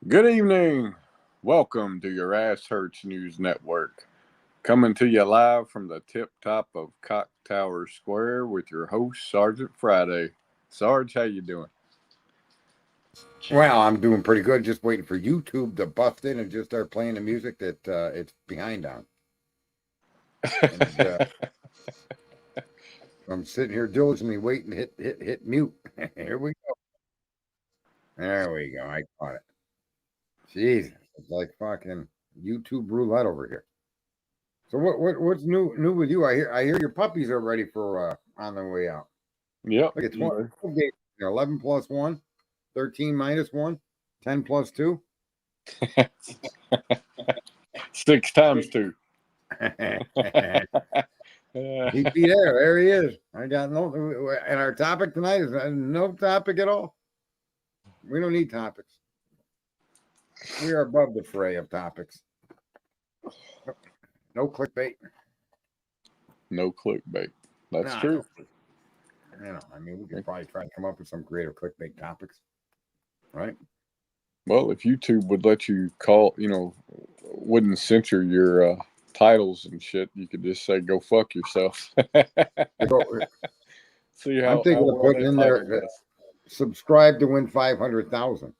Good evening. Welcome to your Ass Hurts News Network. Coming to you live from the tip top of Cock Tower Square with your host, Sergeant Friday. Sarge, how you doing? Well, I'm doing pretty good. Just waiting for YouTube to bust in and just start playing the music that it's behind on. And I'm sitting here diligently waiting to hit mute. Here we go. There we go. I caught it. Jesus, it's like fucking YouTube roulette over here. So what's new with you? I hear your puppies are ready for on their way out. Yep. Look, it's 12 games. 11 plus 1, 13 minus 1, 10 plus 2. 6 times 2. He be there. There he is. I got no. And our topic tonight is no topic at all. We don't need topics. We are above the fray of topics. No clickbait. No clickbait. That's true. I mean, we could probably try to come up with some creative clickbait topics, right? Well, if YouTube would let you wouldn't censor your titles and shit, you could just say, go fuck yourself. See how I'm thinking of putting in there, subscribe to win 500,000.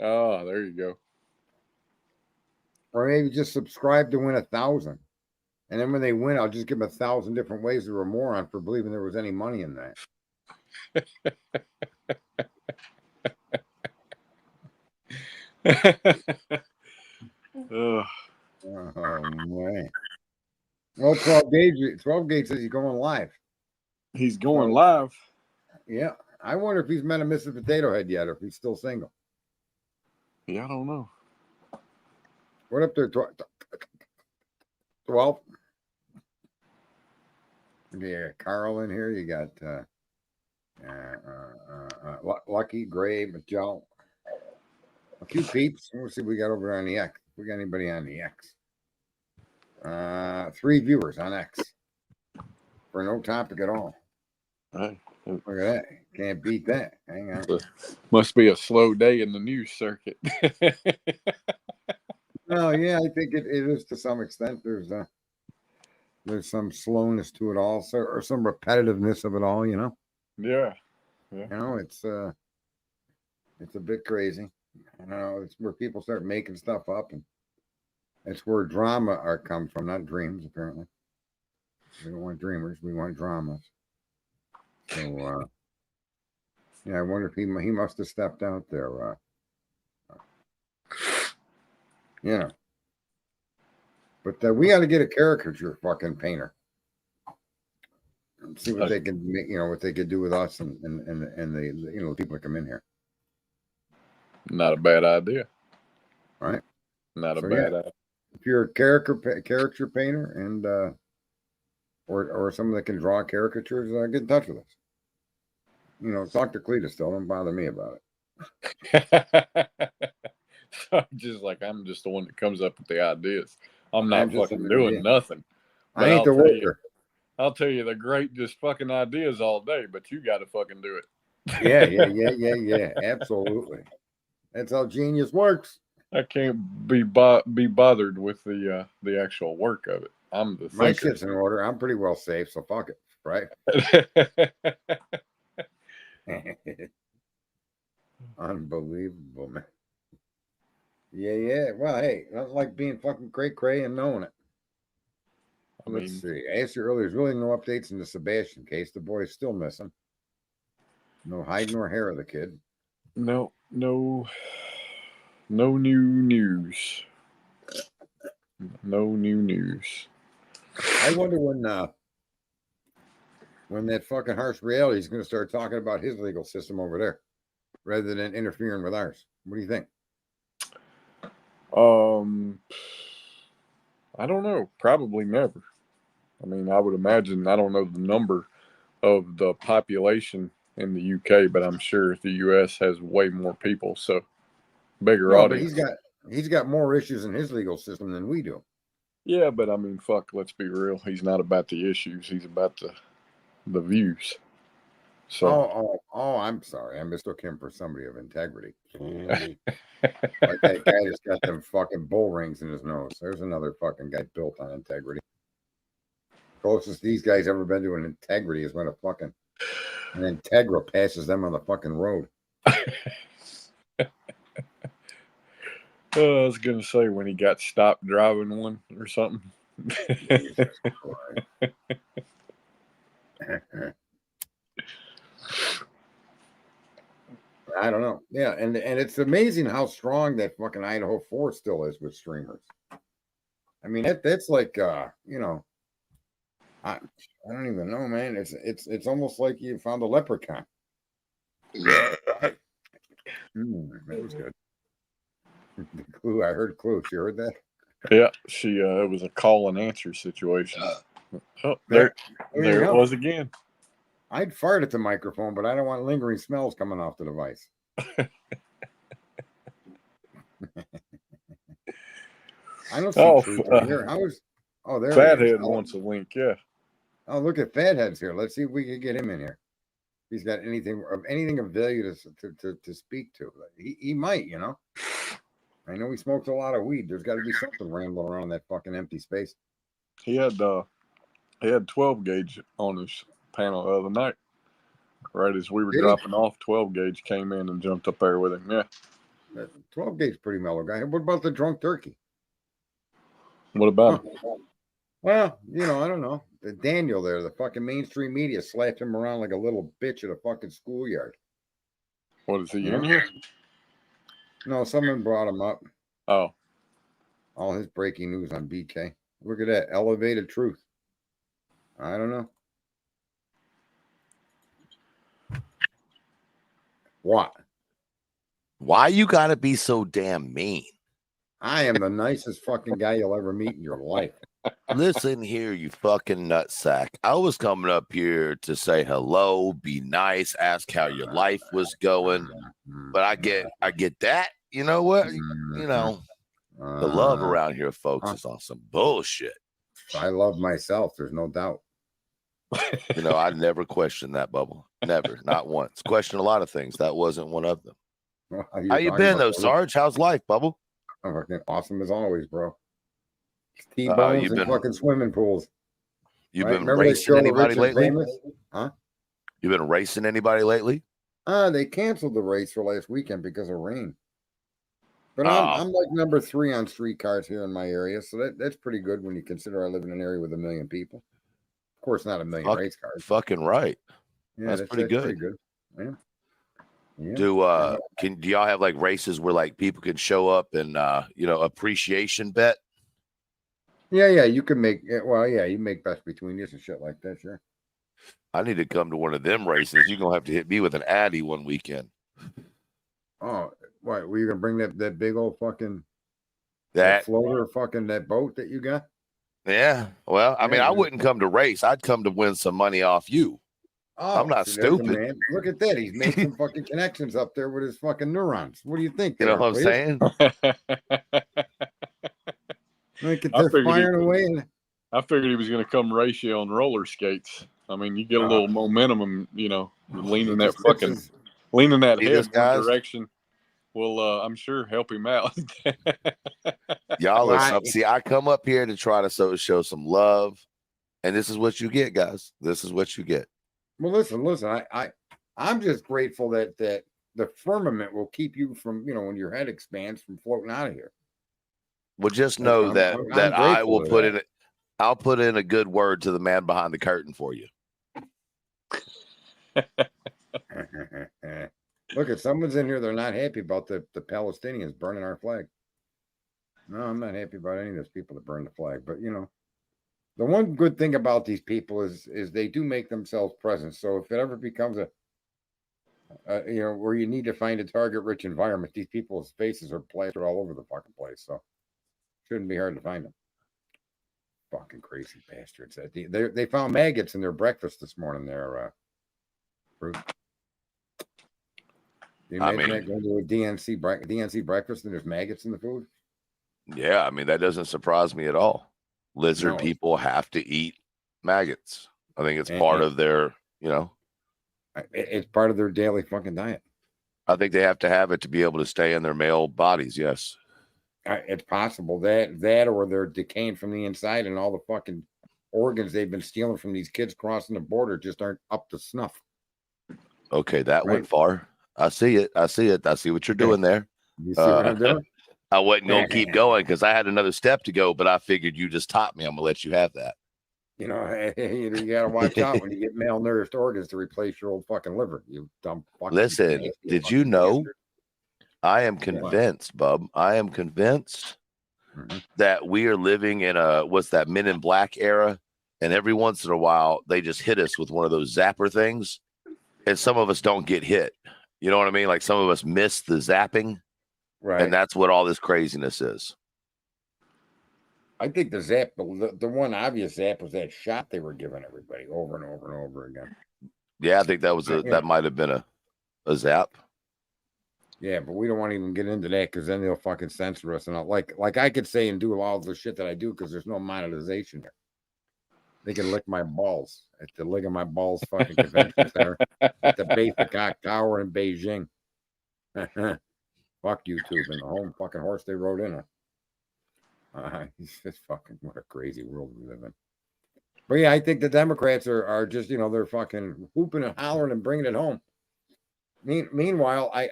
Oh, there you go. Or maybe just subscribe to win 1,000. And then when they win, I'll just give them 1,000 different ways they were a moron for believing there was any money in that. Oh man. Well, 12 Gauge says he's going live. He's going live. Yeah. I wonder if he's met a Mrs. Potato Head yet, or if he's still single. Yeah, I don't know. What up there? 12? Yeah, Carl in here. You got Lucky, Gray, Joe. A few peeps. We'll see what we got over on the X. If we got anybody on the X. 3 viewers on X. For no topic at all. Hey, look at that. Can't beat that. Hang on. Must be a slow day in the news circuit. Oh, yeah, I think it is to some extent. There's some slowness to it all, or some repetitiveness of it all, you know? Yeah. You know, it's a bit crazy. I don't know, it's where people start making stuff up, and it's where drama comes from, not dreams, apparently. We don't want dreamers, we want dramas. So, yeah, I wonder if he must have stepped out there. Yeah. But we got to get a caricature fucking painter. And see what they can make, what they could do with us and the people that come in here. Not a bad idea. Right? Not a bad idea. If you're a caricature painter and or someone that can draw caricatures, get in touch with us. Talk to Cletus still. Don't bother me about it. I'm just the one that comes up with the ideas. I'm not fucking doing nothing. But I ain't the worker. I'll tell you the great just fucking ideas all day, but you got to fucking do it. Yeah. Absolutely. That's how genius works. I can't be bothered with the actual work of it. I'm the thinker. My shit's in order. I'm pretty well safe, so fuck it, right? Unbelievable, man. Yeah. Well, hey, nothing like being fucking cray and knowing it. Let's see. I asked you earlier, there's really no updates in the Sebastian case. The boy is still missing. No hide nor hair of the kid. No new news. No new news. I wonder when that fucking harsh reality is going to start talking about his legal system over there, rather than interfering with ours. What do you think? I don't know. Probably never. I mean, I would imagine, I don't know the number of the population in the UK, but I'm sure the US has way more people, so bigger audience. But he's got more issues in his legal system than we do. Yeah, but I mean, fuck, let's be real. He's not about the issues. He's about the views. So I'm sorry. I mistook him for somebody of integrity. Like that guy that's got them fucking bull rings in his nose. There's another fucking guy built on integrity. Closest these guys ever been to an integrity is when an Integra passes them on the fucking road. I was gonna say when he got stopped driving one or something. Jesus Christ. I don't know. Yeah, and it's amazing how strong that fucking Idaho 4 still is with streamers. I mean, that's like you know, I don't even know, man. It's almost like you found a leprechaun. That was good. The Clue, I heard Clue. You heard that? Yeah, it was a call and answer situation. Oh, There there you it go. was again. I'd fart at the microphone, but I don't want lingering smells coming off the device. I don't see Truth in here. There Fathead he is. wants a link. Yeah. Oh, look at Fathead's here. Let's see if we can get him in here. If he's got anything of value to speak to. He might, you know. I know he smokes a lot of weed. There's got to be something rambling around that fucking empty space. He had 12 gauge on his panel the other night. Right as we were dropping off, 12 gauge came in and jumped up there with him. Yeah. That 12 gauge pretty mellow guy. What about the drunk turkey? What about him? Well, you know, I don't know. The Daniel there, the fucking mainstream media slapped him around like a little bitch at a fucking schoolyard. What is he in here? No, someone brought him up. Oh. All his breaking news on BK. Look at that. Elevated truth. I don't know. What? Why you gotta be so damn mean? I am the nicest fucking guy you'll ever meet in your life. Listen here, you fucking nutsack. I was coming up here to say hello, be nice, ask how your life was going. But I get that. You know what? You know, the love around here, folks, is on some bullshit. I love myself. There's no doubt. You know, I never questioned that, Bubble. Never, not once. Questioned a lot of things. That wasn't one of them. Well, how you been, though, Sarge? How's life, Bubble? I'm fucking awesome as always, bro. T-bones and fucking swimming pools. You've been racing anybody lately? Huh? You've been racing anybody lately? They canceled the race for last weekend because of rain. But I'm like number 3 on streetcars here in my area, so that's pretty good when you consider I live in an area with 1 million people. Of course, not 1 million race cars. Fucking right. Yeah, that's pretty good. Pretty good. Yeah. Yeah. Do y'all have like races where like people can show up and appreciation bet? Yeah, you can make it. Well, yeah, you make bets between you and shit like that, sure. I need to come to one of them races. You're gonna have to hit me with an Addy one weekend. Oh, what? Were you gonna bring that big old fucking that floater, fucking that boat that you got? Yeah. Well, I mean, I wouldn't come to race. I'd come to win some money off you. Oh, I'm not stupid. Man. Look at that. He's made some fucking connections up there with his fucking neurons. What do you think? You know what I'm saying? Look at they're firing away. I figured he was going to come race you on roller skates. I mean, you get a little momentum and, leaning that head one direction will, I'm sure, help him out. Y'all listen. See, I come up here to try to show some love, and this is what you get, guys. This is what you get. Well, listen. I'm just grateful that the firmament will keep you from, when your head expands, from floating out of here. Well, just know that I will put in. I'll put in a good word to the man behind the curtain for you. Look, if someone's in here, they're not happy about the Palestinians burning our flag. No, I'm not happy about any of those people that burn the flag. But the one good thing about these people is they do make themselves present. So if it ever becomes where you need to find a target-rich environment, these people's faces are plastered all over the fucking place. So shouldn't be hard to find them. Fucking crazy bastards. They found maggots in their breakfast this morning. Their fruit. You imagine that going to a DNC breakfast and there's maggots in the food? Yeah, I mean, that doesn't surprise me at all. Lizard people have to eat maggots. I think it's part of their, It's part of their daily fucking diet. I think they have to have it to be able to stay in their male bodies. Yes. It's possible that or they're decaying from the inside, and all the fucking organs they've been stealing from these kids crossing the border just aren't up to snuff. Okay, that Right. went far. I see it. I see it. I see what you're doing there. You see what I'm doing? I wasn't going to keep going because I had another step to go, but I figured you just taught me. I'm going to let you have that. You know, you got to watch out when you get malnourished organs to replace your old fucking liver. You dumb fuck. Listen, did you know? I am convinced, bub. I am convinced that we are living in what's that Men in Black era, and every once in a while they just hit us with one of those zapper things, and some of us don't get hit. You know what I mean? Like some of us miss the zapping, right? And that's what all this craziness is. I think the zap, the one obvious zap was that shot they were giving everybody over and over and over again. Yeah, I think that was that might have been a zap. Yeah, but we don't want to even get into that because then they'll fucking censor us. And like I could say and do all the shit that I do because there's no monetization here. They can lick my balls at the Lick of My Balls fucking convention center at the Basic Tower in Beijing. Fuck YouTube and the home fucking horse they rode in on. It's just fucking what a crazy world we live in. But yeah, I think the Democrats are just, you know, they're fucking whooping and hollering and bringing it home. Meanwhile, I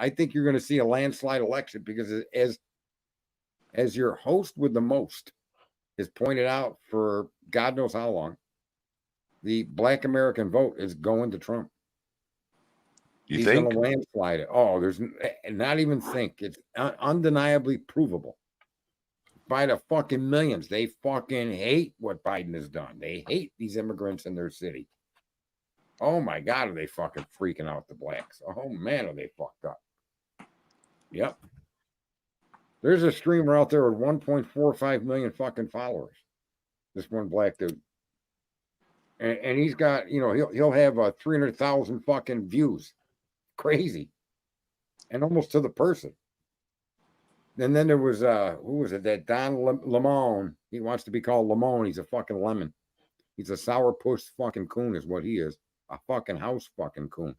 think you're going to see a landslide election because as your host with the most has pointed out for God knows how long, the Black American vote is going to Trump. He's going to landslide it. Oh, there's not even think. It's undeniably provable by the fucking millions. They fucking hate what Biden has done. They hate these immigrants in their city. Oh my God, are they fucking freaking out the blacks? Oh man, are they fucked up? Yep. There's a streamer out there with 1.45 million fucking followers. This one black dude. And he's got, you know, he'll have 300,000 fucking views. Crazy. And almost to the person. And then there was who was it? That Don Lemon. He wants to be called Lemon. He's a fucking lemon. He's a sourpuss fucking coon, is what he is. A fucking house fucking coon.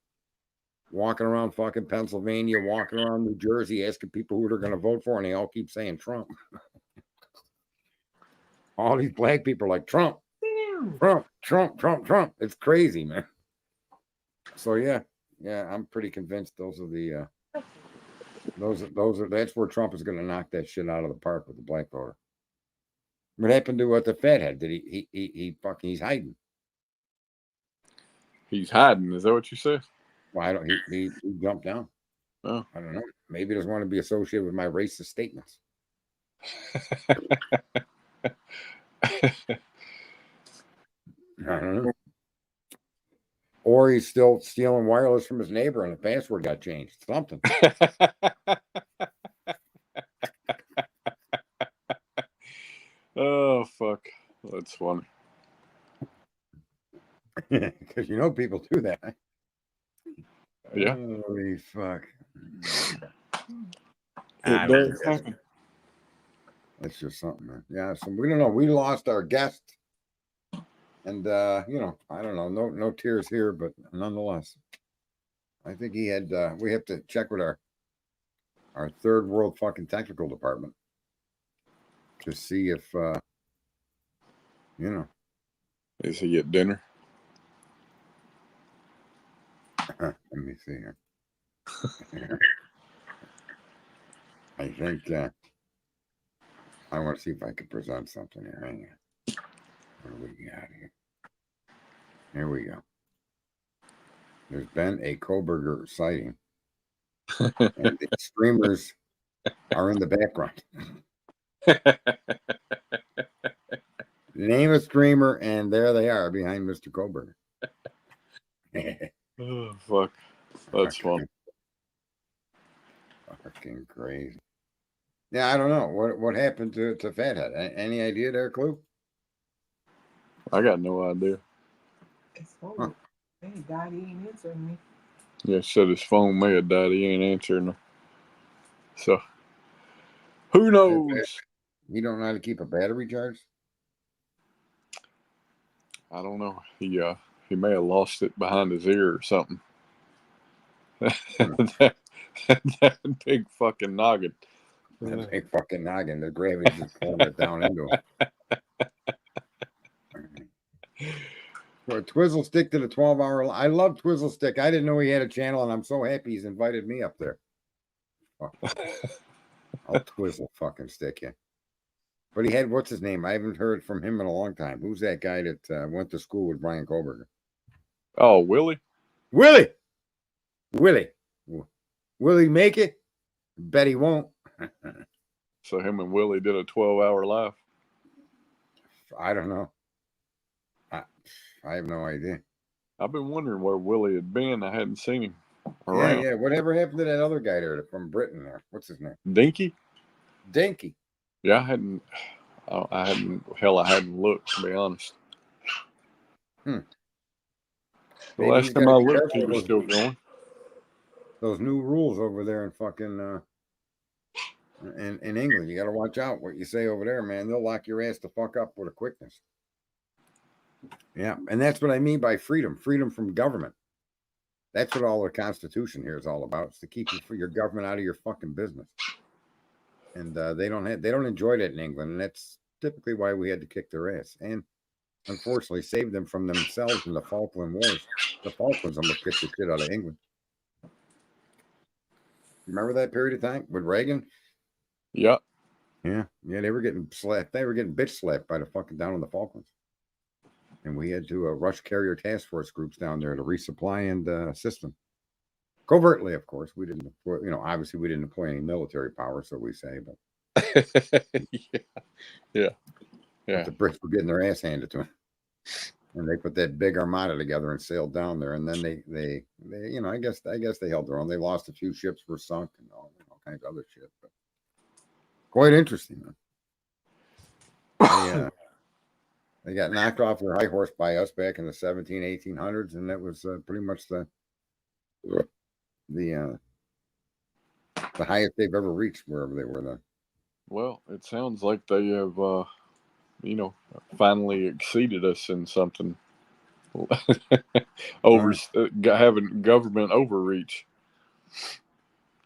Walking around fucking Pennsylvania, walking around New Jersey, asking people who they're going to vote for, and they all keep saying Trump. All these black people are like, Trump, Trump, Trump, Trump, Trump. It's crazy, man. So yeah, I'm pretty convinced those are the that's where Trump is going to knock that shit out of the park with the black voter. What happened to what the Fed had? Did he's hiding? He's hiding. Is that what you said? Well, I don't. He jumped down. Oh. I don't know. Maybe he doesn't want to be associated with my racist statements. I don't know. Or he's still stealing wireless from his neighbor and the password got changed. Something. Oh, fuck. That's funny. Because you know people do that. Yeah. Holy fuck. It does happen. That's just something, man. Yeah, so we don't know. We lost our guest. And you know, I don't know. No tears here, but nonetheless. I think he had we have to check with our third world fucking technical department to see if you know. Is he at dinner? Let me see here. I think I want to see if I can present something here. Hang on. What do we got here? Here we go. There's been a Koberger sighting, and the streamers are in the background. Name a streamer, and there they are behind Mr. Koberger. Oh, fuck. That's fun. Fucking crazy. Yeah, I don't know. What happened to Fathead? Any idea there, Clue? I got no idea. His phone. Hey, Daddy ain't answering me. Yeah, said his phone may have died. He ain't answering them. So, who knows? You don't know how to keep a battery charged? I don't know. He may have lost it behind his ear or something. that big fucking noggin. That big fucking noggin. The gravity's just pulling it down into him. So Twizzle Stick to the 12-hour. I love Twizzle Stick. I didn't know he had a channel, and I'm so happy he's invited me up there. I'll Twizzle fucking Stick you. But he had, what's his name? I haven't heard from him in a long time. Who's that guy that went to school with Brian Kohlberger? Oh, Willie? Willie! Will he make it? Bet he won't. So him and Willie did a 12-hour live? I don't know. I have no idea. I've been wondering where Willie had been. I hadn't seen him around. Yeah. Whatever happened to that other guy there from Britain there? What's his name? Dinky? Dinky. Yeah, I hadn't looked, to be honest. The last time I looked, he was still going. Those new rules over there in fucking in England, you got to watch out what you say over there, man. They'll lock your ass the fuck up with a quickness. Yeah, and that's what I mean by freedom from government. That's what all the Constitution here is all about. It's to keep your government out of your fucking business. And they don't enjoy that in England, and that's typically why we had to kick their ass. And unfortunately, save them from themselves in the Falkland Wars. The Falklands almost kicked the shit out of England. Remember that period of time with Reagan? Yeah. Yeah, they were getting slapped. They were getting bitch slapped by the fucking down in the Falklands. And we had to rush carrier task force groups down there to resupply and assist them. Covertly, of course. We didn't, obviously we didn't deploy any military power, so we say, but yeah. But the Brits were getting their ass handed to them. And they put that big armada together and sailed down there. And then they I guess they held their own. They lost a few ships, were sunk, and all kinds of other shit. But quite interesting, man. They got knocked off their high horse by us back in the 1800s, and that was pretty much the highest they've ever reached wherever they were then. Well, it sounds like they have, finally exceeded us in something. Having government overreach.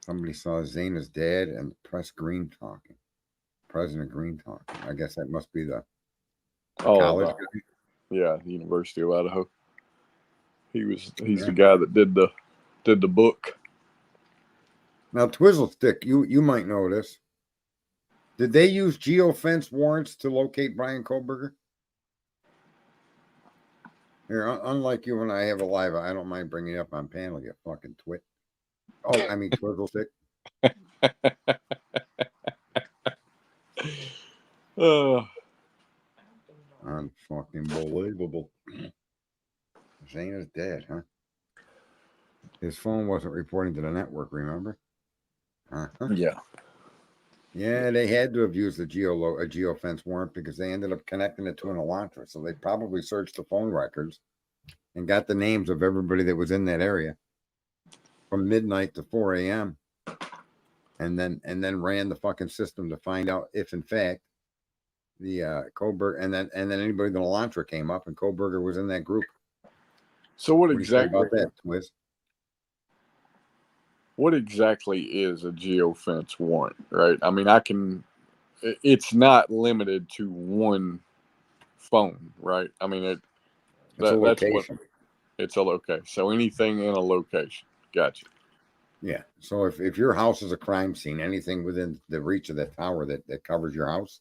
Somebody saw Zaina's dad and President Green talking. I guess that must be the college. Yeah, the University of Idaho. He's the guy that did the book. Now, Twizzle Stick, you might know this. Did they use Geofence warrants to locate Brian Kohlberger? Here, unlike you and I have a live, I don't mind bringing it up on panel, you fucking twit. Oh, I mean, Twizzle Stick. Unfucking believable. Zaina's dead, huh? His phone wasn't reporting to the network, remember? Yeah. Yeah, they had to have used a geofence warrant because they ended up connecting it to an Elantra. So they probably searched the phone records and got the names of everybody that was in that area from midnight to 4 a.m. and then ran the fucking system to find out if in fact the Kohlberger and then anybody in the Elantra came up and Kohlberger was in that group. So what exactly about that, Twiz? What exactly is a geofence warrant, right? I mean, it's not limited to one phone, right? I mean, it's a location. It's a location. So anything in a location. Gotcha. Yeah. So if your house is a crime scene, anything within the reach of that tower that covers your house,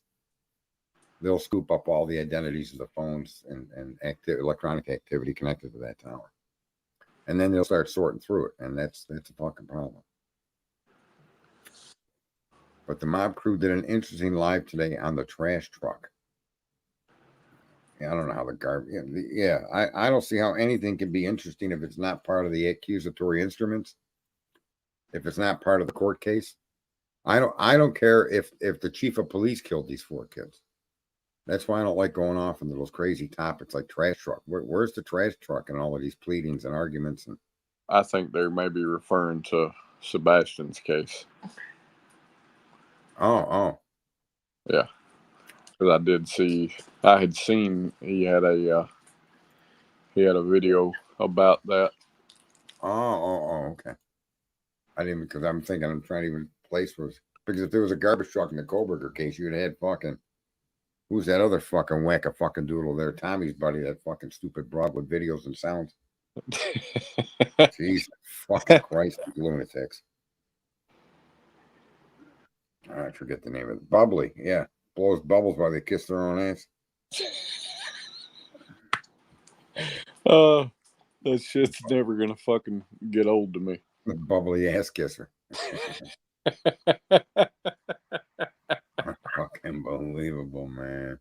they'll scoop up all the identities of the phones and electronic activity connected to that tower. And then they'll start sorting through it. And that's a fucking problem. But the mob crew did an interesting live today on the trash truck. Yeah, I don't know how the garbage. Yeah, I don't see how anything can be interesting if it's not part of the accusatory instruments. If it's not part of the court case, I don't care if the chief of police killed these 4 kids. That's why I don't like going off into those crazy topics like trash truck. Where's the trash truck and all of these pleadings and arguments? And I think they may be referring to Sebastian's case. Oh. Yeah. Because I had seen he had He had a video about that. Okay. I didn't, because I'm thinking, I'm trying to even place was, because if there was a garbage truck in the Koberger case, you'd have had fucking, who's that other fucking whack a fucking doodle there? Tommy's buddy, that fucking stupid broad with videos and sounds. Jesus fucking Christ, these lunatics. I forget the name of it. Bubbly, yeah. Blows bubbles while they kiss their own ass. That shit's never gonna fucking get old to me. The bubbly ass kisser. Fucking believable, man.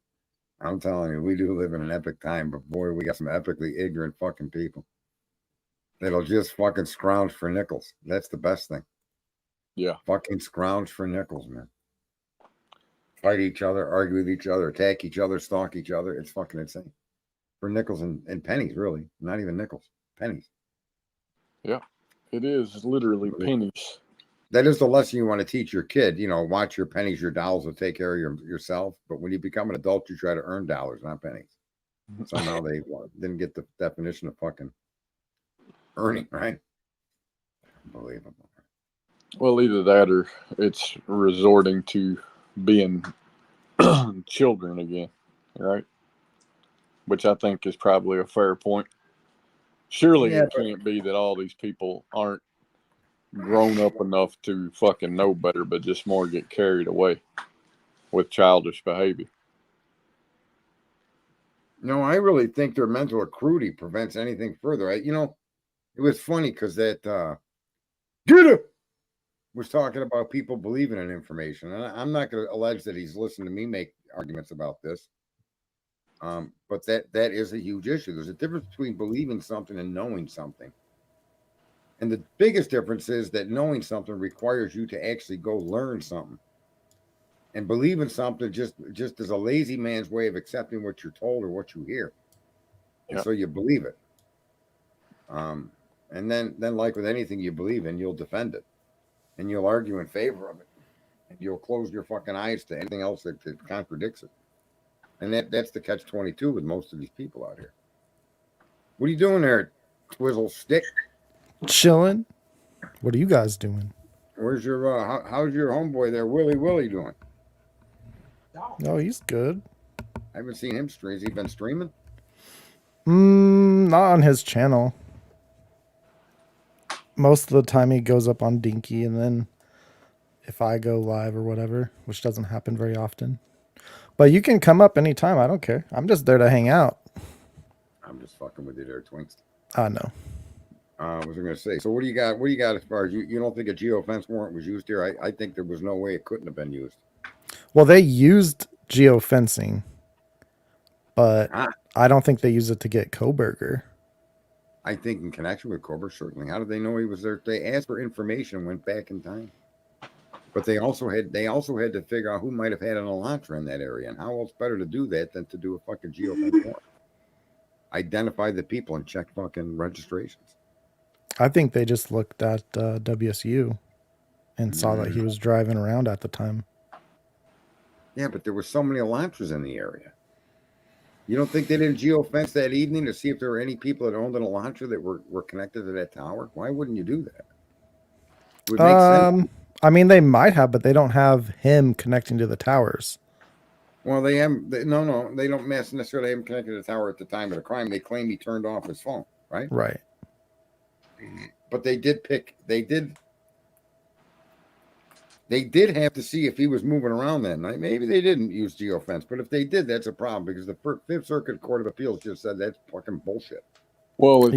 I'm telling you, we do live in an epic time, but boy, we got some epically ignorant fucking people that'll just fucking scrounge for nickels. That's the best thing. Yeah. Fucking scrounge for nickels, man. Fight each other, argue with each other, attack each other, stalk each other. It's fucking insane. For nickels and pennies, really. Not even nickels. Pennies. Yeah. It is literally pennies. That is the lesson you want to teach your kid. You know, watch your pennies, your dollars will take care of yourself. But when you become an adult, you try to earn dollars, not pennies. Somehow they didn't get the definition of fucking earning, right? Unbelievable. Well, either that or it's resorting to being children again, right? Which I think is probably a fair point. Surely it can't be that all these people aren't grown up enough to fucking know better, but just more get carried away with childish behavior. No, I really think their mental acuity prevents anything further. It was funny because that Judah was talking about people believing in information, and I'm not going to allege that he's listened to me make arguments about this. But that is a huge issue. There's a difference between believing something and knowing something. And the biggest difference is that knowing something requires you to actually go learn something. And believing something just is a lazy man's way of accepting what you're told or what you hear. And so you believe it. And then like with anything you believe in, you'll defend it. And you'll argue in favor of it. And you'll close your fucking eyes to anything else that contradicts it. And that's the catch-22 with most of these people out here. What are you doing there, Twizzle Stick? Chilling. What are you guys doing? Where's your how's your homeboy there, Willie doing? Oh, he's good. I haven't seen him stream. Has he been streaming? Not on his channel. Most of the time he goes up on Dinky, and then if I go live or whatever, which doesn't happen very often. But you can come up anytime. I don't care. I'm just there to hang out. I'm just fucking with you there, Twinks. I know. What was I going to say? So what do you got? What do you got as far as you don't think a geofence warrant was used here? I think there was no way it couldn't have been used. Well, they used geofencing, but I don't think they used it to get Koberger. I think in connection with Koberger, certainly. How did they know he was there? They asked for information and went back in time. But they also had to figure out who might have had an Elantra in that area, and how else better to do that than to do a fucking geofence warrant? Identify the people and check fucking registrations. I think they just looked at WSU and saw that he was driving around at the time. Yeah, but there were so many Elantras in the area. You don't think they didn't geofence that evening to see if there were any people that owned an Elantra that were connected to that tower? Why wouldn't you do that? Would make sense. I mean, they might have, but they don't have him connecting to the towers. Well, they don't necessarily have him connected to the tower at the time of the crime. They claim he turned off his phone, right? Right. But they did have to see if he was moving around that night. Maybe they didn't use geofence, but if they did, that's a problem because the Fifth Circuit Court of Appeals just said that's fucking bullshit. Well,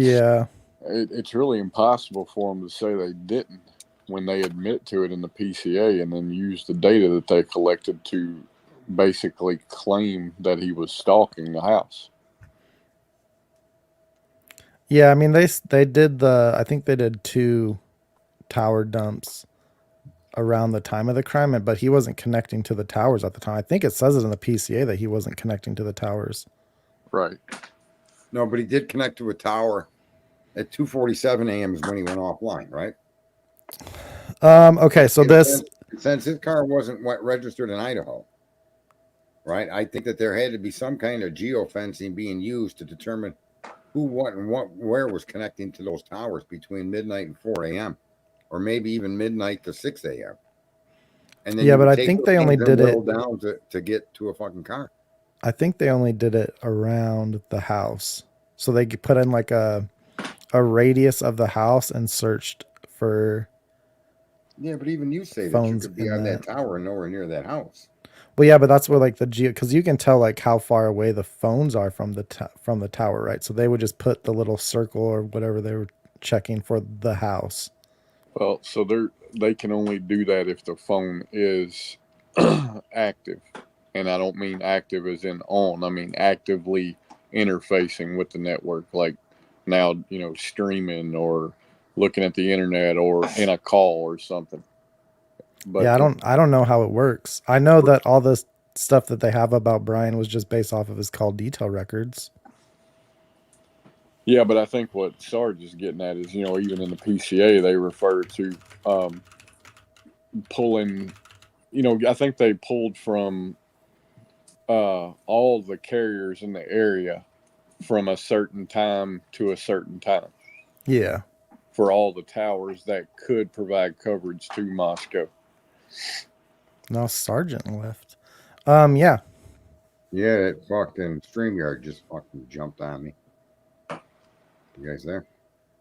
it's really impossible for them to say they didn't when they admit to it in the PCA and then use the data that they collected to basically claim that he was stalking the house. Yeah, I mean they did I think they did 2 tower dumps around the time of the crime, but he wasn't connecting to the towers at the time. I think it says it in the PCA that he wasn't connecting to the towers. Right. No, but he did connect to a tower at 2:47 a.m. is when he went offline, right? Okay, so since his car wasn't registered in Idaho, right? I think that there had to be some kind of geofencing being used to determine who, what, and where was connecting to those towers between midnight and 4 a.m. or maybe even midnight to 6 a.m. And then Yeah, you but would I take think those they only things and did it. whittle down to get to a fucking car. I think they only did it around the house. So they put in like a radius of the house and searched for Yeah, but even you say that you phones could be in on that that. tower and nowhere near that house. Well, yeah, but that's where like the geo, because you can tell like how far away the phones are from the from the tower, right? So they would just put the little circle or whatever they were checking for the house. Well, so they can only do that if the phone is active, and I don't mean active as in on. I mean actively interfacing with the network, like now streaming or looking at the internet or in a call or something. But Yeah, I don't know how it works. I know that all this stuff that they have about Brian was just based off of his call detail records. yeah, but I think what Sarge is getting at is even in the PCA they refer to pulling. I think they pulled from all the carriers in the area from a certain time to a certain time Yeah. for all the towers that could provide coverage to Moscow. Now Sergeant left. Yeah. Yeah, that fucking StreamYard just fucking jumped on me. You guys there?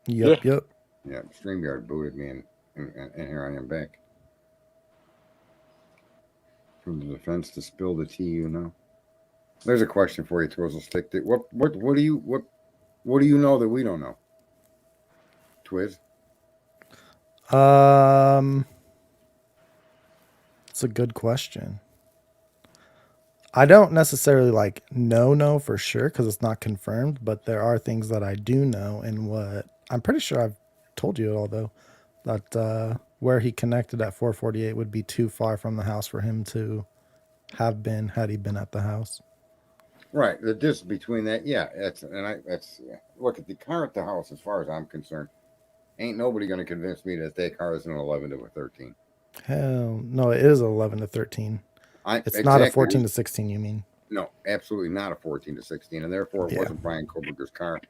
Yep. Yeah. Yep. Yeah, StreamYard booted me, and here I am back. From the defense to spill the tea, There's a question for you, Twizzle Stick. What do you know that we don't know? Twiz? It's a good question. I don't necessarily like know for sure because it's not confirmed, but there are things that I do know, and what I'm pretty sure I've told you it all though, that where he connected at 448 would be too far from the house for him to have been had he been at the house. Right. The distance between that, yeah, look at the car at the house as far as I'm concerned. Ain't nobody gonna convince me that car is an 11 to a 13. Hell no, it is 11 to 13. It's not a Exactly. 14 to 16, you mean? No, absolutely not a 14 to 16, and therefore it Yeah. wasn't Brian Koberger's car.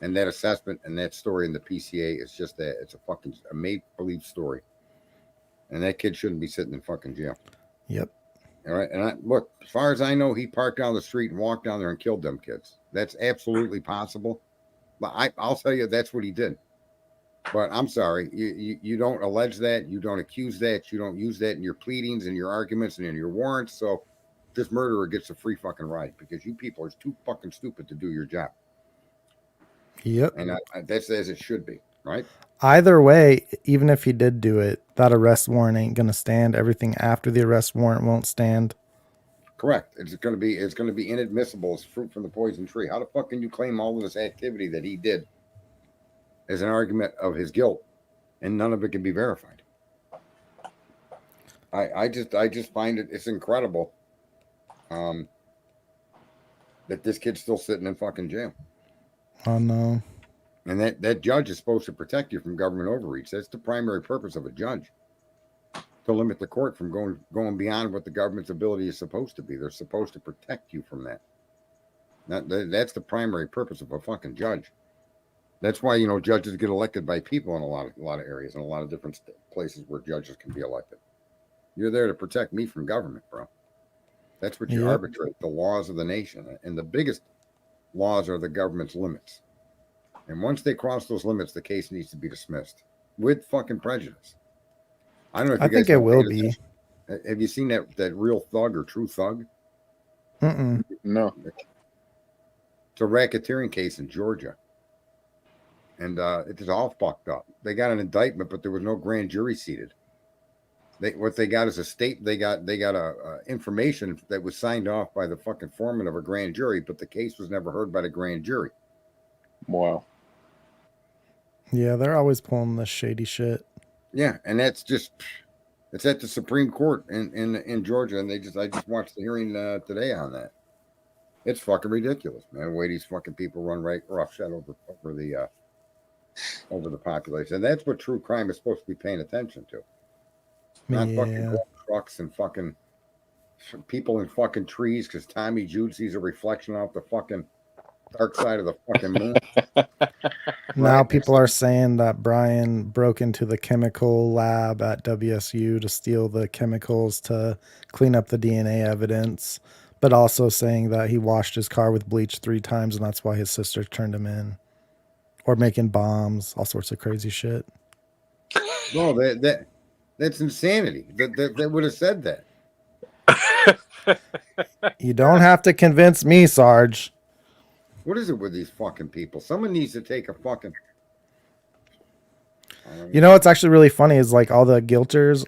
And that assessment and that story in the PCA is just that it's a make believe story. And that kid shouldn't be sitting in fucking jail. Yep. All right. And look, as far as I know, he parked down the street and walked down there and killed them kids. That's absolutely possible. But I'll tell you, that's what he did. But I'm sorry, you don't allege that, you don't accuse that, you don't use that in your pleadings and your arguments and in your warrants. So this murderer gets a free fucking ride because you people are too fucking stupid to do your job. Yep. And that's as it should be, right? Either way, even if he did do it, that arrest warrant ain't gonna stand. Everything after the arrest warrant won't stand. Correct. It's going to be inadmissible as fruit from the poison tree. How the fuck can you claim all of this activity that he did as an argument of his guilt, and none of it can be verified? I just find it's incredible that this kid's still sitting in fucking jail. Oh no. And that judge is supposed to protect you from government overreach. That's the primary purpose of a judge, to limit the court from going beyond what the government's ability is supposed to be. They're supposed to protect you from that. That's the primary purpose of a fucking judge. That's why judges get elected by people in a lot of areas, in a lot of different places where judges can be elected. You're there to protect me from government, bro. That's what you arbitrate, the laws of the nation. And the biggest laws are the government's limits. And once they cross those limits, the case needs to be dismissed with fucking prejudice. I don't know if you I guys think it will be. Have you seen that Real Thug or True Thug? No. It's a racketeering case in Georgia. And it's all fucked up. They got an indictment, but there was no grand jury seated. What they got is they got a information that was signed off by the fucking foreman of a grand jury, but the case was never heard by the grand jury. Wow. Yeah, they're always pulling this shady shit. Yeah, and it's at the Supreme Court in Georgia, and I just watched the hearing today on that. It's fucking ridiculous, man. The way these fucking people run roughshod over the population. And that's what true crime is supposed to be paying attention to. Not fucking trucks and fucking people in fucking trees because Tommy Jude sees a reflection off the fucking dark side of the fucking moon. Now Right, people are saying that Brian broke into the chemical lab at WSU to steal the chemicals to clean up the DNA evidence, but also saying that he washed his car with bleach 3 times and that's why his sister turned him in. Or making bombs, all sorts of crazy shit. No, that's insanity. That would have said that. You don't have to convince me, Sarge. What is it with these fucking people? Someone needs to take a fucking. You know what's actually really funny is like all the guilters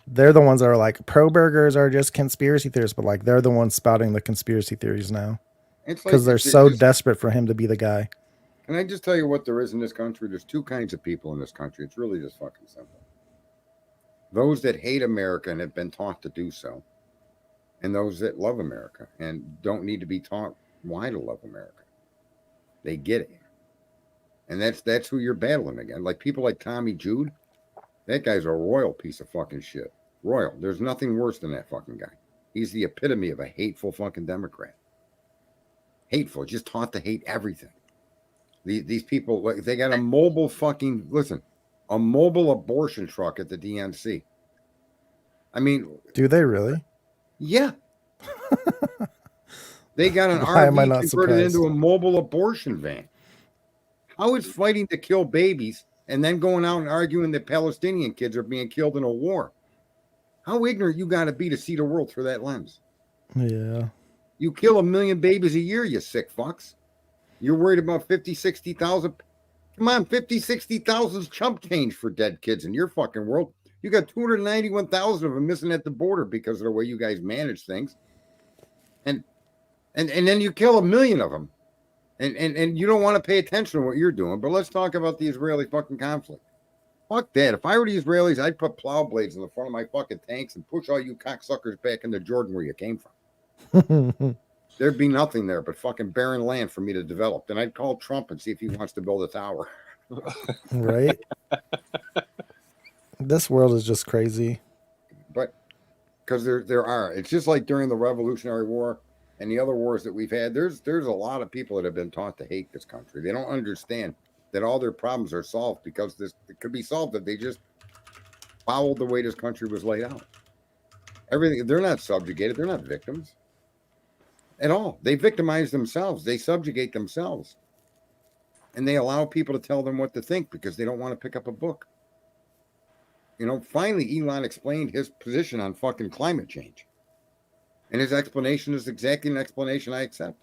they're the ones that are like pro burgers are just conspiracy theorists, but like they're the ones spouting the conspiracy theories now because they're so desperate for him to be the guy. Can I just tell you what there is in this country? There's 2 kinds of people in this country. It's really just fucking simple. Those that hate America and have been taught to do so, and those that love America and don't need to be taught why to love America. They get it. And that's who you're battling again. Like people like Tommy Jude, that guy's a royal piece of fucking shit. Royal. There's nothing worse than that fucking guy. He's the epitome of a hateful fucking Democrat. Hateful, just taught to hate everything. These people, like, they got a mobile fucking, listen, a mobile abortion truck at the DNC. I mean, do they really? Yeah. They got an RV converted into a mobile abortion van. How is fighting to kill babies and then going out and arguing that Palestinian kids are being killed in a war? How ignorant you got to be to see the world through that lens? Yeah. You kill 1 million babies a year, you sick fucks. You're worried about 50, 60,000. Come on, 50, 60,000 is chump change for dead kids in your fucking world. You got 291,000 of them missing at the border because of the way you guys manage things. And then you kill 1 million of them. And you don't want to pay attention to what you're doing. But let's talk about the Israeli fucking conflict. Fuck that. If I were the Israelis, I'd put plow blades in the front of my fucking tanks and push all you cocksuckers back into Jordan where you came from. There'd be nothing there but fucking barren land for me to develop. Then I'd call Trump and see if he wants to build a tower. Right? This world is just crazy. But because there are. It's just like during the Revolutionary War and the other wars that we've had. There's a lot of people that have been taught to hate this country. They don't understand that all their problems are solved because it could be solved if they just followed the way this country was laid out. Everything, they're not subjugated. They're not victims at all. They victimize themselves. They subjugate themselves. And they allow people to tell them what to think because they don't want to pick up a book. You know, finally, Elon explained his position on fucking climate change. And his explanation is exactly an explanation I accept.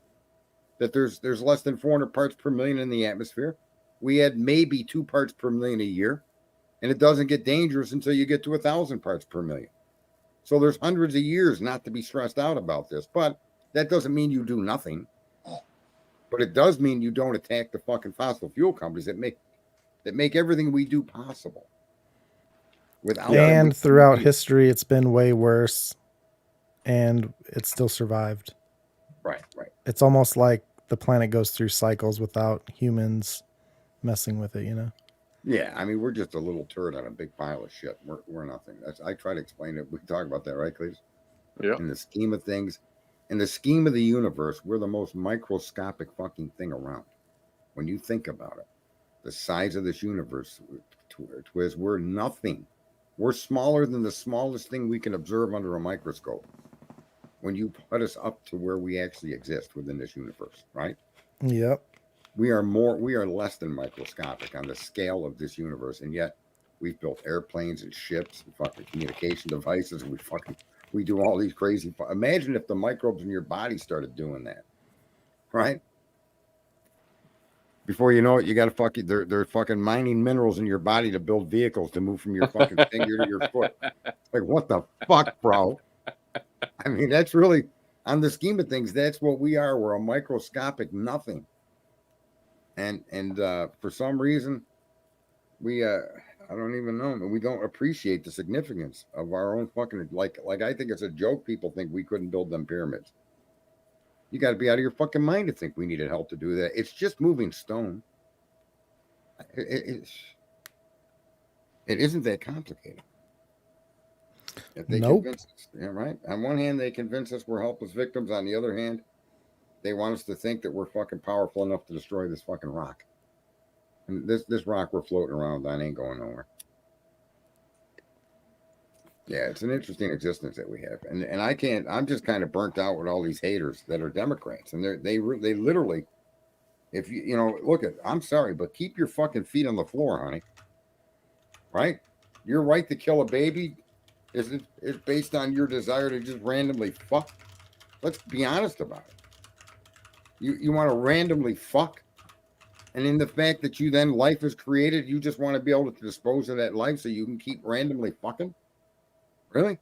That there's less than 400 parts per million in the atmosphere. We had maybe 2 parts per million a year. And it doesn't get dangerous until you get to 1,000 parts per million. So there's hundreds of years not to be stressed out about this. But that doesn't mean you do nothing. But it does mean you don't attack the fucking fossil fuel companies that make everything we do possible. And throughout history, it's been way worse, and it still survived. Right. It's almost like the planet goes through cycles without humans messing with it, you know? Yeah, I mean, we're just a little turd on a big pile of shit. We're nothing. I try to explain it. We talk about that, right, Cleves? Yeah. In the scheme of things, in the scheme of the universe, we're the most microscopic fucking thing around. When you think about it, the size of this universe, Twiz, we're nothing. We're smaller than the smallest thing we can observe under a microscope. When you put us up to where we actually exist within this universe, right? Yep. We are less than microscopic on the scale of this universe, and yet we've built airplanes and ships and fucking communication devices, and we do all these crazy. Imagine if the microbes in your body started doing that, right? Before you know it, you got to fucking they're fucking mining minerals in your body to build vehicles to move from your fucking finger to your foot. Like, what the fuck, bro? I mean, that's really, on the scheme of things, that's what we are. We're a microscopic nothing. And for some reason, we I don't even know, we don't appreciate the significance of our own fucking, like I think it's a joke. People think we couldn't build them pyramids. You got to be out of your fucking mind to think we needed help to do that. It's just moving stone. It isn't that complicated. If they convince us, yeah, right. On one hand, they convince us we're helpless victims. On the other hand, they want us to think that we're fucking powerful enough to destroy this fucking rock. And this rock we're floating around on ain't going nowhere. Yeah, it's an interesting existence that we have, and I can't. I'm just kind of burnt out with all these haters that are Democrats, and they literally, if you know, look at. I'm sorry, but keep your fucking feet on the floor, honey. Right? Your right to kill a baby is based on your desire to just randomly fuck. Let's be honest about it. You want to randomly fuck, and in the fact that you then life is created, you just want to be able to dispose of that life so you can keep randomly fucking. Really?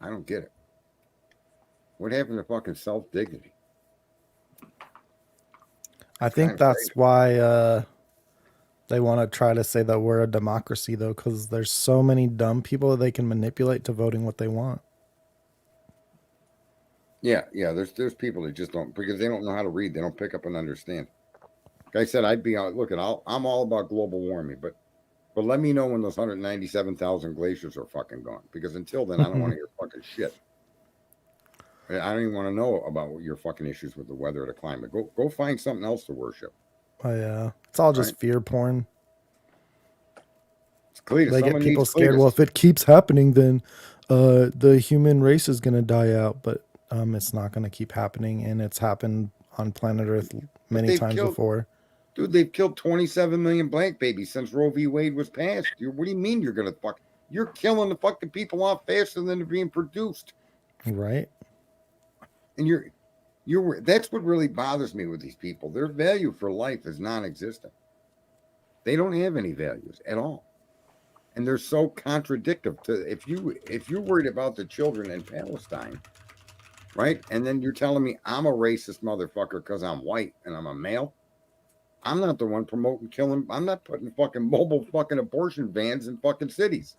I don't get it. What happened to fucking self-dignity? I think that's why they want to try to say that we're a democracy, though, because there's so many dumb people that they can manipulate to voting what they want. Yeah. There's people that just don't, because they don't know how to read. They don't pick up and understand. Like I said, I'd be out. Look, I'm all about global warming, but let me know when those 197,000 glaciers are fucking gone. Because until then, I don't want to hear fucking shit. I don't even want to know about your fucking issues with the weather or the climate. Go find something else to worship. Oh yeah, it's all just fear porn. Cletus, they get people scared. Well, if it keeps happening, then the human race is gonna die out. But it's not gonna keep happening, and it's happened on planet Earth many times before. Dude, they've killed 27 million black babies since Roe v. Wade was passed. What do you mean you're gonna fuck? You're killing the fucking people off faster than they're being produced. Right. And you're that's what really bothers me with these people. Their value for life is non-existent. They don't have any values at all. And they're so contradictory to if you're worried about the children in Palestine, right? And then you're telling me I'm a racist motherfucker because I'm white and I'm a male. I'm not the one promoting killing. I'm not putting fucking mobile fucking abortion vans in fucking cities.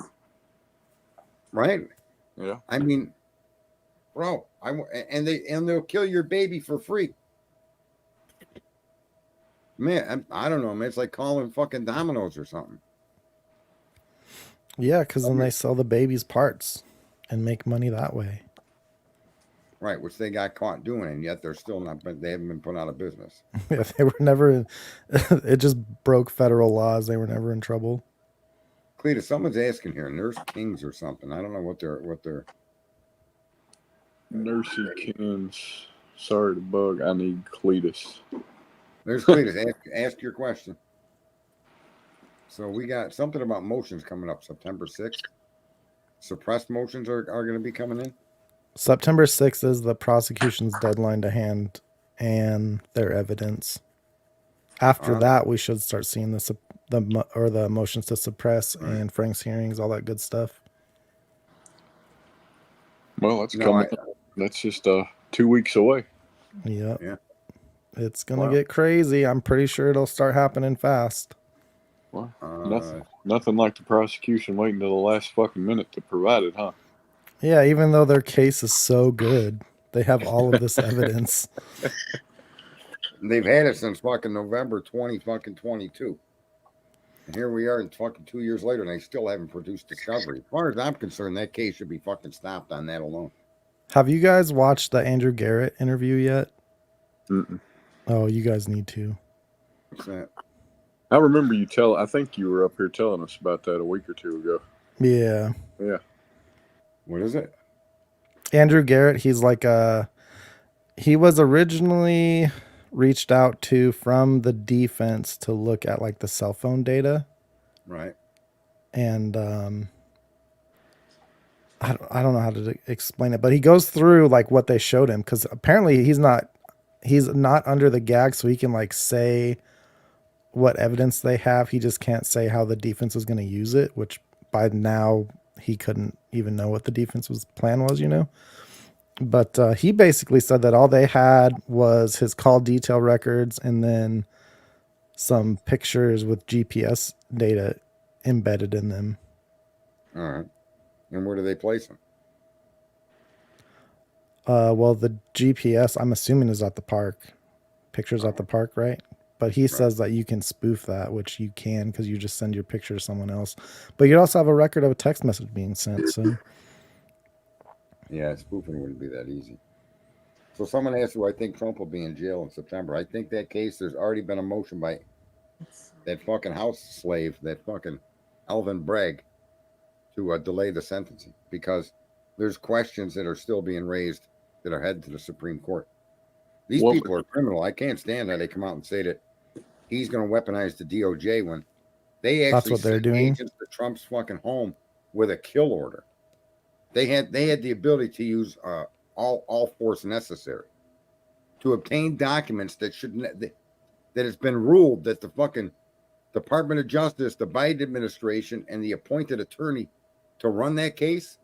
Right? Yeah. I mean, bro, and they'll kill your baby for free. Man, I don't know, man. It's like calling fucking Domino's or something. Yeah, because then they sell the baby's parts and make money that way. Right, which they got caught doing, and yet they're still not. But they haven't been put out of business. Yeah, they were never. It just broke federal laws. They were never in trouble. Cletus, someone's asking here, Nurse Kings or something. I don't know what they're. Nursey Kings. Sorry to bug. I need Cletus. There's Cletus. Ask your question. So we got something about motions coming up September 6th. Suppressed motions are going to be coming in. September 6th is the prosecution's deadline to hand and their evidence. After that, we should start seeing the motions to suppress and Frank's hearings, all that good stuff. Well, that's coming. That's just 2 weeks away. Yep. Yeah. It's gonna get crazy. I'm pretty sure it'll start happening fast. Well, nothing like the prosecution waiting till the last fucking minute to provide it, huh? Yeah, even though their case is so good, they have all of this evidence. They've had it since fucking November 2022. And here we are, fucking 2 years later, and they still haven't produced discovery. As far as I'm concerned, that case should be fucking stopped on that alone. Have you guys watched the Andrew Garrett interview yet? Mm-mm. Oh, you guys need to. What's that? I remember I think you were up here telling us about that a week or two ago. Yeah. Yeah. What is it? Andrew Garrett, he's like he was originally reached out to from the defense to look at like the cell phone data. Right. And I don't know how to explain it, but he goes through like what they showed him, because apparently he's not under the gag, so he can like say what evidence they have. He just can't say how the defense was going to use it, which by now he couldn't even know what the defense's plan was, you know. But he basically said that all they had was his call detail records and then some pictures with GPS data embedded in them. All right. And where do they place them? Well, the GPS, I'm assuming, is at the park. Pictures at the park, right? But he says that you can spoof that, which you can because you just send your picture to someone else. But you also have a record of a text message being sent. So yeah, spoofing wouldn't be that easy. So someone asked who I think Trump will be in jail in September. I think that case, there's already been a motion by that fucking house slave, that fucking Alvin Bragg, to delay the sentencing because there's questions that are still being raised that are headed to the Supreme Court. These What people are criminal. I can't stand that they come out and say that he's going to weaponize the DOJ when they That's actually what they're sent doing. agents to Trump's fucking home with a kill order. They had the ability to use all force necessary to obtain documents that that it's been ruled that the fucking Department of Justice, the Biden administration, and the appointed attorney to run that case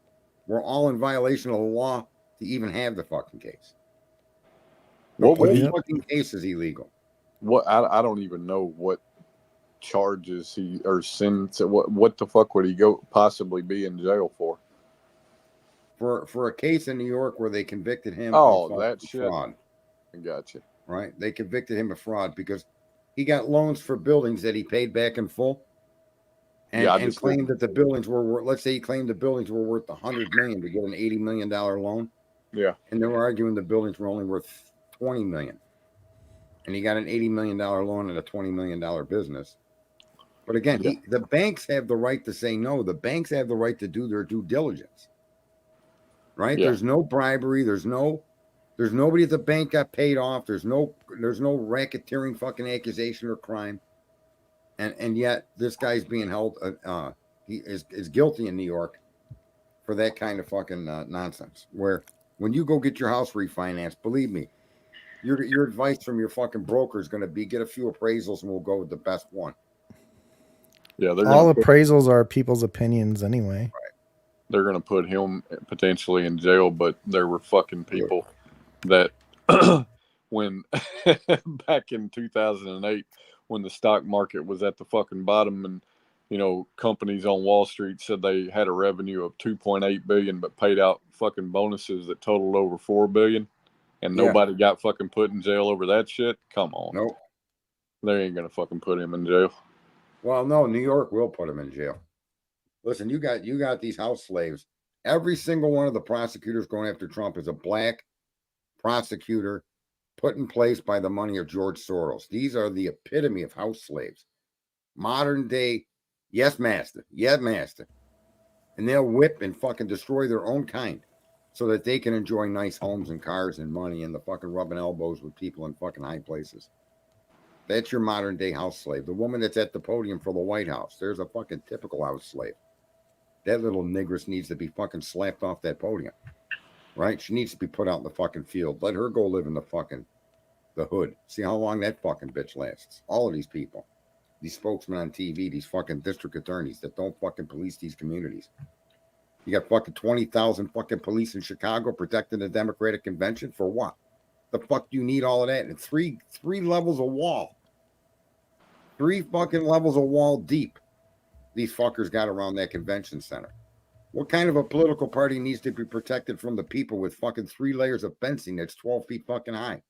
were all in violation of the law to even have the fucking case. The What would whole he? fucking case is illegal. What I don't even know what charges he or sentence. What the fuck would he possibly be in jail for? For a case in New York where they convicted him Oh, of that shit. fraud. I got you. Right? They convicted him of fraud because he got loans for buildings that he paid back in full. And, Yeah, I and just claimed that the buildings were worth, let's say he claimed the buildings were worth $100 million to get an $80 million loan. Yeah. And they were arguing the buildings were only worth $20 million. And he got an $80 million loan and a $20 million business. But again, Yeah. the banks have the right to say no. The banks have the right to do their due diligence. Right? Yeah. There's no bribery. There's nobody at the bank got paid off. There's no racketeering fucking accusation or crime. And yet this guy's being held he is guilty in New York for that kind of fucking nonsense. Where when you go get your house refinanced, believe me, your advice from your fucking broker is going to be get a few appraisals and we'll go with the best one. Yeah, All appraisals are people's opinions anyway. They're going to put him potentially in jail, but there were fucking people that when back in 2008 when the stock market was at the fucking bottom and companies on Wall Street said they had a revenue of 2.8 billion but paid out fucking bonuses that totaled over 4 billion and nobody got fucking put in jail over that shit. Come on. Nope. They ain't going to fucking put him in jail. Well, no, New York will put him in jail. Listen, you got these house slaves. Every single one of the prosecutors going after Trump is a black prosecutor put in place by the money of George Soros. These are the epitome of house slaves. Modern day, yes, master. And they'll whip and fucking destroy their own kind so that they can enjoy nice homes and cars and money and the fucking rubbing elbows with people in fucking high places. That's your modern day house slave. The woman that's at the podium for the White House, there's a fucking typical house slave. That little negress needs to be fucking slapped off that podium, right? She needs to be put out in the fucking field. Let her go live in the hood. See how long that fucking bitch lasts. All of these people, these spokesmen on TV, these fucking district attorneys that don't fucking police these communities. You got fucking 20,000 fucking police in Chicago protecting the Democratic Convention for what? The fuck do you need all of that? And three levels of wall. 3 fucking levels of wall deep. These fuckers got around that convention center. What kind of a political party needs to be protected from the people with fucking 3 layers of fencing that's 12 feet fucking high?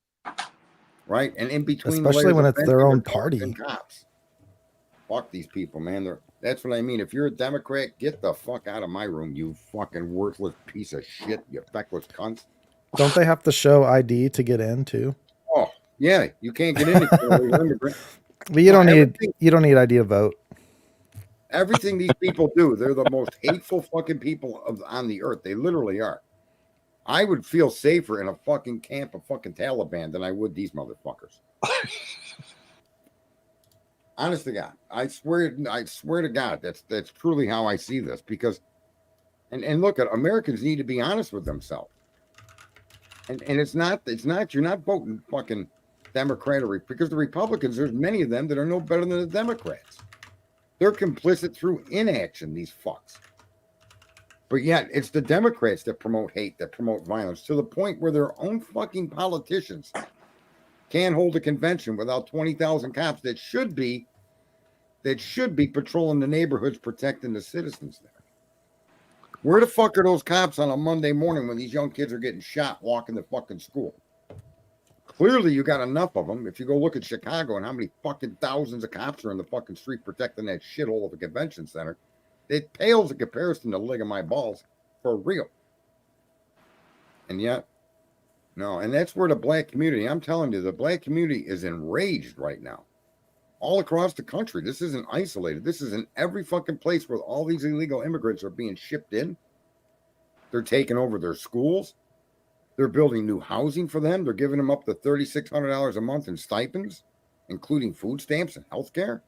Right? And in between, especially when it's fencing, their own they're party. Cops. Fuck these people, man. That's what I mean. If you're a Democrat, get the fuck out of my room, you fucking worthless piece of shit, you feckless cunts. Don't they have to show ID to get in too? Oh, yeah. You can't get in if you're an immigrant. But you don't need ID to vote. Everything these people do, they're the most hateful fucking people on the earth. They literally are. I would feel safer in a fucking camp of fucking Taliban than I would these motherfuckers. Honest to God, I swear to God, that's truly how I see this. Because, and look, at Americans need to be honest with themselves. And it's not you're not voting fucking Democrat because the Republicans, there's many of them that are no better than the Democrats. They're complicit through inaction, these fucks. But yet, it's the Democrats that promote hate, that promote violence, to the point where their own fucking politicians can't hold a convention without 20,000 cops that should be patrolling the neighborhoods, protecting the citizens there. Where the fuck are those cops on a Monday morning when these young kids are getting shot walking to fucking school? Clearly, you got enough of them. If you go look at Chicago and how many fucking thousands of cops are in the fucking street protecting that shithole of a convention center, it pales in comparison to licking my balls for real. And yet, No, and that's where the black community, I'm telling you, the black community is enraged right now. All across the country. This isn't isolated. This is in every fucking place where all these illegal immigrants are being shipped in. They're taking over their schools. They're building new housing for them. They're giving them up to $3,600 a month in stipends, including food stamps and health care.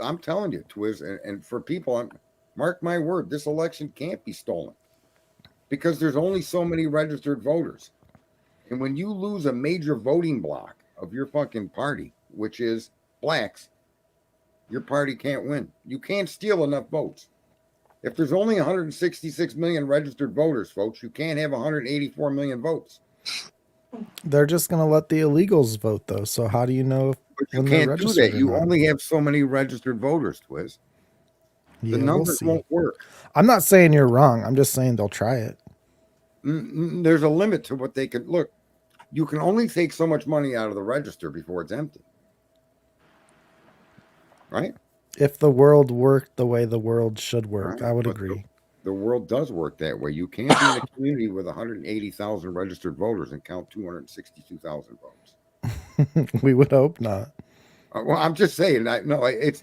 I'm telling you, Twiz, and for people, mark my word, this election can't be stolen because there's only so many registered voters. And when you lose a major voting block of your fucking party, which is blacks, your party can't win. You can't steal enough votes. If there's only 166 million registered voters, folks, you can't have 184 million votes. They're just going to let the illegals vote, though. So how do you know But you when they're can't do registered that. or You not? only have so many registered voters, Twiz. Yeah, The numbers won't work. I'm not saying you're wrong. I'm just saying they'll try it. There's a limit to what they can look. You can only take so much money out of the register before it's empty. Right? If the world worked the way the world should work, Right. I would But agree. The world does work that way. You can't be in a community with 180,000 registered voters and count 262,000 votes. We would hope not. Well, I'm just saying. It's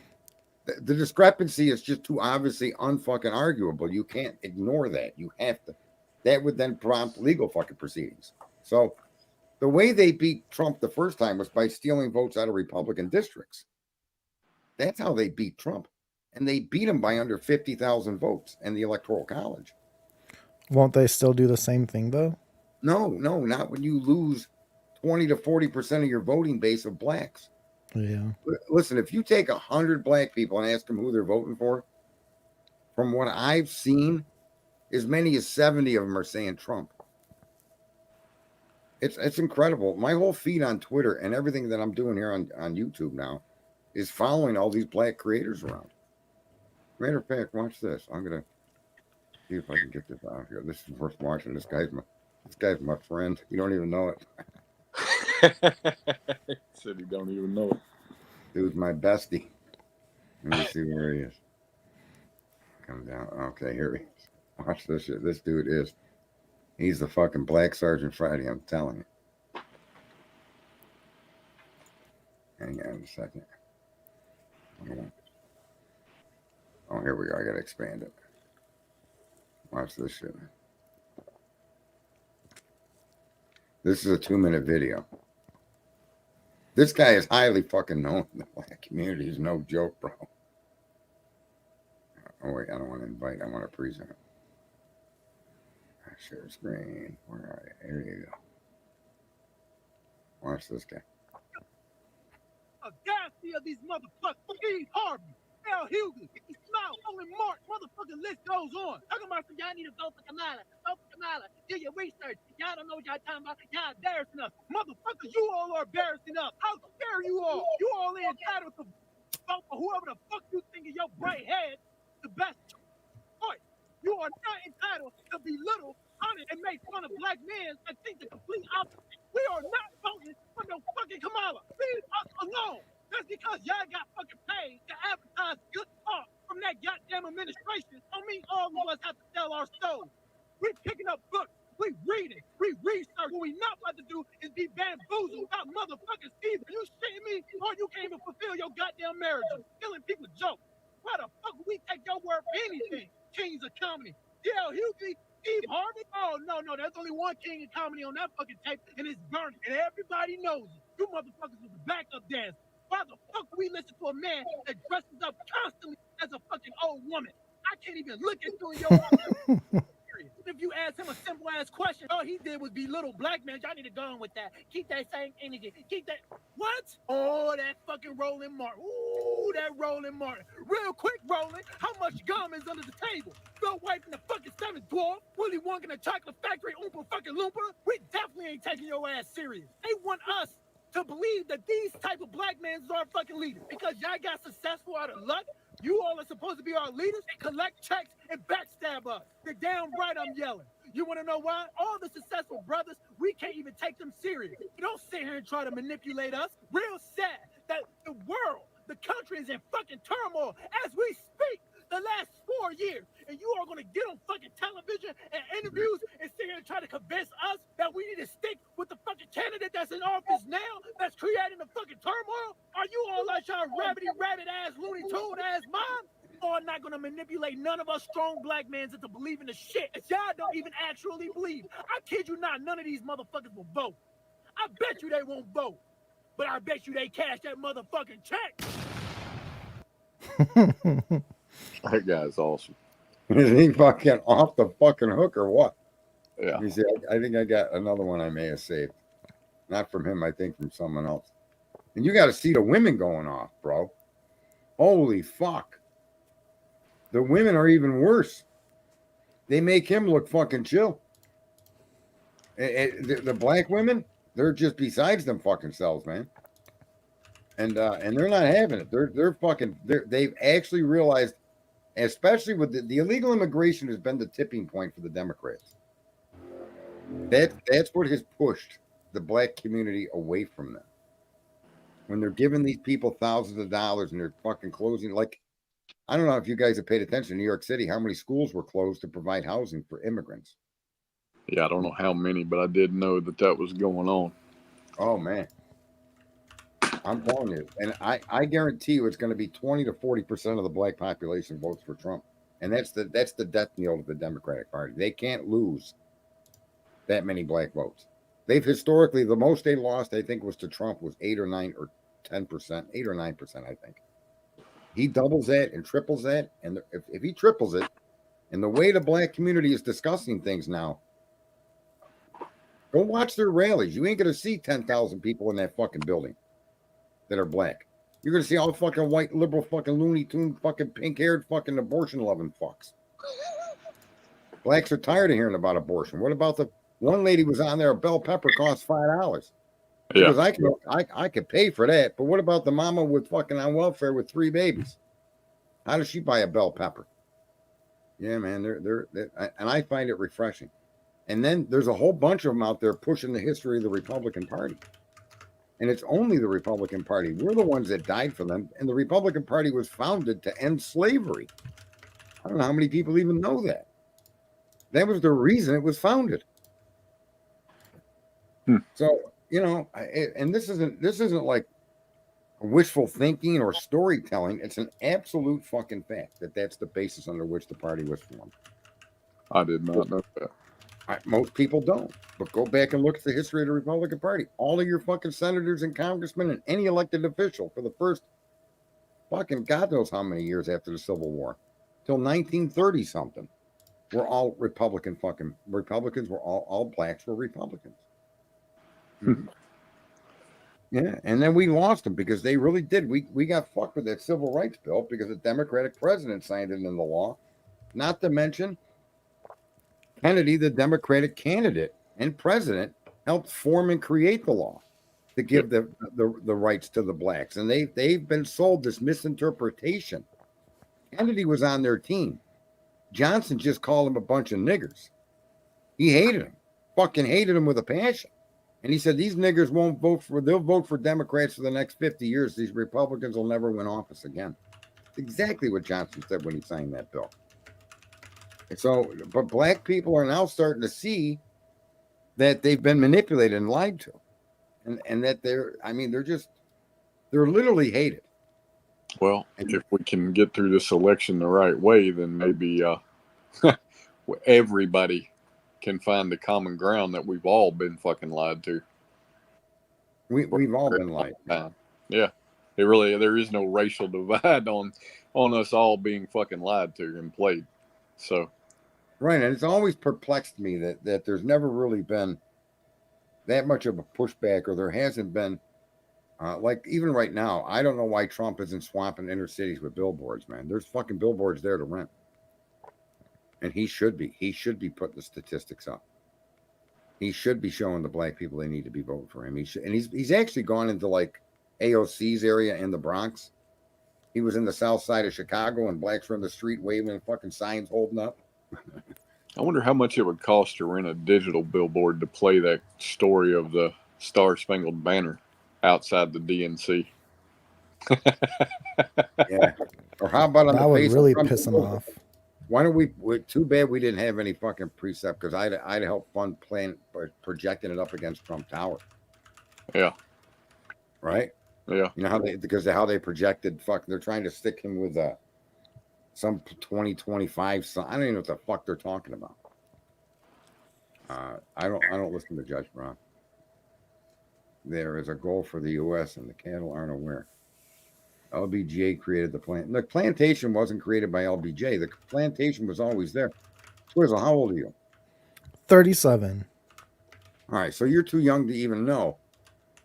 the discrepancy is just too obviously unfucking arguable. You can't ignore that. You have to. That would then prompt legal fucking proceedings. So the way they beat Trump the first time was by stealing votes out of Republican districts. That's how they beat Trump. And they beat him by under 50,000 votes in the Electoral College. Won't they still do the same thing, though? No, not when you lose 20 to 40% of your voting base of blacks. Yeah. Listen, if you take 100 black people and ask them who they're voting for, from what I've seen, as many as 70 of them are saying Trump. It's incredible. My whole feed on Twitter and everything that I'm doing here on YouTube now is following all these black creators around. Matter of fact, watch this. I'm gonna see if I can get this out here. This is worth watching. This guy's my friend. You don't even know it. Said he don't even know it. Dude's my bestie. Let me see where he is. Come down. Okay, here he is. Watch this shit. This dude he's the fucking Black Sergeant Friday, I'm telling you. Hang on a second. Oh, here we go. I gotta expand it. Watch this shit. This is a 2-minute video. This guy is highly fucking known in the black community. He's no joke, bro. Oh, wait, I don't want to invite. I want to present. Share screen. Where are you? Here you go. Watch this guy. Audacity of these motherfuckers. Steve Harvey, L. Hughley, Smile, Roland Martin, motherfucking list goes on. Talking about y'all need to vote for Kamala. Vote for Kamala. Do your research. Y'all don't know what y'all talking about. Y'all embarrassing us. Motherfuckers, you all are embarrassing us. How dare you all? You all are entitled to vote for whoever the fuck you think in your bright head the best choice. You are not entitled to belittle, honor, and make fun of black men and think the complete opposite. We are not voting for no fucking Kamala. Leave us alone. That's because y'all got fucking paid to advertise good talk from that goddamn administration. Don't mean all of us have to sell our souls. We picking up books. We reading. We research. What we not about to do is be bamboozled about motherfuckers either. You shitting me? Or you can't even fulfill your goddamn marriage. Stealing people's jokes. Why the fuck would we take your word for anything? Kings of comedy. D.L. Hughley, Steve Harvey? Oh, no, there's only one king of comedy on that fucking tape, and it's burning. And everybody knows it. You motherfuckers was a backup dance. Why the fuck would we listen to a man that dresses up constantly as a fucking old woman? I can't even look at you in your eyes. If you ask him a simple ass question, all he did was belittle black men. Y'all need to go on with that. Keep that same energy. Keep that. What? Oh, that fucking Roland Martin. Ooh, that Roland Martin. Real quick, Roland. How much gum is under the table? Bill White in the fucking seventh dwarf. Willy Wonka in the chocolate factory. Oompa fucking Loompa. We definitely ain't taking your ass serious. They want us to believe that these type of black men are our fucking leaders because y'all got successful out of luck. You all are supposed to be our leaders and collect checks and backstab us. You're damn right I'm yelling. You want to know why? All the successful brothers, we can't even take them serious. You don't sit here and try to manipulate us. Real sad that the world, the country is in fucking turmoil as we speak. The last 4 years. And you are going to get on fucking television and interviews and sit here and try to convince us that we need to stick with the fucking candidate that's in office now, that's creating the fucking turmoil? Are you all like your rabbit ass, Looney Tune ass mom? You are not going to manipulate none of us strong black men into believing the shit that y'all don't even actually believe. I kid you not, none of these motherfuckers will vote. I bet you they won't vote. But I bet you they cash that motherfucking check. That guy's awesome. Is he fucking off the fucking hook or what? Yeah. Let me see. I think I got another one I may have saved. Not from him, I think from someone else. And you got to see the women going off, bro. Holy fuck. The women are even worse. They make him look fucking chill. The black women, they're just besides them fucking selves, man. And they're not having it. They've actually realized, especially with the illegal immigration has been the tipping point for the Democrats. That's what has pushed the black community away from them. When they're giving these people thousands of dollars and they're fucking closing, like, I don't know if you guys have paid attention in New York City, how many schools were closed to provide housing for immigrants. Yeah, I don't know how many, but I did know that was going on. Oh, man. I'm telling you. And I guarantee you it's going to be 20 to 40% of the black population votes for Trump. And that's the death knell of the Democratic Party. They can't lose that many black votes. They've historically, the most they lost, I think, was to Trump was 8 or 9 or 10%, 8 or 9%, I think. He doubles that and triples that. And if he triples it, and the way the black community is discussing things now, go watch their rallies. You ain't going to see 10,000 people in that fucking building that are black. You're going to see all the fucking white, liberal, fucking Looney Tune, fucking pink-haired, fucking abortion-loving fucks. Blacks are tired of hearing about abortion. What about the one lady was on there, a bell pepper costs $5. Because I could pay for that, but what about the mama with fucking on welfare with 3 babies? How does she buy a bell pepper? Yeah, man, they're and I find it refreshing. And then there's a whole bunch of them out there pushing the history of the Republican Party. And it's only the Republican Party. We're the ones that died for them. And the Republican Party was founded to end slavery. I don't know how many people even know that. That was the reason it was founded. So, you know, and this isn't like wishful thinking or storytelling. It's an absolute fucking fact that that's the basis under which the party was formed. I did not know that. Most people don't, but go back and look at the history of the Republican Party. All of your fucking senators and congressmen and any elected official for the first fucking God knows how many years after the Civil War, till 1930 something, were all Republicans. Were all blacks were Republicans. Yeah, and then we lost them because they really did. We got fucked with that civil rights bill because the Democratic president signed it into law. Not to mention Kennedy, the Democratic candidate and president, helped form and create the law to give the rights to the blacks. And they've been sold this misinterpretation. Kennedy was on their team. Johnson just called them a bunch of niggers. He hated them. Fucking hated them with a passion. And he said, these niggers they'll vote for Democrats for the next 50 years. These Republicans will never win office again. It's exactly what Johnson said when he signed that bill. And so, but black people are now starting to see that they've been manipulated and lied to. And that they're literally hated. Well, if we can get through this election the right way, then maybe everybody can find the common ground that we've all been fucking lied to. We've all been lied to. Yeah. There is no racial divide on us all being fucking lied to and played. So. Right. And it's always perplexed me that there's never really been that much of a pushback, or there hasn't been, like even right now, I don't know why Trump isn't swamping inner cities with billboards, man. There's fucking billboards there to rent. And he should be putting the statistics up. He should be showing the black people they need to be voting for him. He's actually gone into like AOC's area in the Bronx. He was in the south side of Chicago and blacks were in the street waving fucking signs holding up. I wonder how much it would cost to rent a digital billboard to play that story of the Star Spangled Banner outside the DNC. Yeah. Or how about on that the would face really of piss him off. Why don't we? Too bad we didn't have any fucking precept because I'd help fund projecting it up against Trump Tower. Yeah. Right. Yeah. You know how they projected. Fuck, they're trying to stick him with some 2025. I don't even know what the fuck they're talking about. I don't listen to Judge Brown. There is a goal for the U.S. and the cattle aren't aware. LBJ created the plant. The plantation wasn't created by LBJ. The plantation was always there. Twizzle, how old are you? 37. All right, so you're too young to even know,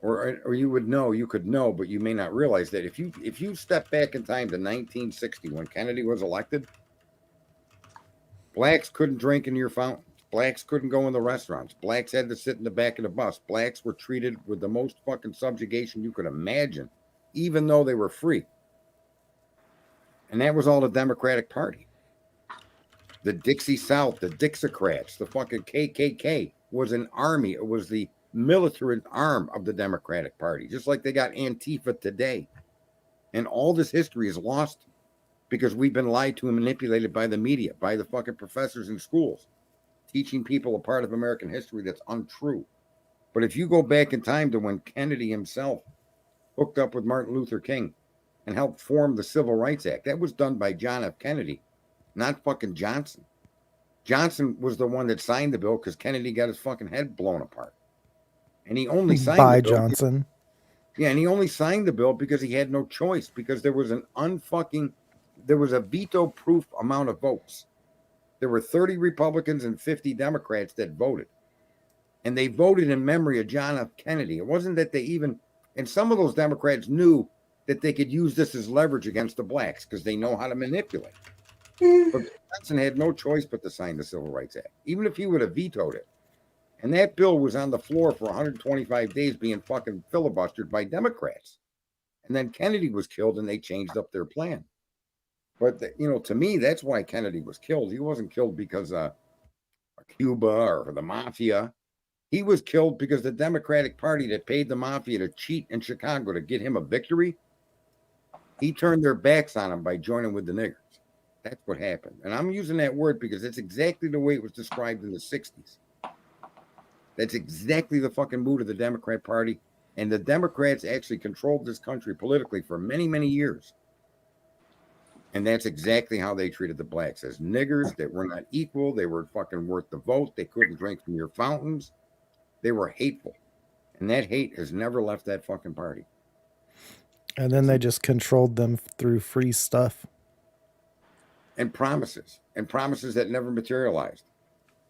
or you would know. You could know, but you may not realize that if you step back in time to 1960 when Kennedy was elected, blacks couldn't drink in your fountains. Blacks couldn't go in the restaurants. Blacks had to sit in the back of the bus. Blacks were treated with the most fucking subjugation you could imagine, even though they were free. And that was all the Democratic Party. The Dixie South, the Dixiecrats, the fucking KKK was an army. It was the militant arm of the Democratic Party, just like they got Antifa today. And all this history is lost because we've been lied to and manipulated by the media, by the fucking professors in schools, teaching people a part of American history that's untrue. But if you go back in time to when Kennedy himself hooked up with Martin Luther King and helped form the Civil Rights Act, that was done by John F. Kennedy, not fucking Johnson. Johnson was the one that signed the bill because Kennedy got his fucking head blown apart. And he only signed By the bill. Johnson. Yeah, and he only signed the bill because he had no choice, because there was there was a veto-proof amount of votes. There were 30 Republicans and 50 Democrats that voted. And they voted in memory of John F. Kennedy. It wasn't that and some of those Democrats knew that they could use this as leverage against the blacks because they know how to manipulate. But Johnson had no choice but to sign the Civil Rights Act, even if he would have vetoed it. And that bill was on the floor for 125 days being fucking filibustered by Democrats. And then Kennedy was killed and they changed up their plan. But, to me, that's why Kennedy was killed. He wasn't killed because of Cuba or the mafia. He was killed because the Democratic Party that paid the mafia to cheat in Chicago to get him a victory, he turned their backs on him by joining with the niggers. That's what happened. And I'm using that word because it's exactly the way it was described in the 60s. That's exactly the fucking mood of the Democrat Party. And the Democrats actually controlled this country politically for many, many years. And that's exactly how they treated the blacks, as niggers that were not equal. They were fucking worth the vote. They couldn't drink from your fountains. They were hateful. And that hate has never left that fucking party. And then they just controlled them through free stuff. And promises that never materialized.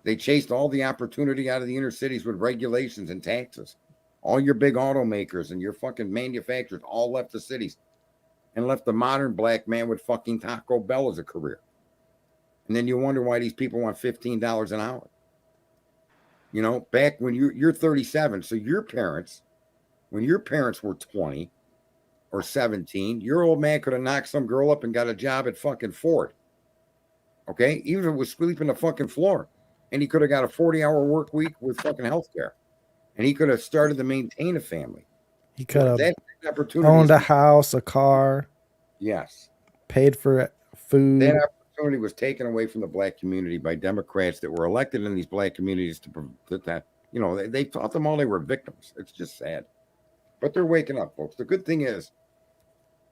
They chased all the opportunity out of the inner cities with regulations and taxes. All your big automakers and your fucking manufacturers all left the cities and left the modern black man with fucking Taco Bell as a career. And then you wonder why these people want $15 an hour. Back when you're 37, so when your parents were 20 or 17, your old man could have knocked some girl up and got a job at fucking Ford. Okay? Even if it was sweeping the fucking floor. And he could have got a 40-hour work week with fucking health care. And he could have started to maintain a family. He could have opportunity owned a house, a car. Yes. Paid for food. That opportunity was taken away from the black community by Democrats that were elected in these black communities they taught them all they were victims. It's just sad. But they're waking up, folks. The good thing is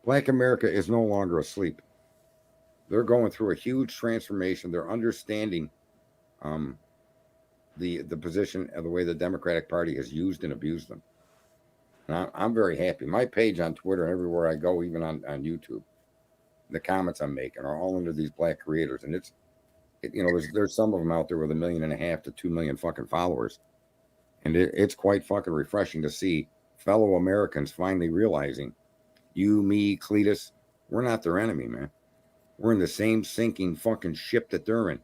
black America is no longer asleep. They're going through a huge transformation. They're understanding the position of the way the Democratic Party has used and abused them. And I'm very happy. My page on Twitter, everywhere I go, even on YouTube, the comments I'm making are all under these black creators. And there's some of them out there with 1.5 million to 2 million fucking followers. And it's quite fucking refreshing to see fellow Americans finally realizing, you, me, Cletus, we're not their enemy, man. We're in the same sinking fucking ship that they're in.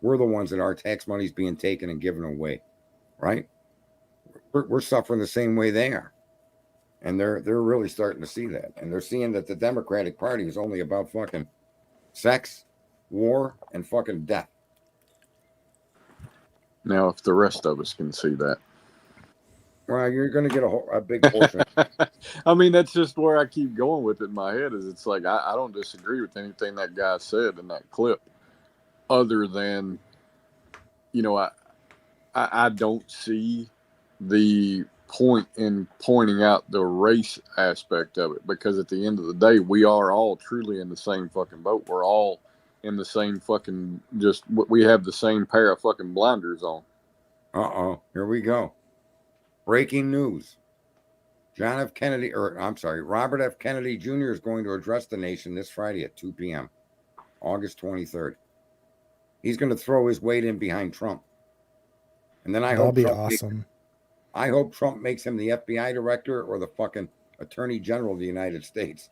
We're the ones that our tax money is being taken and given away, right? We're suffering the same way they are. And they're really starting to see that. And they're seeing that the Democratic Party is only about fucking sex, war, and fucking death. Now, if the rest of us can see that. Well, you're going to get a big portion. I mean, that's just where I keep going with it in my head. Is it's like I don't disagree with anything that guy said in that clip, other than, I don't see the point in pointing out the race aspect of it, because at the end of the day, we are all truly in the same fucking boat. We're all in the same fucking, we have the same pair of fucking blinders on. Here we go. Breaking news. Robert F. Kennedy Jr. is going to address the nation this Friday at 2 p.m., August 23rd. He's going to throw his weight in behind Trump. And then I hope Trump makes him the FBI director or the fucking Attorney General of the United States.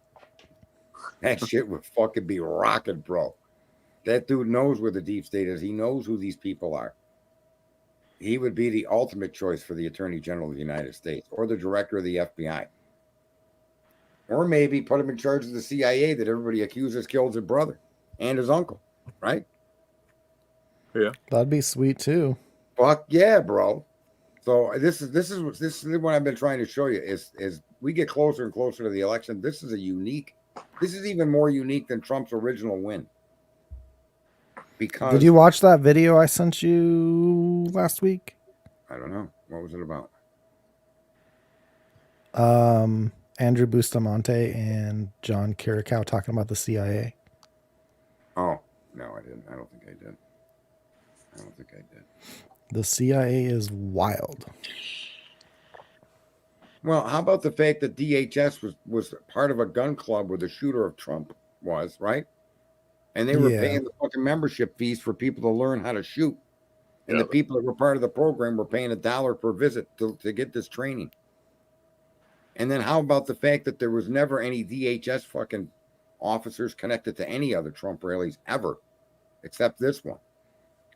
That shit would fucking be rocking, bro. That dude knows where the deep state is. He knows who these people are. He would be the ultimate choice for the Attorney General of the United States or the director of the FBI. Or maybe put him in charge of the CIA that everybody accuses killed his brother and his uncle, right? Yeah. That'd be sweet too. Fuck yeah, bro. So this is what I've been trying to show you is we get closer and closer to the election. This is even more unique than Trump's original win. Because did you watch that video I sent you last week? I don't know. What was it about? Andrew Bustamante and John Carricow talking about the CIA. Oh, no, I didn't. I don't think I did. The CIA is wild. Well, how about the fact that DHS was part of a gun club where the shooter of Trump was, right? And they were paying the fucking membership fees for people to learn how to shoot. And the people that were part of the program were paying $1 per visit to get this training. And then how about the fact that there was never any DHS fucking officers connected to any other Trump rallies ever, except this one?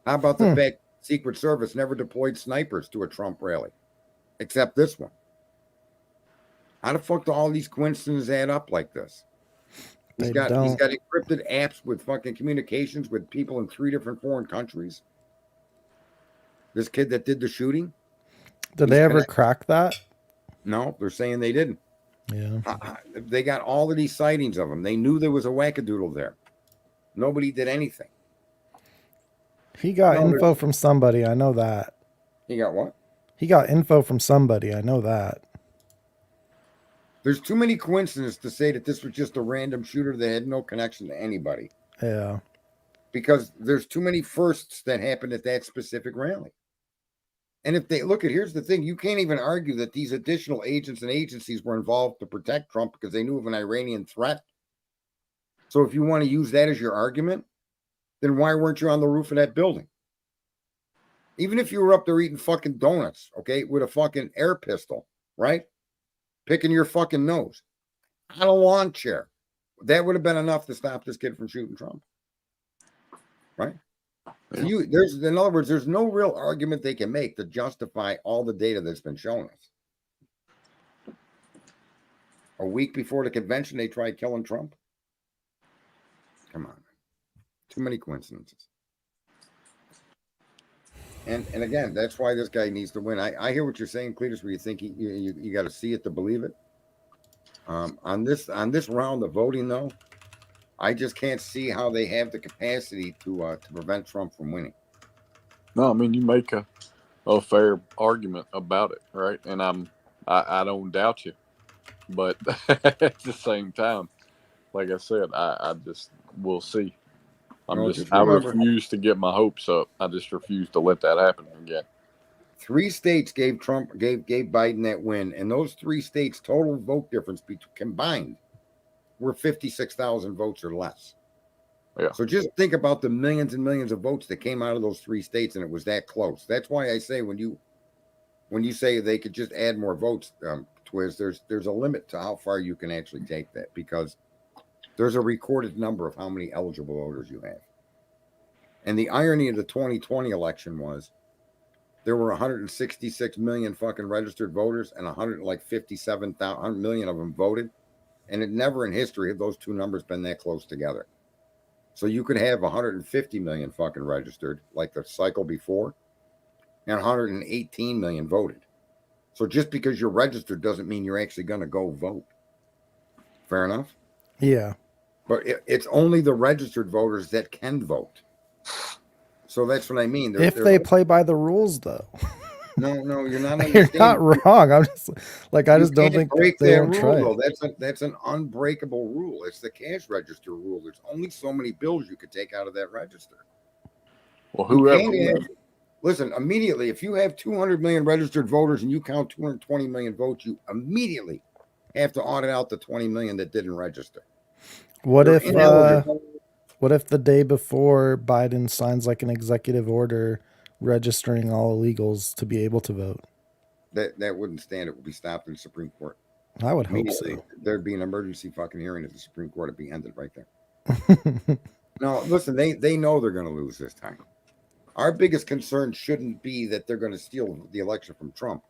How about the fact Secret Service never deployed snipers to a Trump rally, except this one? How the fuck do all these coincidences add up like this? He's got encrypted apps with fucking communications with people in 3 different foreign countries. This kid that did the shooting. Did they ever crack that? No, they're saying they didn't. Yeah. They got all of these sightings of him. They knew there was a wackadoodle there. Nobody did anything. He got info from somebody. I know that. He got what? He got info from somebody. I know that. There's too many coincidences to say that this was just a random shooter that had no connection to anybody. Yeah. Because there's too many firsts that happened at that specific rally. And if they here's the thing, you can't even argue that these additional agents and agencies were involved to protect Trump because they knew of an Iranian threat. So if you want to use that as your argument, then why weren't you on the roof of that building? Even if you were up there eating fucking donuts, okay, with a fucking air pistol, right? Picking your fucking nose on a lawn chair. That would have been enough to stop this kid from shooting Trump. Right? So in other words, there's no real argument they can make to justify all the data that's been shown us. A week before the convention, they tried killing Trump. Come on. Too many coincidences. And again, that's why this guy needs to win. I hear what you're saying, Cletus, where you think you got to see it to believe it. On this round of voting, though, I just can't see how they have the capacity to prevent Trump from winning. No, I mean, you make a fair argument about it, right? And I don't doubt you, but at the same time, like I said, I just we'll see. I refuse to get my hopes up. I just refuse to let that happen again. 3 states gave Biden that win, and those 3 states' total vote difference combined were 56,000 votes or less. Yeah. So just think about the millions and millions of votes that came out of those 3 states, and it was that close. That's why I say when you say they could just add more votes, Twiz, there's a limit to how far you can actually take that, because there's a recorded number of how many eligible voters you have. And the irony of the 2020 election was there were 166 million fucking registered voters, and 157 million of them voted. And it never in history have those two numbers been that close together. So you could have 150 million fucking registered like the cycle before, and 118 million voted. So just because you're registered doesn't mean you're actually going to go vote. Fair enough? Yeah. But it's only the registered voters that can vote. So that's what I mean. If they play by the rules, though. no, you're not You're understanding. not wrong. I'm just like, I You just don't can't think break they that won't rule, try though. it. That's an unbreakable rule. It's the cash register rule. There's only so many bills you could take out of that register. Well, You whoever can't have, listen, immediately, if you have 200 million registered voters and you count 220 million votes, you immediately have to audit out the 20 million that didn't register. What They're if ineligible. what if the day before Biden signs like an executive order registering all illegals to be able to vote? That wouldn't stand. It would be stopped in the Supreme Court. I would hope Immediately, so. there'd be an emergency fucking hearing at the Supreme Court. It'd be ended right there. No, listen, they know they're going to lose this time. Our biggest concern shouldn't be that they're going to steal the election from Trump.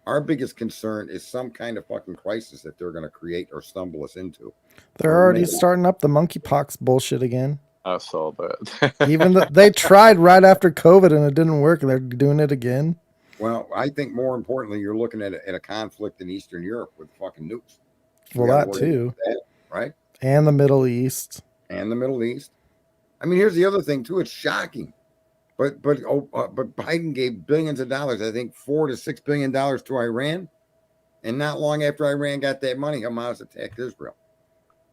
Our biggest concern is some kind of fucking crisis that they're going to create or stumble us into. They're already starting up the monkeypox bullshit again. I saw that. Even they tried right after COVID and it didn't work, and they're doing it again. Well, I think more importantly, you're looking at a conflict in Eastern Europe with fucking nukes. Well, that too, right? And the Middle East. And the Middle East. I mean, here's the other thing too. It's shocking, but Biden gave billions of dollars. I think $4 to $6 billion to Iran, and not long after Iran got that money, Hamas attacked Israel.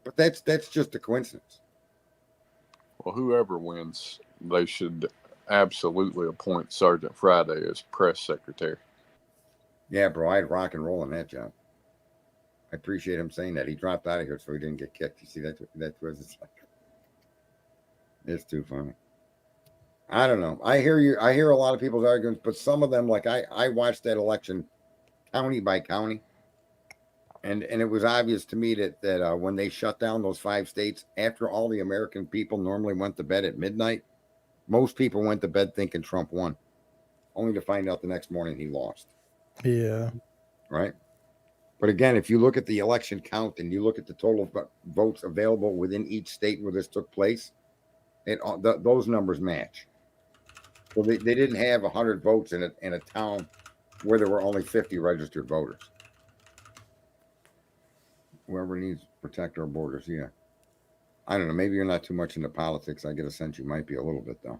But that's just a coincidence. Well, whoever wins, they should absolutely appoint Sergeant Friday as press secretary. Yeah, bro, I'd rock and roll in that job. I appreciate him saying that. He dropped out of here so he didn't get kicked. You see that? It's like, it's too funny. I don't know. I hear you. I hear a lot of people's arguments, but some of them, like I watched that election county by county, and it was obvious to me that when they shut down those 5 states, after all the American people normally went to bed at midnight, most people went to bed thinking Trump won, only to find out the next morning he lost. Yeah. Right. But again, if you look at the election count and you look at the total votes available within each state where this took place, those numbers match. So they didn't have 100 votes in a town where there were only 50 registered voters. Whoever needs to protect our borders, yeah. I don't know. Maybe you're not too much into politics. I get a sense you might be a little bit, though.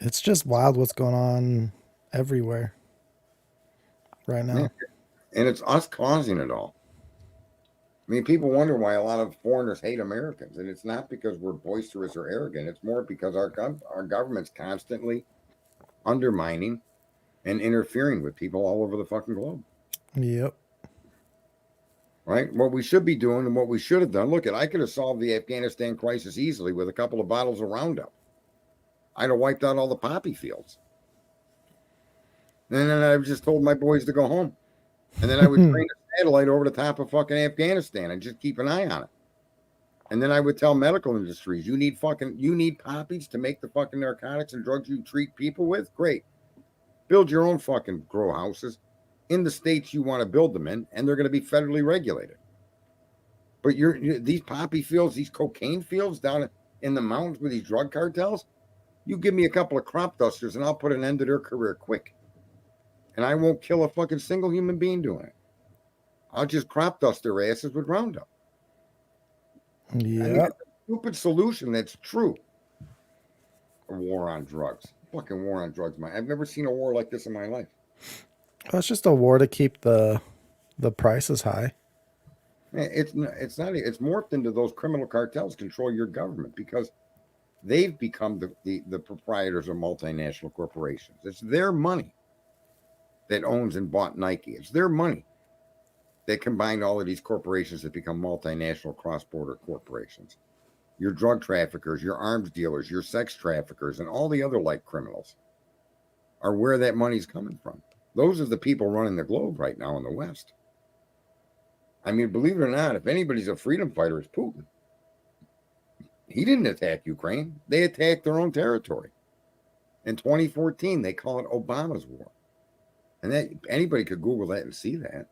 It's just wild what's going on everywhere right now. Yeah. And it's us causing it all. I mean, people wonder why a lot of foreigners hate Americans, and it's not because we're boisterous or arrogant. It's more because our government's constantly undermining and interfering with people all over the fucking globe. Yep. Right? What we should be doing and what we should have done. Look, I could have solved the Afghanistan crisis easily with a couple of bottles of Roundup. I'd have wiped out all the poppy fields. And then I just told my boys to go home. And then I would train a satellite over the top of fucking Afghanistan and just keep an eye on it. And then I would tell medical industries, you need poppies to make the fucking narcotics and drugs you treat people with? Great. Build your own fucking grow houses in the states you want to build them in, and they're going to be federally regulated. But these poppy fields, these cocaine fields down in the mountains with these drug cartels, you give me a couple of crop dusters and I'll put an end to their career quick. And I won't kill a fucking single human being doing it. I'll just crop dust their asses with Roundup. Yeah. I mean, it's a stupid solution that's true. A war on drugs. Fucking war on drugs, man. I've never seen a war like this in my life. Well, it's just a war to keep the prices high. It's not. It's morphed into those criminal cartels control your government because they've become the proprietors of multinational corporations. It's their money that owns and bought Nike. It's their money that combined all of these corporations that become multinational cross-border corporations. Your drug traffickers, your arms dealers, your sex traffickers, and all the other like criminals are where that money's coming from. Those are the people running the globe right now in the West. I mean, believe it or not, if anybody's a freedom fighter, it's Putin. He didn't attack Ukraine. They attacked their own territory. In 2014, they call it Obama's war. And that anybody could Google that and see that.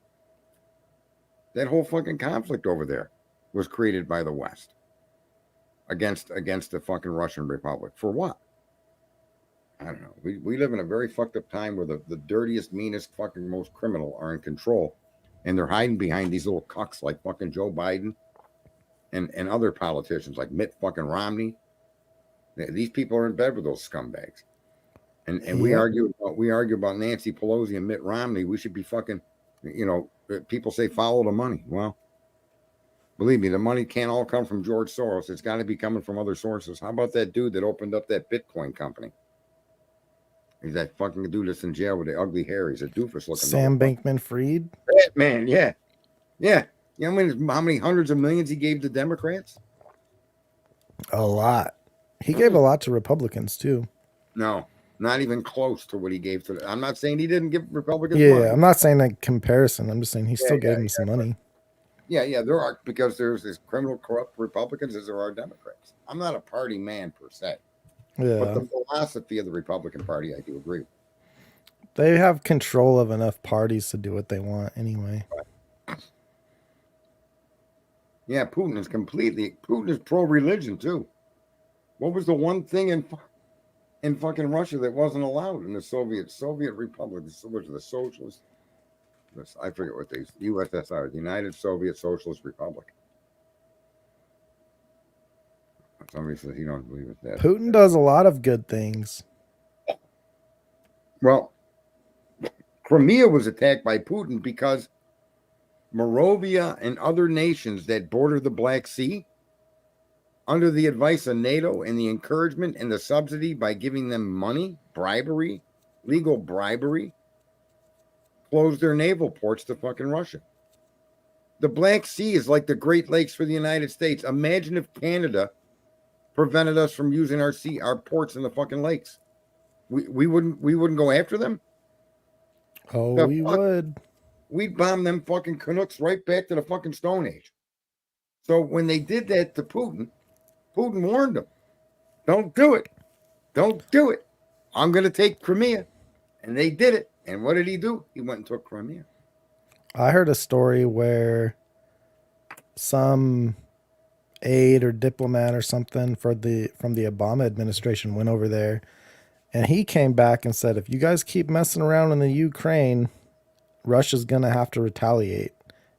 That whole fucking conflict over there was created by the West against the fucking Russian Republic. For what? I don't know. We live in a very fucked up time where the dirtiest, meanest, fucking most criminal are in control. And they're hiding behind these little cucks like fucking Joe Biden and other politicians like Mitt fucking Romney. These people are in bed with those scumbags. And we Yep. argue about Nancy Pelosi and Mitt Romney. We should be fucking, people say follow the money. Well, believe me, the money can't all come from George Soros. It's got to be coming from other sources. How about that dude that opened up that Bitcoin company? He's that fucking dude that's in jail with the ugly hair. He's a doofus looking. Sam Bankman-Fried. That man, yeah. You know how many hundreds of millions he gave to Democrats? A lot. He gave a lot to Republicans too. No, not even close to what he gave to. I'm not saying he didn't give Republicans Yeah, money. I'm not saying that comparison. I'm just saying he still gave them some money. Yeah, there are, because there's this criminal, corrupt Republicans as there are Democrats. I'm not a party man per se, but Yeah, the philosophy of the Republican Party, I do agree with. they have control of enough parties to do what they want anyway. Yeah, Putin is pro-religion too. What was the one thing in fucking Russia that wasn't allowed in the Soviet Republic? Which are the socialists? I forget what they USSR, the United Soviet Socialist Republic. Somebody says he don't believe it. That Putin does a lot of good things. Well, Crimea was attacked by Putin because Moravia and other nations that border the Black Sea, under the advice of NATO and the encouragement and the subsidy by giving them money, bribery, legal bribery, closed their naval ports to fucking Russia. The Black Sea is like the Great Lakes for the United States. Imagine if Canada prevented us from using our ports in the fucking lakes. We wouldn't go after them. Oh, we would. We'd bomb them fucking Canucks right back to the fucking Stone Age. So when they did that to Putin warned them, don't do it. Don't do it. I'm going to take Crimea. And they did it. And what did he do? He went and took Crimea. I heard a story where some aide or diplomat or something from the Obama administration went over there, and he came back and said, if you guys keep messing around in the Ukraine, Russia's going to have to retaliate.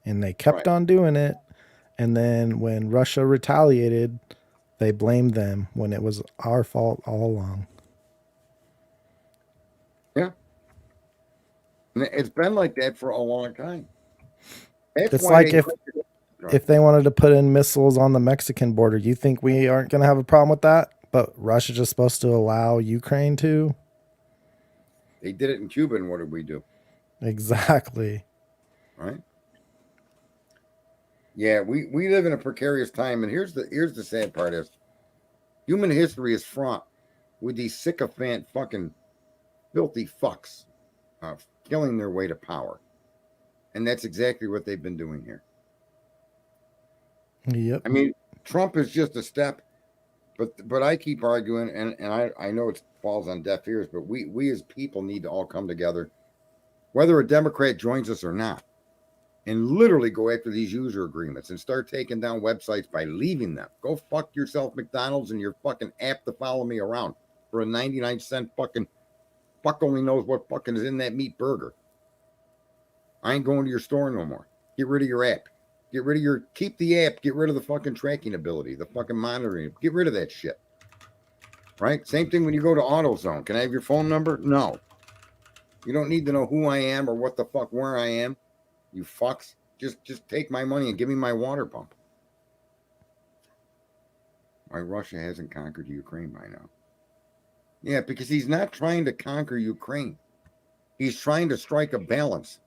And they kept on doing it. And then when Russia retaliated, they blamed them when it was our fault all along. Yeah. And it's been like that for a long time. It's like if they wanted to put in missiles on the Mexican border, you think we aren't going to have a problem with that? But Russia's just supposed to allow Ukraine to? They did it in Cuba, and what did we do? Exactly. Right? Yeah, we live in a precarious time, and here's the sad part is human history is fraught with these sycophant fucking filthy fucks killing their way to power. And that's exactly what they've been doing here. Yep. I mean, Trump is just a step, but I keep arguing, and I know it falls on deaf ears, but we as people need to all come together, whether a Democrat joins us or not, and literally go after these user agreements and start taking down websites by leaving them. Go fuck yourself, McDonald's, and your fucking app to follow me around for a 99-cent fucking fuck only knows what fucking is in that meat burger. I ain't going to your store no more. Get rid of your app. Keep the app. Get rid of the fucking tracking ability, the fucking monitoring. Get rid of that shit. Right? Same thing when you go to AutoZone. Can I have your phone number? No. You don't need to know who I am or what the fuck, where I am. You fucks. Just take my money and give me my water pump. Why Russia hasn't conquered Ukraine by now. Yeah, because he's not trying to conquer Ukraine. He's trying to strike a balance.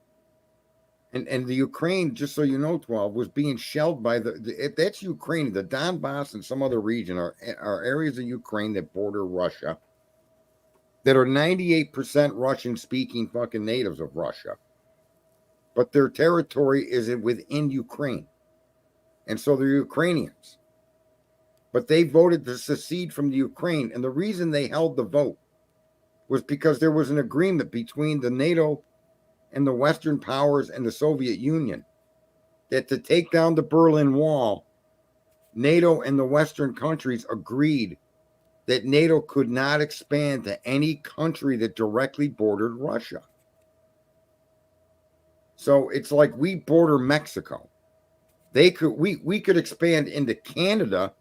And the Ukraine, just so you know, 12, was being shelled by that's Ukraine. The Donbass and some other region are areas of Ukraine that border Russia that are 98% Russian-speaking fucking natives of Russia. But their territory is within Ukraine. And so they're Ukrainians. But they voted to secede from the Ukraine. And the reason they held the vote was because there was an agreement between the NATO and the Western powers and the Soviet Union that to take down the Berlin Wall, NATO and the Western countries agreed that NATO could not expand to any country that directly bordered Russia. So it's like we border Mexico. we could expand into Canada,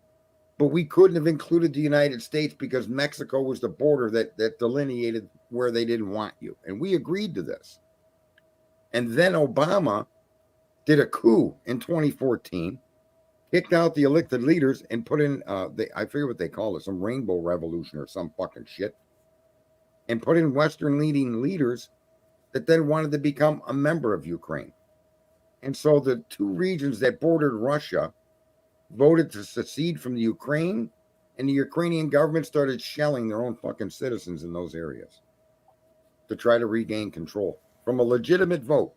but we couldn't have included the United States because Mexico was the border that delineated where they didn't want you. And we agreed to this. And then Obama did a coup in 2014, kicked out the elected leaders and put in, I forget what they call it, some rainbow revolution or some fucking shit, and put in Western leading leaders that then wanted to become a member of Ukraine. And so the two regions that bordered Russia voted to secede from the Ukraine, and the Ukrainian government started shelling their own fucking citizens in those areas to try to regain control from a legitimate vote.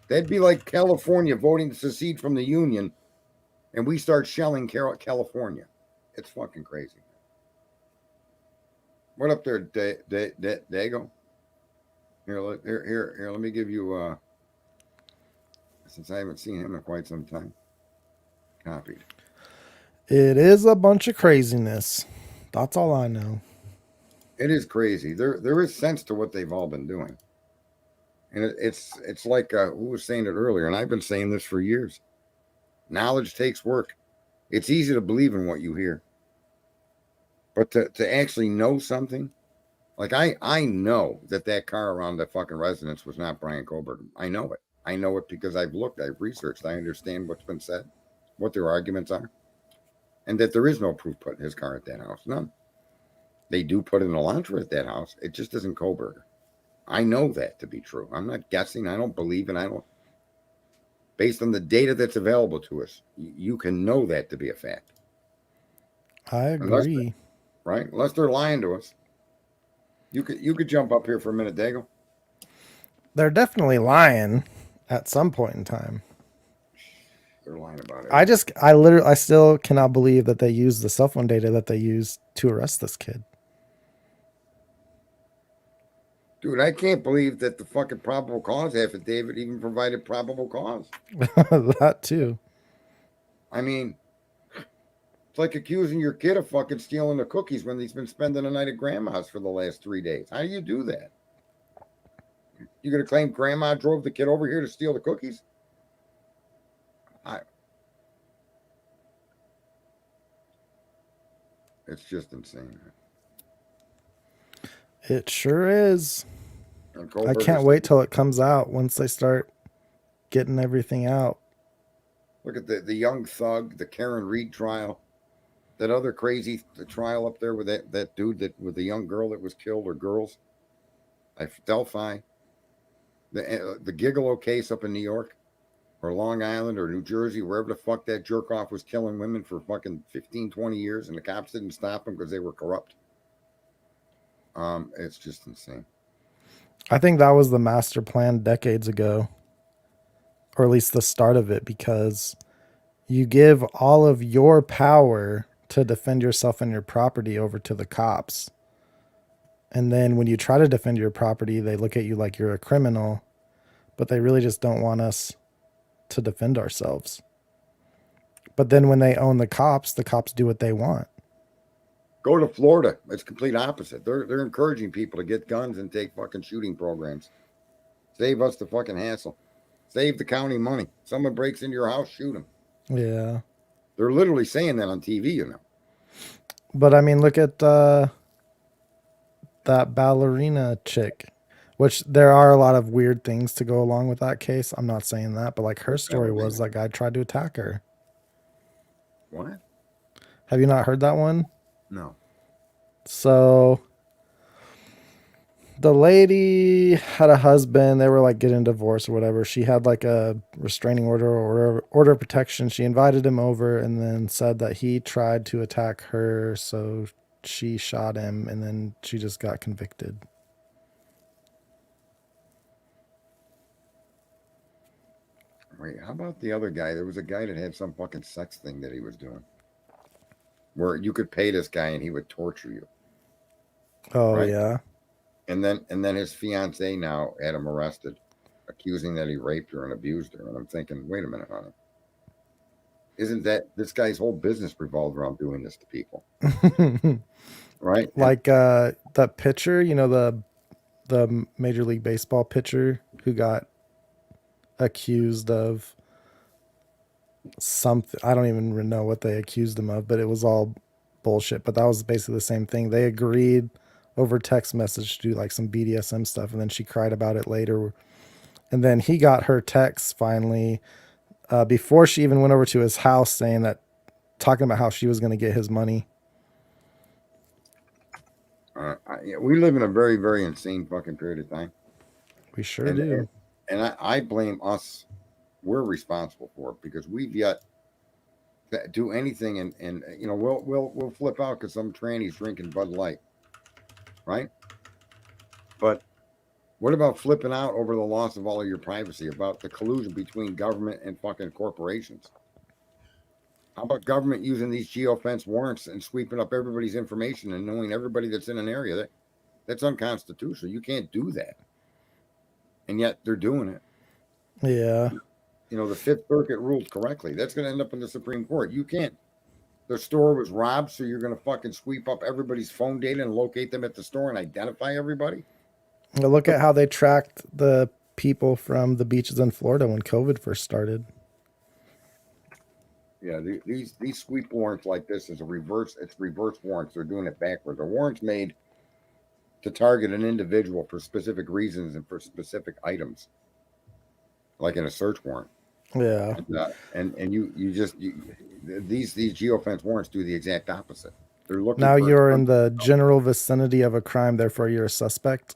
That'd be like California voting to secede from the Union, and we start shelling California. It's fucking crazy. What up there, Dago? Here, let me give you, since I haven't seen him in quite some time. Copied. It is a bunch of craziness. That's all I know. It is crazy. There is sense to what they've all been doing. And it's like, who was saying it earlier, and I've been saying this for years. Knowledge takes work. It's easy to believe in what you hear. But to actually know something, like I know that car around the fucking residence was not Brian Kohlberg. I know it. I know it because I've looked, I've researched, I understand what's been said, what their arguments are, and that there is no proof putting his car at that house. None. They do put an Elantra at that house. It just isn't Kohlberger. I know that to be true. I'm not guessing. I don't believe, and I don't. Based on the data that's available to us, you can know that to be a fact. I agree. Right? Unless they're lying to us. You could jump up here for a minute, Dago. They're definitely lying at some point in time. They're lying about it. I still cannot believe that they used the cell phone data that they used to arrest this kid. Dude, I can't believe that the fucking probable cause affidavit even provided probable cause. That too. I mean, it's like accusing your kid of fucking stealing the cookies when he's been spending the night at grandma's for the last 3 days. How do you do that? You gonna claim grandma drove the kid over here to steal the cookies? It's just insane. It sure is. I can't wait till it comes out once they start getting everything out. Look at the young thug, the Karen Reed trial, that other crazy trial up there with that dude with the young girl that was killed, or girls, Delphi, the Gigolo case up in New York or Long Island or New Jersey, wherever the fuck that jerk off was killing women for fucking 15, 20 years, and the cops didn't stop him because they were corrupt. It's just insane. I think that was the master plan decades ago, or at least the start of it, because you give all of your power to defend yourself and your property over to the cops. And then when you try to defend your property, they look at you like you're a criminal, but they really just don't want us to defend ourselves. But then when they own the cops do what they want. Go to Florida. It's complete opposite. They're encouraging people to get guns and take fucking shooting programs. Save us the fucking hassle. Save the county money. Someone breaks into your house, shoot them. Yeah. They're literally saying that on TV, you know. But I mean, look at that ballerina chick, which there are a lot of weird things to go along with that case. I'm not saying that, but like her story was that guy tried to attack her. What? Have you not heard that one? No. So the lady had a husband. They were like getting divorced or whatever. She had like a restraining order or order of protection. She invited him over and then said that he tried to attack her. So she shot him and then she just got convicted. Wait, how about the other guy? There was a guy that had some fucking sex thing that he was doing, where you could pay this guy and he would torture you. Oh, right? yeah. And then his fiance now had him arrested, accusing that he raped her and abused her. And I'm thinking, wait a minute, honey. Isn't that this guy's whole business revolved around doing this to people? Right? Like that pitcher, you know, the Major League Baseball pitcher who got accused of something. I don't even know what they accused him of, but it was all bullshit. But that was basically the same thing. They agreed over text message to do like some BDSM stuff, and then she cried about it later. And then he got her text finally before she even went over to his house, saying that, talking about how she was going to get his money. We live in a very, very insane fucking period of time. We sure do. And I blame us. We're responsible for it because we've yet to do anything, and you know we'll flip out because some tranny's drinking Bud Light, right? But what about flipping out over the loss of all of your privacy, about the collusion between government and fucking corporations? How about government using these geofence warrants and sweeping up everybody's information and knowing everybody that's in an area? That's unconstitutional. You can't do that. And yet they're doing it. Yeah. You know, the Fifth Circuit ruled correctly. That's going to end up in the Supreme Court. You can't. The store was robbed, so you're going to fucking sweep up everybody's phone data and locate them at the store and identify everybody? Look at how they tracked the people from the beaches in Florida when COVID first started. Yeah, these sweep warrants like this is reverse warrants. They're doing it backwards. A warrant's made to target an individual for specific reasons and for specific items, like in a search warrant. Yeah. And these geofence warrants do the exact opposite. They're looking. Now you're in the general vicinity of a crime, therefore you're a suspect.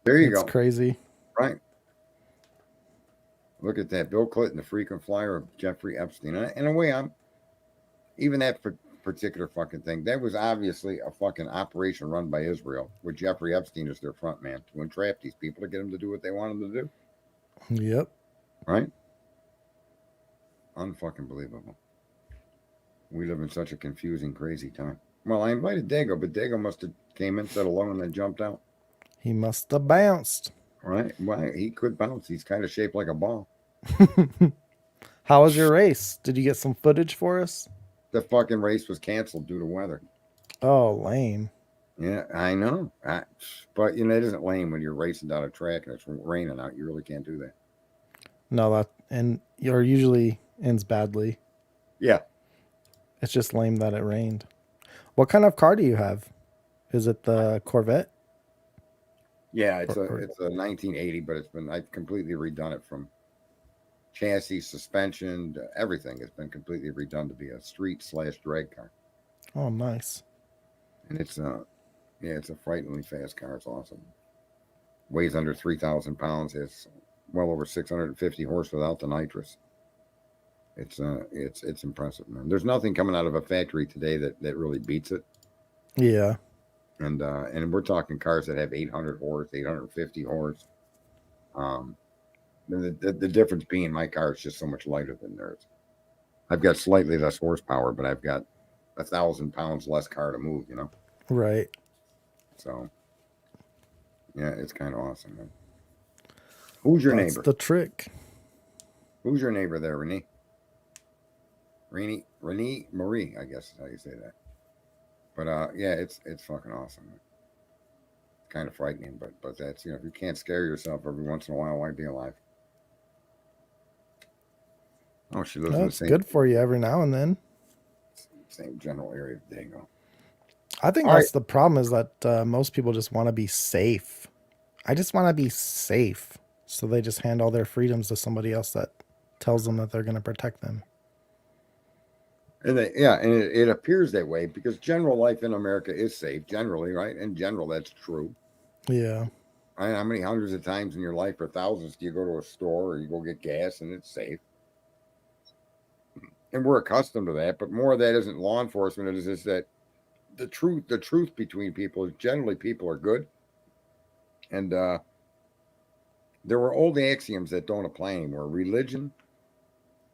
There you go. It's crazy. Right. Look at that. Bill Clinton, the frequent flyer of Jeffrey Epstein. And in a way, even that particular fucking thing, that was obviously a fucking operation run by Israel with Jeffrey Epstein as their front man to entrap these people to get them to do what they want them to do. Yep. Right? Unfucking believable. We live in such a confusing, crazy time. Well, I invited Dago, but Dago must have came in, said hello, and then jumped out. He must have bounced. Right? Why? He could bounce. He's kind of shaped like a ball. How was your race? Did you get some footage for us? The fucking race was canceled due to weather. Oh, lame. Yeah, I know. But, you know, it isn't lame when you're racing down a track and it's raining out. You really can't do that. No, and your usually ends badly. Yeah. It's just lame that it rained. What kind of car do you have? Is it the Corvette? Yeah, it's a 1980, but I've completely redone it from chassis, suspension, to everything. It's been completely redone to be a street/drag car. Oh, nice. And it's a frighteningly fast car. It's awesome. Weighs under 3,000 pounds. It's well over 650 horse without the nitrous. It's impressive, man. There's nothing coming out of a factory today that really beats it. Yeah. And we're talking cars that have 800 horse, 850 horse. The difference being my car is just so much lighter than theirs. I've got slightly less horsepower, but I've got 1,000 pounds less car to move, you know? Right. So, yeah, it's kind of awesome, man. Who's your neighbor? That's the trick. Who's your neighbor there, Renee? Renee Marie, I guess is how you say that. But yeah, it's fucking awesome. It's kind of frightening, but that's, you know, if you can't scare yourself every once in a while, why be alive? Oh, she lives in the same. Good for you every now and then. Same general area. There you go. I think that's the problem, is that most people just want to be safe. I just want to be safe. So they just hand all their freedoms to somebody else that tells them that they're going to protect them. And it appears that way because general life in America is safe generally, right? In general, that's true. Yeah. Right? How many hundreds of times in your life or thousands do you go to a store or you go get gas and it's safe? And we're accustomed to that, but more of that isn't law enforcement. It is just that the truth between people is generally people are good. And there were old axioms that don't apply anymore. Religion,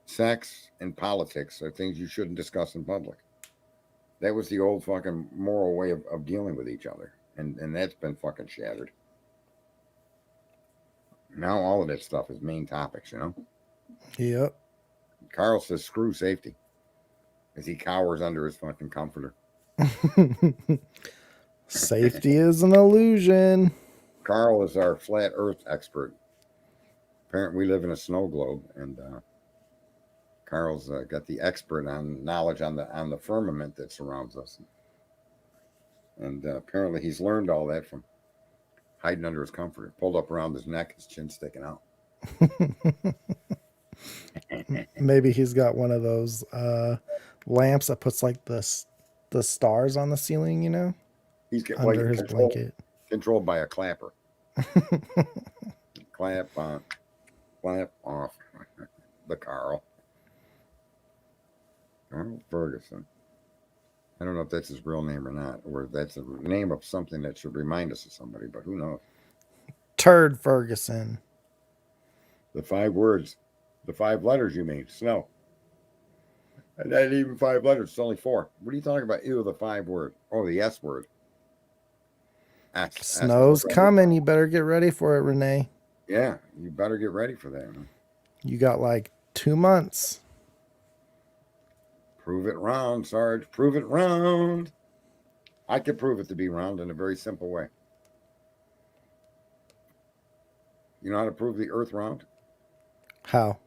sex, and politics are things you shouldn't discuss in public. That was the old fucking moral way of dealing with each other. And that's been fucking shattered. Now all of that stuff is main topics, you know? Yep. Carl says, screw safety. As he cowers under his fucking comforter. Safety is an illusion. Carl is our flat earth expert. Apparently we live in a snow globe. And Carl's got the expert on knowledge on the firmament that surrounds us, and apparently he's learned all that from hiding under his comforter, pulled up around his neck, his chin sticking out. Maybe he's got one of those lamps that puts like the stars on the ceiling, you know, He's got under his blanket. Controlled by a clapper. Clap on, clap off. The Carl Ferguson. I don't know if that's his real name or not, or that's a name of something that should remind us of somebody, but who knows? Turd Ferguson. The 5 words, the 5 letters you mean, snow. And not even 5 letters, it's only 4. What are you talking about? Ew, the 5 word. Oh, the S word. Snow's coming. You better get ready for it, Renee. Yeah, you better get ready for that. Man. You got like 2 months. Prove it round, Sarge. Prove it round. I could prove it to be round in a very simple way. You know how to prove the Earth round? How?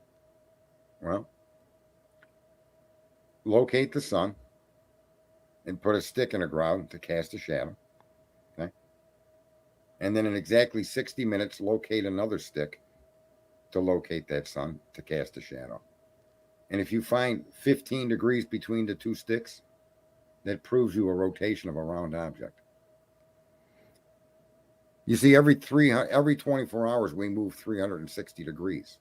Well, locate the sun and put a stick in the ground to cast a shadow. Okay. And then in exactly 60 minutes, locate another stick to locate that sun to cast a shadow. And if you find 15 degrees between the 2 sticks, that proves you a rotation of a round object. You see, every 24 hours, we move 360 degrees.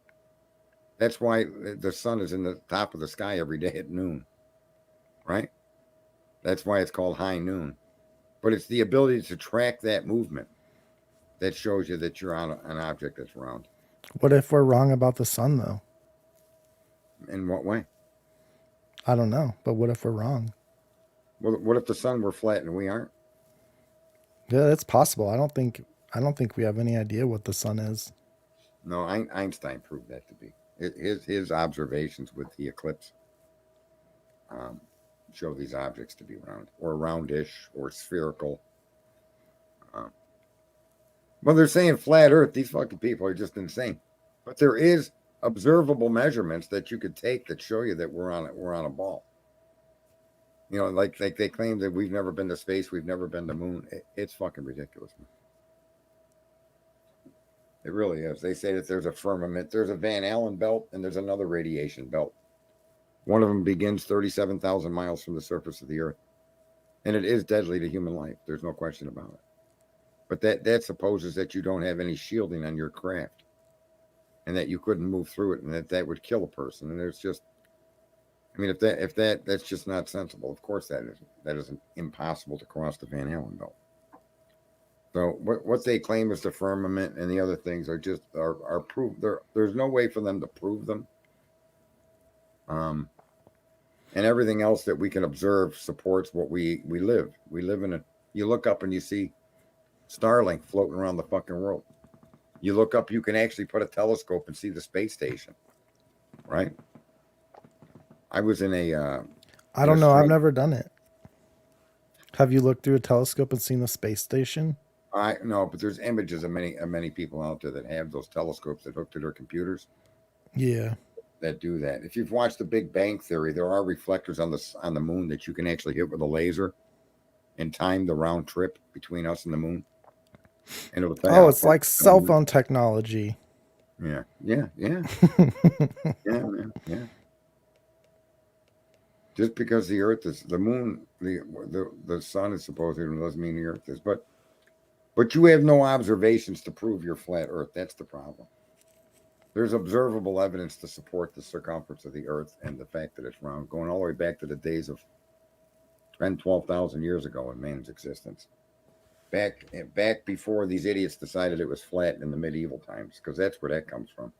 That's why the sun is in the top of the sky every day at noon, right? That's why it's called high noon. But it's the ability to track that movement that shows you that you're on an object that's round. What if we're wrong about the sun, though? In what way? I don't know, but what if we're wrong? Well, what if the sun were flat and we aren't? Yeah, that's possible. I don't think we have any idea what the sun is. No, Einstein proved that to be. His observations with the eclipse show these objects to be round or roundish or spherical. Well, they're saying flat Earth. These fucking people are just insane. But there is observable measurements that you could take that show you that we're on a ball. You know, like they claim that we've never been to space, we've never been to moon. It's fucking ridiculous, man. It really is. They say that there's a firmament, there's a Van Allen belt, and there's another radiation belt. One of them begins 37,000 miles from the surface of the Earth. And it is deadly to human life. There's no question about it. But that supposes that you don't have any shielding on your craft. And that you couldn't move through it, and that would kill a person. And there's just, I mean, if that's just not sensible. Of course that isn't impossible to cross the Van Allen belt. So what they claim is the firmament and the other things are just are proof. There's no way for them to prove them. And everything else that we can observe supports what we live. We live in you look up and you see Starlink floating around the fucking world. You look up, you can actually put a telescope and see the space station, right? I was in a. I don't know. I've never done it. Have you looked through a telescope and seen the space station? I no, but there's images of many people out there that have those telescopes that hook to their computers. Yeah. That do that. If you've watched The Big Bang Theory, there are reflectors on the moon that you can actually hit with a laser and time the round trip between us and the moon. And it'll tell it's like cell phone technology. Yeah. Yeah. Just because the Earth is the moon, the sun is supposedly doesn't mean the Earth is, but you have no observations to prove you're flat Earth. That's the problem. There's observable evidence to support the circumference of the Earth and the fact that it's round, going all the way back to the days of 12,000 years ago in man's existence. Back before these idiots decided it was flat in the medieval times, because that's where that comes from.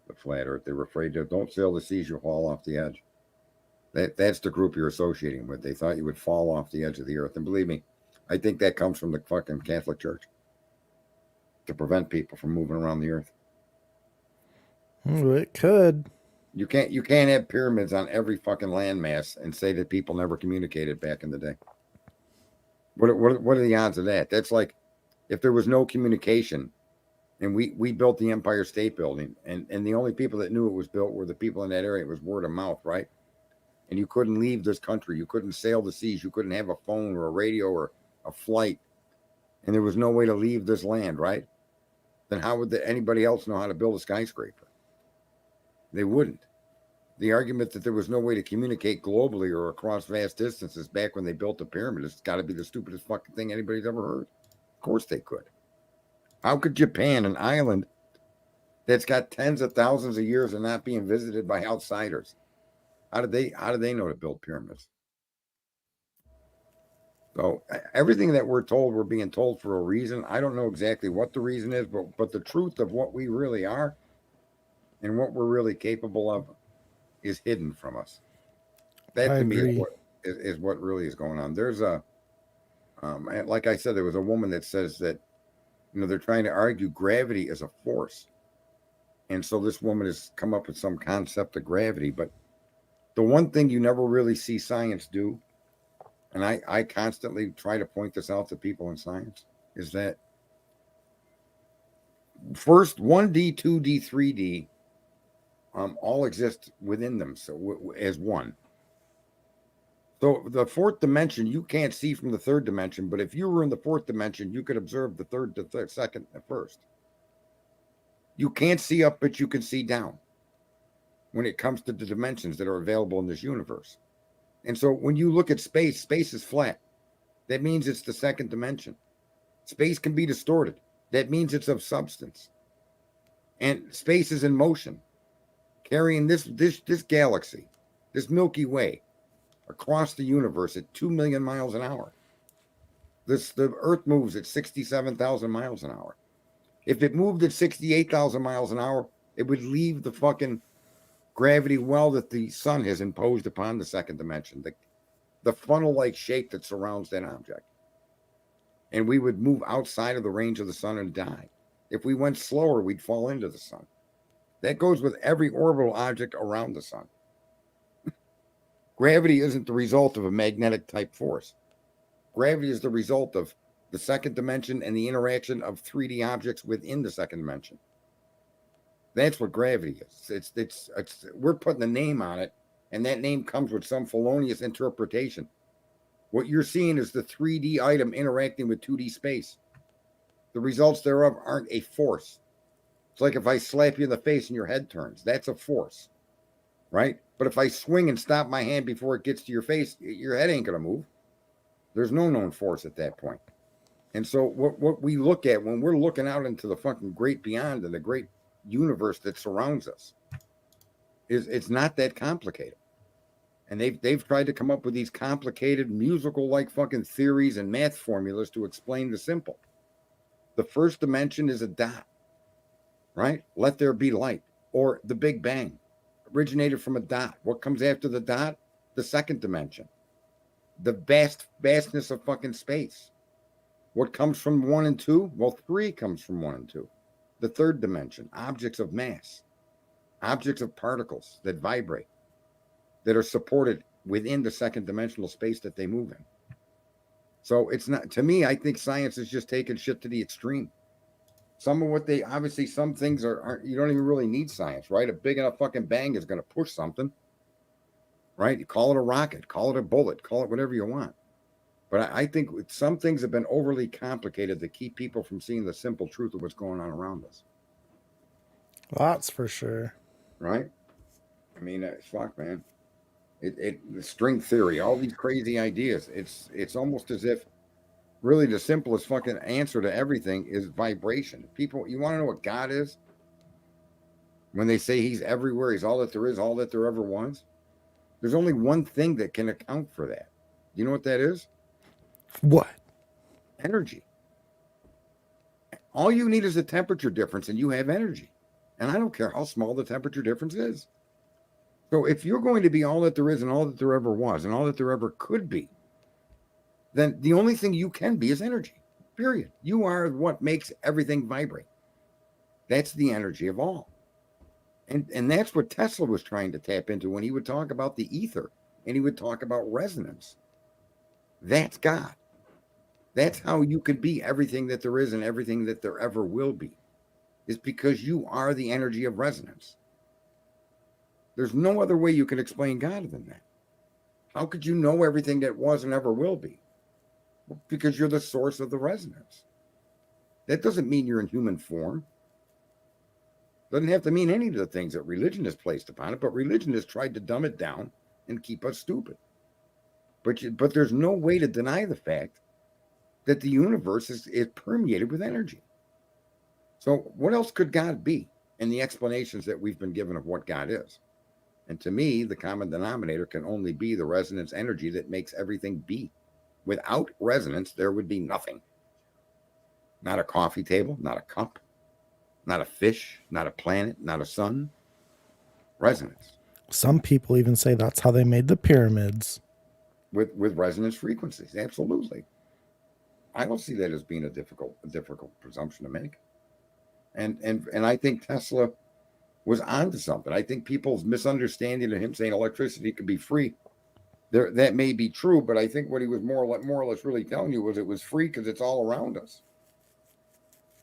The flat Earth. They were afraid to don't sail the seas, you'll fall off the edge. That's the group you're associating with. They thought you would fall off the edge of the Earth. And believe me, I think that comes from the fucking Catholic Church to prevent people from moving around the Earth. It could. You can't have pyramids on every fucking landmass and say that people never communicated back in the day. What are the odds of that? That's like if there was no communication And we built the Empire State Building, and the only people that knew it was built were the people in that area. It was word of mouth, right? And you couldn't leave this country. You couldn't sail the seas. You couldn't have a phone or a radio or a flight. And there was no way to leave this land, right? Then how would anybody else know how to build a skyscraper? They wouldn't. The argument that there was no way to communicate globally or across vast distances back when they built the pyramid has got to be the stupidest fucking thing anybody's ever heard. Of course they could. How could Japan, an island that's got tens of thousands of years of not being visited by outsiders, how did they know to build pyramids? So everything that we're told, we're being told for a reason. I don't know exactly what the reason is, but the truth of what we really are and what we're really capable of is hidden from us. That I to me agree. is what really is going on. There's a like I said, there was a woman that says that, you know, they're trying to argue gravity is a force. And so this woman has come up with some concept of gravity. But the one thing you never really see science do, and I constantly try to point this out to people in science, is that first 1D, 2D, 3D all exist within them, so as one. So the fourth dimension you can't see from the third dimension, but if you were in the fourth dimension, you could observe the third, second, and first. You can't see up, but you can see down when it comes to the dimensions that are available in this universe. And so when you look at space, space is flat. That means it's the second dimension. Space can be distorted. That means it's of substance. And space is in motion, carrying this galaxy, this Milky Way, across the universe at 2 million miles an hour. The Earth moves at 67,000 miles an hour. If it moved at 68,000 miles an hour, it would leave the fucking gravity well that the sun has imposed upon the second dimension, the funnel-like shape that surrounds that object. And we would move outside of the range of the sun and die. If we went slower, we'd fall into the sun. That goes with every orbital object around the sun. Gravity isn't the result of a magnetic type force. Gravity is the result of the second dimension and the interaction of 3D objects within the second dimension. That's what gravity is. It's we're putting a name on it, and that name comes with some felonious interpretation. What you're seeing is the 3D item interacting with 2D space. The results thereof aren't a force. It's like if I slap you in the face and your head turns. That's a force, right? But if I swing and stop my hand before it gets to your face, your head ain't going to move. There's no known force at that point. And so what we look at when we're looking out into the fucking great beyond and the great universe that surrounds us is it's not that complicated. And they've tried to come up with these complicated musical like fucking theories and math formulas to explain the simple. The first dimension is a dot, right? Let there be light, or the Big Bang originated from a dot. What comes after the dot? The second dimension, the vastness of fucking space. What comes from 1 and 2? Well, 3 comes from 1 and 2. The third dimension, objects of mass, objects of particles that vibrate, that are supported within the second dimensional space that they move in. So it's not, to me, I think science is just taking shit to the extreme. Some of what they, obviously some things aren't, you don't even really need science, right? A big enough fucking bang is going to push something, right? You call it a rocket, call it a bullet, call it whatever you want. But I think some things have been overly complicated to keep people from seeing the simple truth of what's going on around us. Lots for sure. Right? I mean, fuck, man. The string theory, all these crazy ideas. It's almost as if really the simplest fucking answer to everything is vibration. People, you want to know what God is? When they say he's everywhere, he's all that there is, all that there ever was. There's only one thing that can account for that. You know what that is? What? Energy. All you need is a temperature difference and you have energy. And I don't care how small the temperature difference is. So if you're going to be all that there is and all that there ever was and all that there ever could be, then the only thing you can be is energy, period. You are what makes everything vibrate. That's the energy of all. And that's what Tesla was trying to tap into when he would talk about the ether and he would talk about resonance. That's God. That's how you could be everything that there is and everything that there ever will be. is because you are the energy of resonance. There's no other way you can explain God than that. How could you know everything that was and ever will be? Well, because you're the source of the resonance. That doesn't mean you're in human form. Doesn't have to mean any of the things that religion has placed upon it, but religion has tried to dumb it down and keep us stupid. But there's no way to deny the fact that the universe is permeated with energy. So what else could God be in the explanations that we've been given of what God is? And to me, the common denominator can only be the resonance energy that makes everything be. Without resonance, there would be nothing. Not a coffee table, not a cup, not a fish, not a planet, not a sun. Resonance. Some people even say that's how they made the pyramids. With resonance frequencies, absolutely. I don't see that as being a difficult presumption to make. And I think Tesla was onto something. I think people's misunderstanding of him saying electricity could be free, that may be true, but I think what he was more or less really telling you was it was free because it's all around us.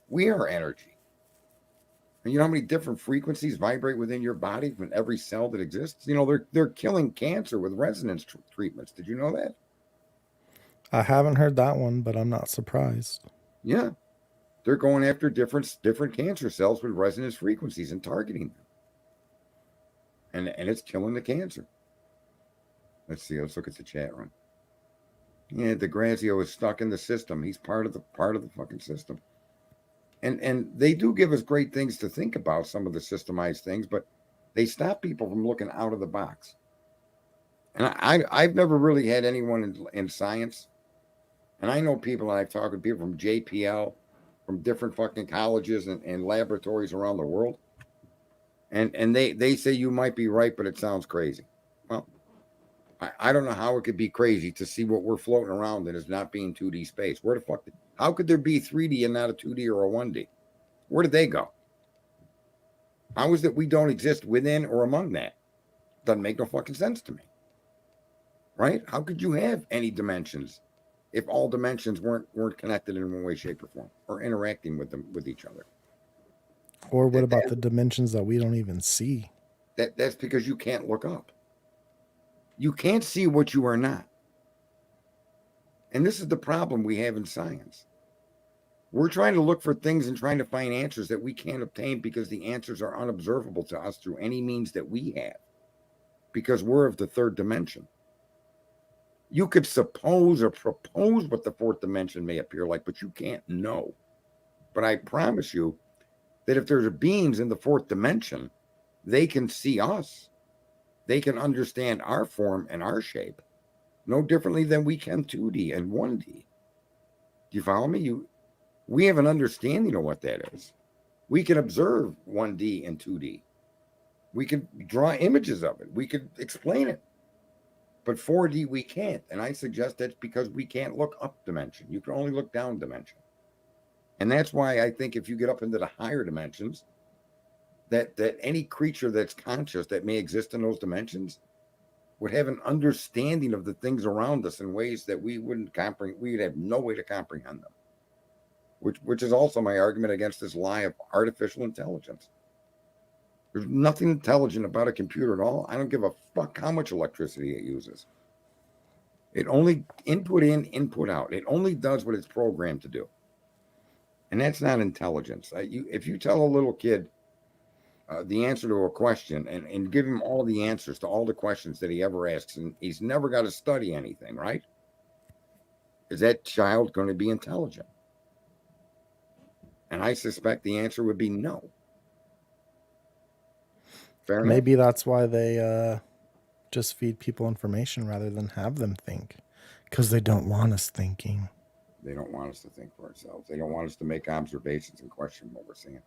We are energy. And you know how many different frequencies vibrate within your body from every cell that exists? You know, they're killing cancer with resonance treatments. Did you know that? I haven't heard that one, but I'm not surprised. Yeah. They're going after different cancer cells with resonance frequencies and targeting them. And it's killing the cancer. Let's see. Let's look at the chat room. Yeah, DeGrazio is stuck in the system. He's part of the fucking system. And they do give us great things to think about, some of the systemized things, but they stop people from looking out of the box. And I've never really had anyone in science, and I know people, and I've talked to people from JPL, from different fucking colleges and laboratories around the world, and they say you might be right, but it sounds crazy. Well, I don't know how it could be crazy to see what we're floating around in as not being 2D space. Where the fuck? How could there be 3D and not a 2D or a 1D? Where did they go? How is it we don't exist within or among that? Doesn't make no fucking sense to me. Right? How could you have any dimensions if all dimensions weren't connected in one way, shape, or form, or interacting with each other? Or what about the dimensions that we don't even see? That's because you can't look up. You can't see what you are not. And this is the problem we have in science. We're trying to look for things and trying to find answers that we can't obtain because the answers are unobservable to us through any means that we have, because we're of the third dimension. You could suppose or propose what the fourth dimension may appear like, but you can't know. But I promise you that if there's beings in the fourth dimension, they can see us. They can understand our form and our shape no differently than we can 2D and 1D. Do you follow me? We have an understanding of what that is. We can observe 1D and 2D. We can draw images of it. We could explain it. But 4D we can't. And I suggest that's because we can't look up dimension. You can only look down dimension. And that's why I think if you get up into the higher dimensions, that any creature that's conscious that may exist in those dimensions would have an understanding of the things around us in ways that we wouldn't comprehend. We would have no way to comprehend them. Which is also my argument against this lie of artificial intelligence. There's nothing intelligent about a computer at all. I don't give a fuck how much electricity it uses. It only input in, input out. It only does what it's programmed to do. And that's not intelligence. If you tell a little kid the answer to a question and give him all the answers to all the questions that he ever asks, and he's never got to study anything, right? Is that child going to be intelligent? And I suspect the answer would be no. Fair enough? Maybe that's why they just feed people information rather than have them think, because they don't want us thinking. They don't want us to think for ourselves. They don't want us to make observations and question what we're seeing.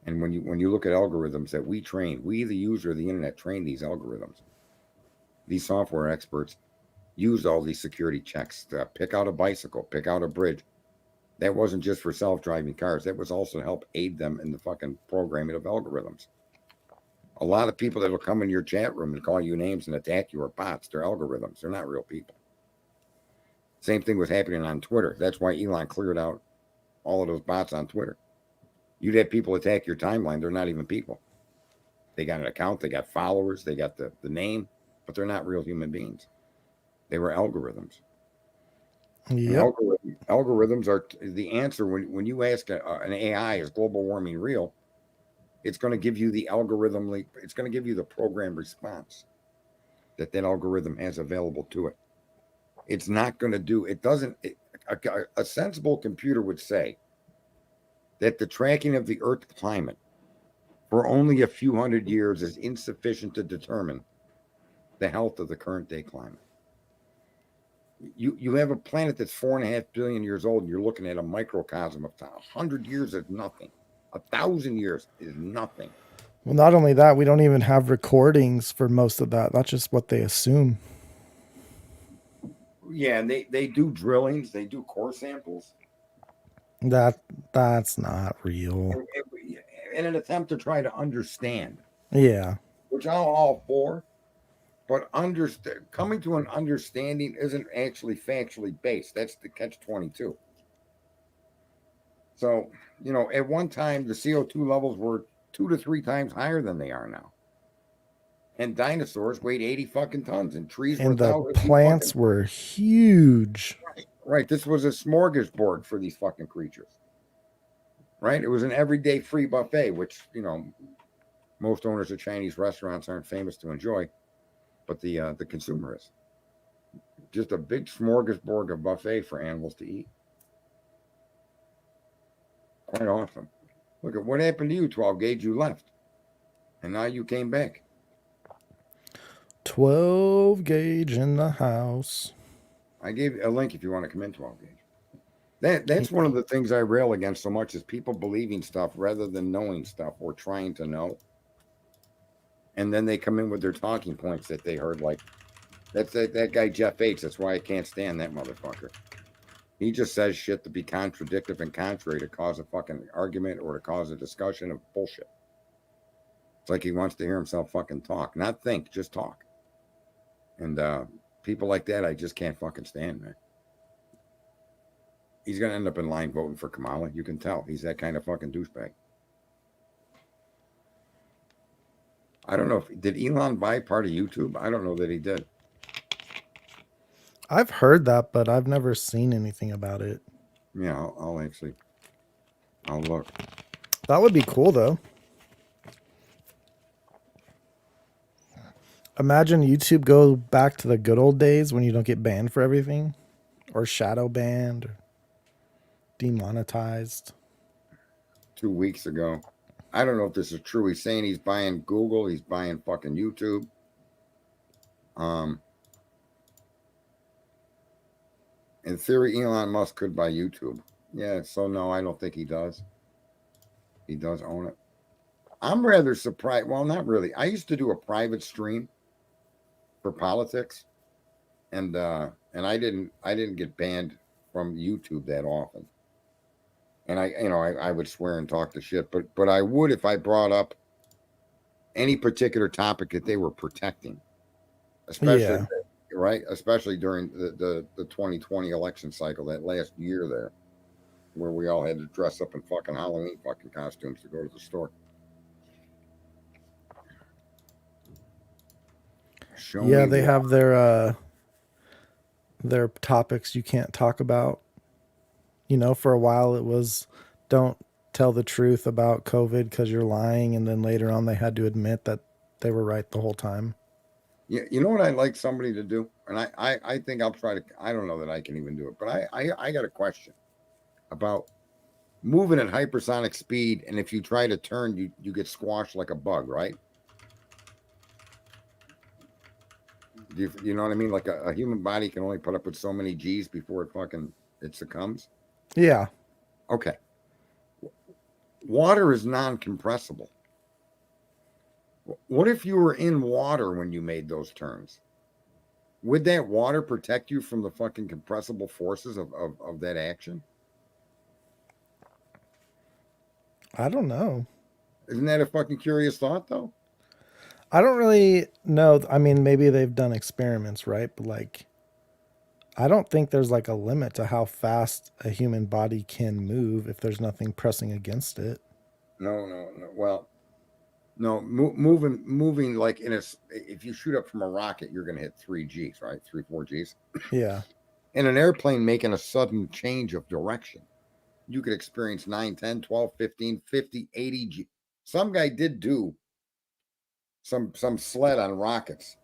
And when you look at algorithms that we train, we, the user of the internet, train these algorithms. These software experts use all these security checks to pick out a bicycle, pick out a bridge. That wasn't just for self-driving cars. That was also to help aid them in the fucking programming of algorithms. A lot of people that will come in your chat room and call you names and attack you are bots. They're algorithms. They're not real people. Same thing was happening on Twitter. That's why Elon cleared out all of those bots on Twitter. You'd have people attack your timeline. They're not even people. They got an account, they got followers, they got the name, but they're not real human beings. They were algorithms. And Yep. algorithms are the answer when you ask an AI, is global warming real? It's going to give you the it's going to give you the program response that algorithm has available to it. It's not going to do, it doesn't, a sensible computer would say that the tracking of the Earth climate for only a few hundred years is insufficient to determine the health of the current day climate. You have a planet that's 4.5 billion years old, and you're looking at a microcosm of 100 years is nothing. 1,000 years is nothing. Well, not only that, we don't even have recordings for most of that. That's just what they assume. Yeah, and they do drillings, they do core samples. That's not real. In an attempt to try to understand. Yeah. Which I'm all for. But coming to an understanding isn't actually factually based. That's the catch-22. So, at one time, the CO2 levels were 2 to 3 times higher than they are now. And dinosaurs weighed 80 fucking tons, and trees were And the plants were huge. Right. This was a smorgasbord for these fucking creatures. Right? It was an everyday free buffet, which, most owners of Chinese restaurants aren't famous to enjoy. But the consumer is. Just a big smorgasbord of buffet for animals to eat. Quite awesome. Look at what happened to you, 12 gauge. You left. And now you came back. 12 gauge in the house. I gave you a link if you want to come in, 12 gauge. That's one of the things I rail against so much is people believing stuff rather than knowing stuff or trying to know. And then they come in with their talking points that they heard, like that guy Jeff H. That's why I can't stand that motherfucker. He just says shit to be contradictory and contrary to cause a fucking argument or to cause a discussion of bullshit. It's like he wants to hear himself fucking talk, not think, just talk. And people like that, I just can't fucking stand, man. He's gonna end up in line voting for Kamala. You can tell he's that kind of fucking douchebag. I don't know did Elon buy part of YouTube? I don't know that he did. I've heard that, but I've never seen anything about it. Yeah, I'll look. That would be cool, though. Imagine YouTube go back to the good old days when you don't get banned for everything, or shadow banned, or demonetized. 2 weeks ago. I don't know if this is true. He's saying he's buying Google. He's buying fucking YouTube. In theory, Elon Musk could buy YouTube. Yeah, so no, I don't think he does. He does own it. I'm rather surprised. Well, not really. I used to do a private stream for politics, and I didn't get banned from YouTube that often. And I would swear and talk to shit, but I would if I brought up any particular topic that they were protecting, especially right, especially during the 2020 election cycle, that last year there, where we all had to dress up in fucking Halloween fucking costumes to go to the store. They have their topics you can't talk about. For a while it was don't tell the truth about COVID because you're lying, and then later on they had to admit that they were right the whole time. Yeah, you know what I'd like somebody to do? And I think I'll try to, I don't know that I can even do it, but I got a question about moving at hypersonic speed, and if you try to turn, you get squashed like a bug, right? You know what I mean? Like a human body can only put up with so many G's before it succumbs. Yeah. Okay. Water is non-compressible. What if you were in water when you made those turns? Would that water protect you from the fucking compressible forces of that action? I don't know. Isn't that a fucking curious thought, though? I don't really know. I mean, maybe they've done experiments, right? But I don't think there's a limit to how fast a human body can move if there's nothing pressing against it. No. Well, no, moving like if you shoot up from a rocket, you're going to hit 3 Gs, right? 4 Gs. Yeah. In an airplane making a sudden change of direction, you could experience 9, 10, 12, 15, 50, 80 G. Some guy did do some sled on rockets.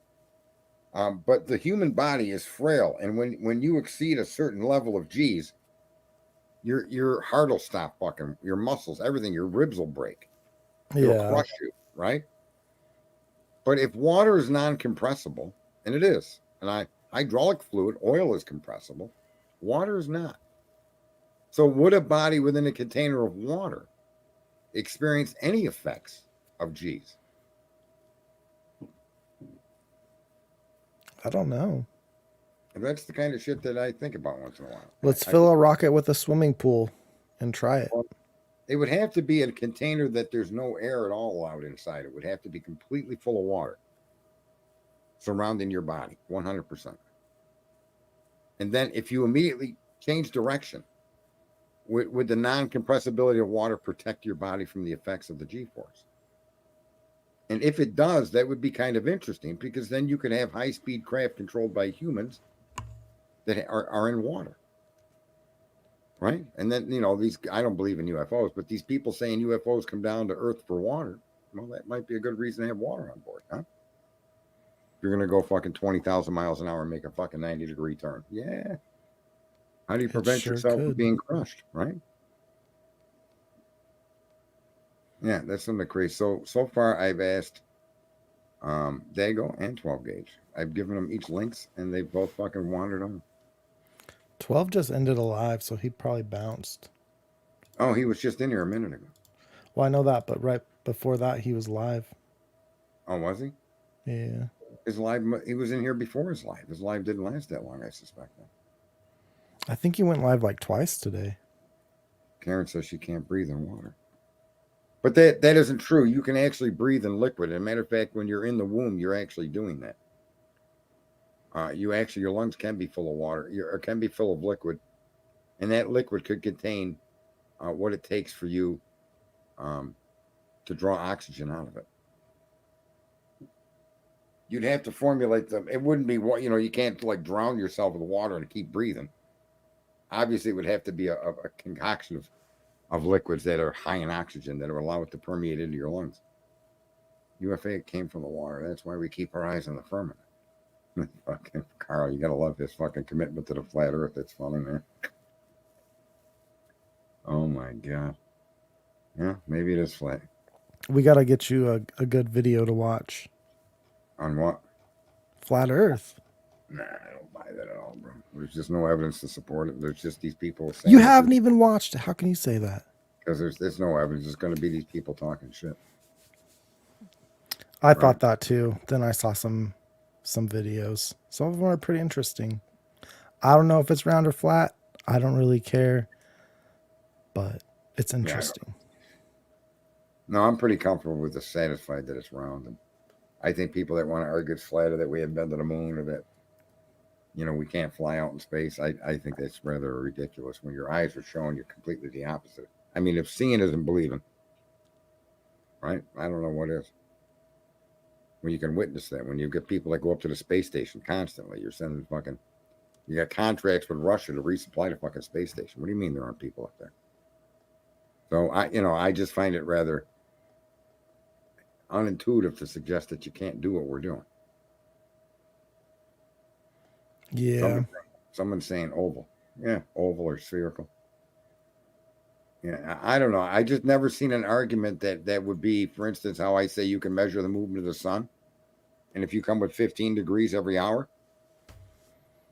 But the human body is frail, and when you exceed a certain level of G's, your heart will stop fucking, your muscles, everything, your ribs will break. It'll Yeah. crush you, right? But if water is non-compressible, and it is, and hydraulic fluid, oil is compressible, water is not. So would a body within a container of water experience any effects of G's? I don't know. And that's the kind of shit that I think about once in a while. Let's fill a rocket with a swimming pool and try it. Well, it would have to be a container that there's no air at all allowed inside. It would have to be completely full of water surrounding your body, 100%. And then if you immediately change direction, would the non-compressibility of water protect your body from the effects of the G-force? And if it does, that would be kind of interesting, because then you could have high-speed craft controlled by humans that are in water. Right? And then, I don't believe in UFOs, but these people saying UFOs come down to Earth for water, well, that might be a good reason to have water on board, huh? You're going to go fucking 20,000 miles an hour and make a fucking 90-degree turn. Yeah. How do you prevent yourself from being crushed, right? Yeah, that's something crazy. So far, I've asked Dago and 12 Gauge. I've given them each links, and they've both fucking wandered on. 12 just ended alive, so he probably bounced. Oh, he was just in here a minute ago. Well, I know that, but right before that, he was live. Oh, was he? Yeah. His live, he was in here before his live. His live didn't last that long, I suspect. I think he went live like twice today. Karen says she can't breathe in water. But that isn't true. You can actually breathe in liquid. As a matter of fact, when you're in the womb, you're actually doing that. Your lungs can be full of water, or can be full of liquid, and that liquid could contain what it takes for you to draw oxygen out of it. You'd have to formulate them. It wouldn't be what, you can't like drown yourself with water and keep breathing. Obviously, it would have to be a concoction of liquids that are high in oxygen that will allow it to permeate into your lungs. UFA came from the water. That's why we keep our eyes on the firmament. Fucking Carl, you gotta love his fucking commitment to the flat earth. It's funny, man. Oh my god. Yeah, maybe it is flat. We got to get you a good video to watch. On what? Flat Earth. Nah, I don't buy that at all, bro. There's just no evidence to support it. There's just these people saying You haven't even watched it. How can you say that? Because there's no evidence. It's going to be these people talking shit. I thought that too. Then I saw some videos. Some of them are pretty interesting. I don't know if it's round or flat. I don't really care. But it's interesting. No, I'm pretty comfortable with the satisfied that it's round. And I think people that want to argue it's flat, or that we haven't been to the moon, or that we can't fly out in space, I think that's rather ridiculous. When your eyes are showing you completely the opposite. I mean, if seeing isn't believing, right? I don't know what is. When you can witness that, when you get people that go up to the space station constantly, you're sending you got contracts with Russia to resupply the fucking space station. What do you mean there aren't people up there? So I just find it rather unintuitive to suggest that you can't do what we're doing. Yeah. Someone's saying oval. Yeah, oval or spherical. Yeah, I don't know. I just never seen an argument that would be, for instance, how I say you can measure the movement of the sun. And if you come with 15 degrees every hour,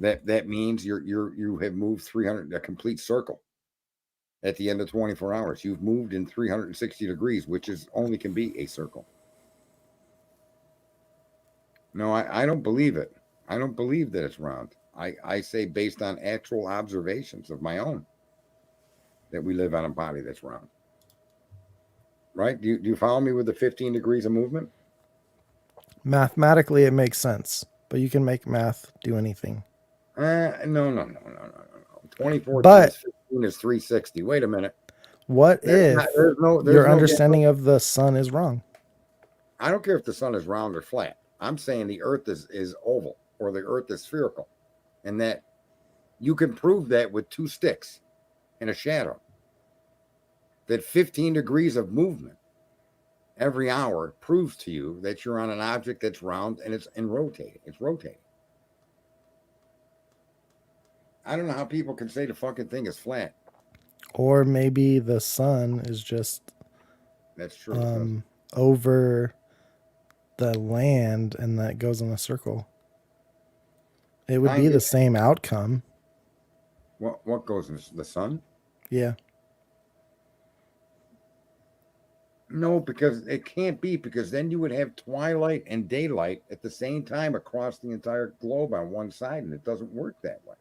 that means you have moved 300, a complete circle. At the end of 24 hours, you've moved in 360 degrees, which only can be a circle. No, I don't believe it. I don't believe that it's round. I say, based on actual observations of my own, that we live on a body that's round. Right? Do you follow me with the 15 degrees of movement? Mathematically, it makes sense, but you can make math do anything. No. 24 but, times 15 is 360. Wait a minute. What if there's your no understanding of the sun is wrong? I don't care if the sun is round or flat. I'm saying the earth is oval or the earth is spherical, and that you can prove that with two sticks in a shadow. That 15 degrees of movement every hour proves to you that you're on an object that's round and it's rotating. It's rotating. I don't know how people can say the fucking thing is flat. Or maybe the sun is just That's true. over the land and that goes in a circle. It would be the same outcome. What goes in the sun? Yeah. No, because it can't be, because then you would have twilight and daylight at the same time across the entire globe on one side, and it doesn't work that way.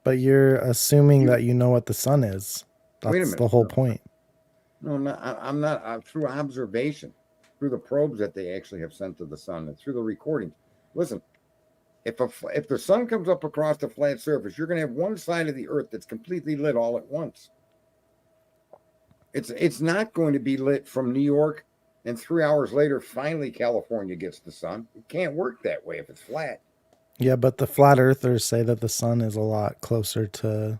But you're assuming that you know what the sun is. Wait a That's minute. the whole point. No, I'm not. Through observation, through the probes that they actually have sent to the sun, and through the recordings. Listen, if the sun comes up across the flat surface, you're going to have one side of the earth that's completely lit all at once. It's not going to be lit from New York, and 3 hours later, finally California gets the sun. It can't work that way if it's flat. Yeah, but the flat earthers say that the sun is a lot closer to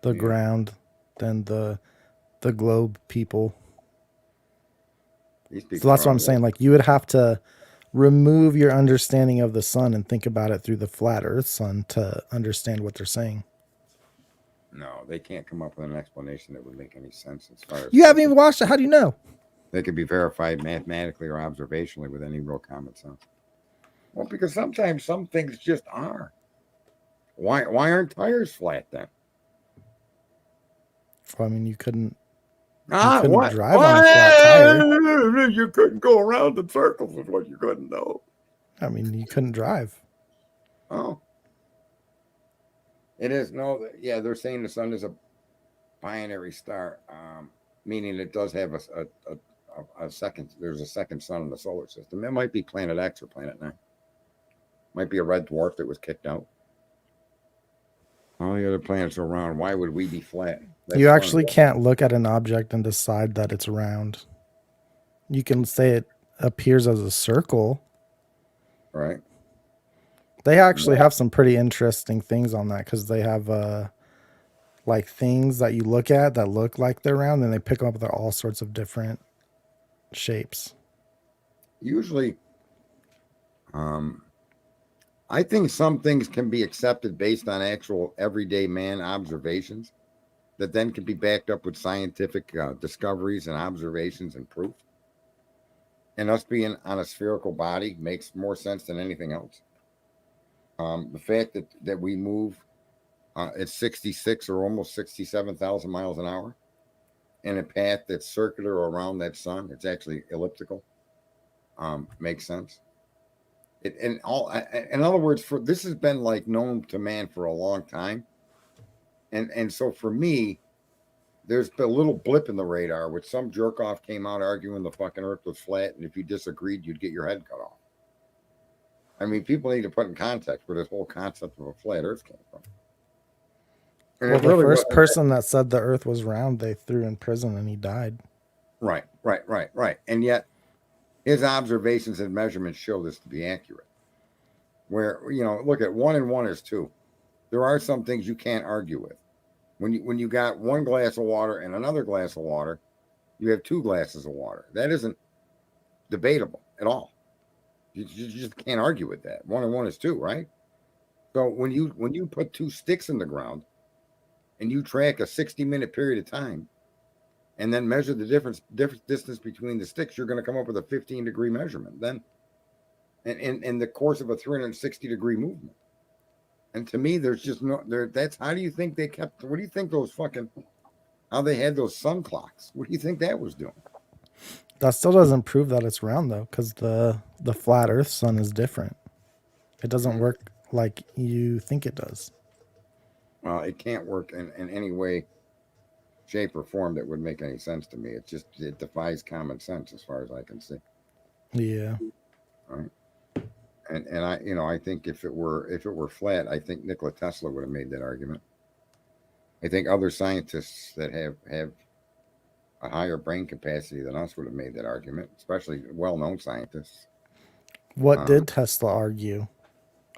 the ground than the globe people. So that's what I'm saying. Like, you would have to remove your understanding of the sun and think about it through the flat earth sun to understand what they're saying. No, they can't come up with an explanation that would make any sense as far as you haven't even watched it. How do you know? They could be verified mathematically or observationally with any real common sense. Well, because sometimes some things just are. Why aren't tires flat then? Well, I mean, you couldn't What? drive on a flat tire. You couldn't go around in circles is what you couldn't know. I mean, you couldn't drive. Oh. It is yeah. They're saying the sun is a binary star, meaning it does have a second. There's a second sun in the solar system. It might be Planet X or Planet 9. Might be a red dwarf that was kicked out. All the other planets are round. Why would we be flat? You actually can't look at an object and decide that it's round. You can say it appears as a circle. Right. They actually have some pretty interesting things on that because they have like things that you look at that look like they're round, and they pick them up with all sorts of different shapes. Usually, I think some things can be accepted based on actual everyday man observations that then can be backed up with scientific discoveries and observations and proof. And us being on a spherical body makes more sense than anything else. The fact that we move at 66 or almost 67,000 miles an hour in a path that's circular around that sun, it's actually elliptical, makes sense. In other words, this has been like known to man for a long time. And so for me, there's been a little blip in the radar which some jerk off came out arguing the fucking earth was flat, and if you disagreed, you'd get your head cut off. I mean, people need to put in context where this whole concept of a flat earth came from. And well, the first person that said the earth was round, they threw in prison and he died. Right. And yet his observations and measurements show this to be accurate. Where, look at 1 and 1 is 2. There are some things you can't argue with. When you got one glass of water and another glass of water, you have 2 glasses of water. That isn't debatable at all. You just can't argue with that. 1 and 1 is 2, right? So when you put 2 sticks in the ground and you track a 60-minute period of time and then measure the different distance between the sticks, you're going to come up with a 15-degree measurement. Then in the course of a 360-degree movement. And to me, there's just that's how do you think they kept, what do you think how they had those sun clocks? What do you think that was doing? That still doesn't prove that it's round though, because the flat earth sun is different. It doesn't work like you think it does. Well, it can't work in any way, shape, or form that would make any sense to me. It defies common sense as far as I can see. Yeah. All right. And I think if it were flat, I think Nikola Tesla would have made that argument. I think other scientists that have a higher brain capacity than us would have made that argument, especially well-known scientists. What did Tesla argue?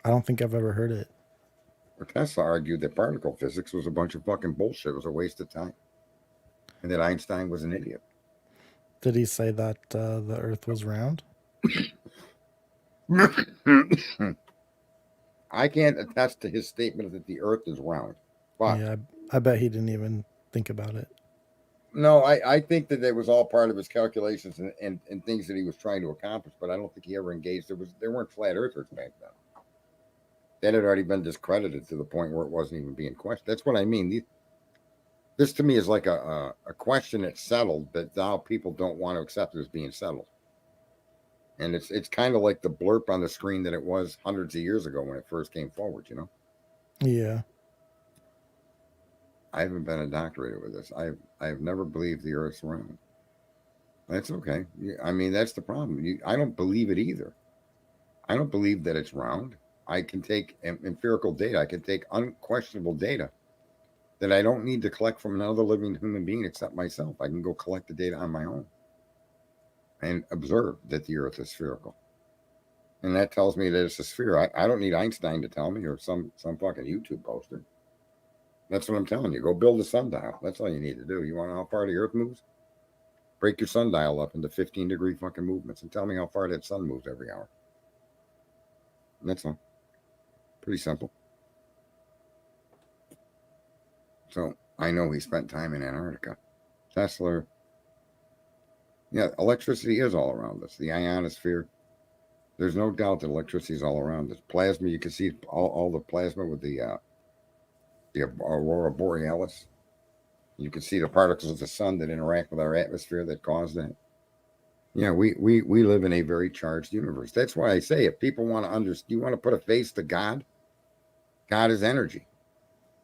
I don't think I've ever heard it. Tesla argued that particle physics was a bunch of fucking bullshit. It was a waste of time. And that Einstein was an idiot. Did he say that the Earth was round? I can't attest to his statement that the Earth is round. But Yeah, I bet he didn't even think about it. no, I think that it was all part of his calculations and things that he was trying to accomplish, but I don't think he ever engaged. There weren't flat earthers back then. That had already been discredited to the point where it wasn't even being questioned. That's what I mean. This to me is like a question that's settled, but now people don't want to accept it as being settled. And it's kind of like the blurb on the screen that it was hundreds of years ago when it first came forward, you know? Yeah. I haven't been indoctrinated with this. I've never believed the Earth's round. That's okay. I mean, that's the problem. I don't believe it either. I don't believe that it's round. I can take empirical data. I can take unquestionable data that I don't need to collect from another living human being except myself. I can go collect the data on my own and observe that the Earth is spherical. And that tells me that it's a sphere. I don't need Einstein to tell me or some fucking YouTube poster. That's what I'm telling you. Go build a sundial. That's all you need to do. You want to know how far the Earth moves? Break your sundial up into 15-degree fucking movements and tell me how far that sun moves every hour. And that's all. Pretty simple. So I know he spent time in Antarctica. Tesla. Yeah, electricity is all around us. The ionosphere. There's no doubt that electricity is all around us. Plasma, you can see all the plasma with the aurora borealis. You can see the particles of the sun that interact with our atmosphere that cause that. Yeah, we live in a very charged universe. That's why I say if people want to understand, you want to put a face to God. God is energy.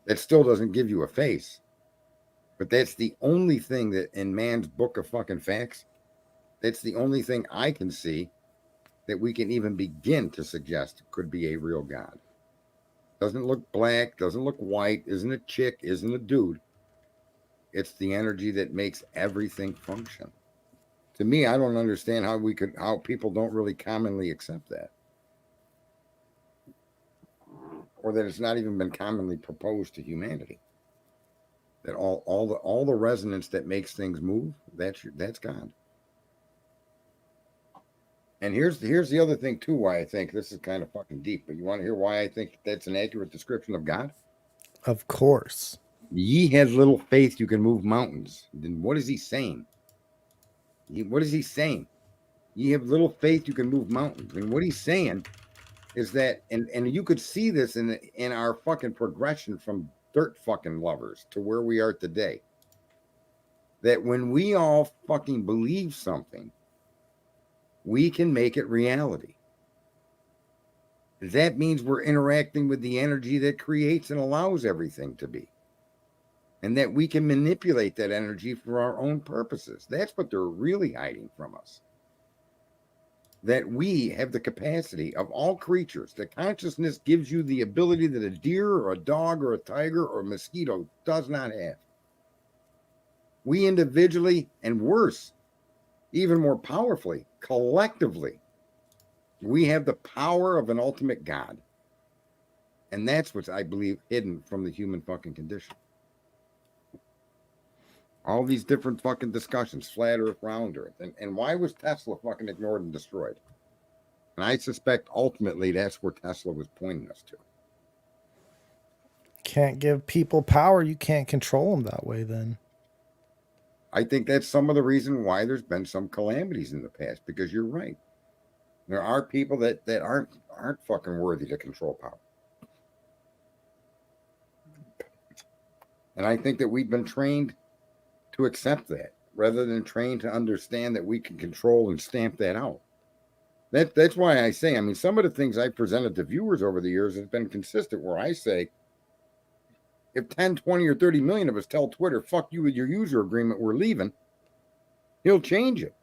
That still doesn't give you a face. But that's the only thing that in man's book of fucking facts, that's the only thing I can see that we can even begin to suggest could be a real God. Doesn't look black, doesn't look white, isn't a chick, isn't a dude. It's the energy that makes everything function. To me, I don't understand how people don't really commonly accept that. Or that it's not even been commonly proposed to humanity. That all the resonance that makes things move, that's God. And here's the other thing too, why I think this is kind of fucking deep, but you want to hear why I think that's an accurate description of God? Of course. Ye have little faith you can move mountains. Then what is he saying? What is he saying? Ye have little faith you can move mountains. And what he's saying is that, and you could see this in our fucking progression from dirt fucking lovers to where we are today. That when we all fucking believe something, we can make it reality. That means we're interacting with the energy that creates and allows everything to be. And that we can manipulate that energy for our own purposes. That's what they're really hiding from us. That we have the capacity of all creatures. The consciousness gives you the ability that a deer or a dog or a tiger or a mosquito does not have. We individually, and worse, even more powerfully, collectively, we have the power of an ultimate God. And that's what's, I believe, hidden from the human fucking condition. All these different fucking discussions, flat earth, round earth. And why was Tesla fucking ignored and destroyed? And I suspect ultimately that's where Tesla was pointing us to. Can't give people power. You can't control them that way then. I think that's some of the reason why there's been some calamities in the past, because you're right. There are people that aren't fucking worthy to control power. And I think that we've been trained to accept that rather than trained to understand that we can control and stamp that out. That's why I say, I mean, some of the things I presented to viewers over the years has been consistent, where I say, if 10, 20, or 30 million of us tell Twitter, fuck you with your user agreement, we're leaving, he'll change it.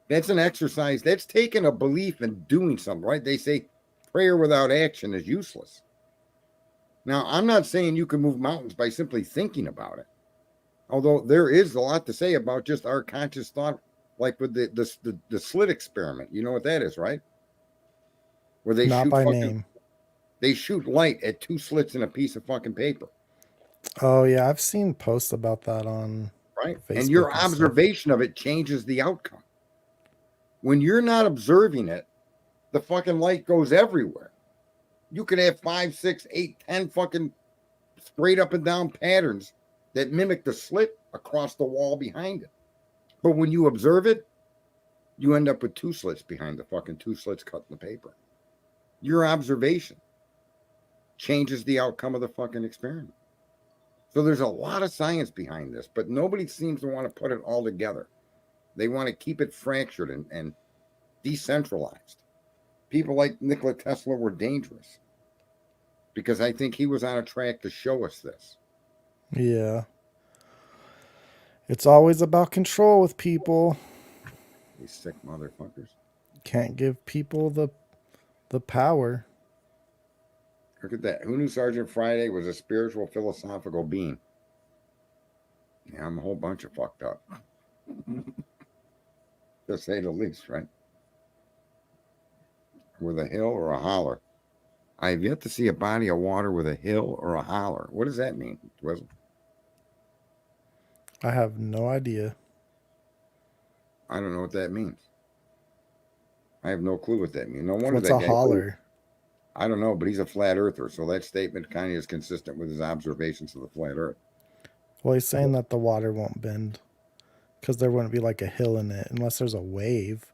That's an exercise. That's taking a belief and doing something, right? They say prayer without action is useless. Now, I'm not saying you can move mountains by simply thinking about it. Although there is a lot to say about just our conscious thought, like with the slit experiment. You know what that is, right? Where they Not shoot by fucking, name. they shoot light at 2 slits in a piece of fucking paper, Oh yeah, I've seen posts about that on right? Facebook And your and stuff. observation of it changes the outcome. When you're not observing it, the fucking light goes everywhere. You could have 5, 6, 8, 10 fucking straight up and down patterns that mimic the slit across the wall behind it. But when you observe it, you end up with 2 slits behind the fucking 2 slits cut in the paper. Your observation changes the outcome of the fucking experiment. So there's a lot of science behind this, but nobody seems to want to put it all together. They want to keep it fractured and decentralized. People like Nikola Tesla were dangerous because I think he was on a track to show us this. Yeah. It's always about control with people. These sick motherfuckers. Can't give people the power. Look at that. Who knew Sergeant Friday was a spiritual, philosophical being? Yeah, I'm a whole bunch of fucked up. To say the least, right? With a hill or a holler. I have yet to see a body of water with a hill or a holler. What does that mean, Twizzle? I have no idea. I don't know what that means. I have no clue what that means. No wonder What's that a guy. holler? I don't know, but he's a flat earther, so that statement kind of is consistent with his observations of the flat earth. Well, he's saying that the water won't bend because there wouldn't be like a hill in it unless there's a wave.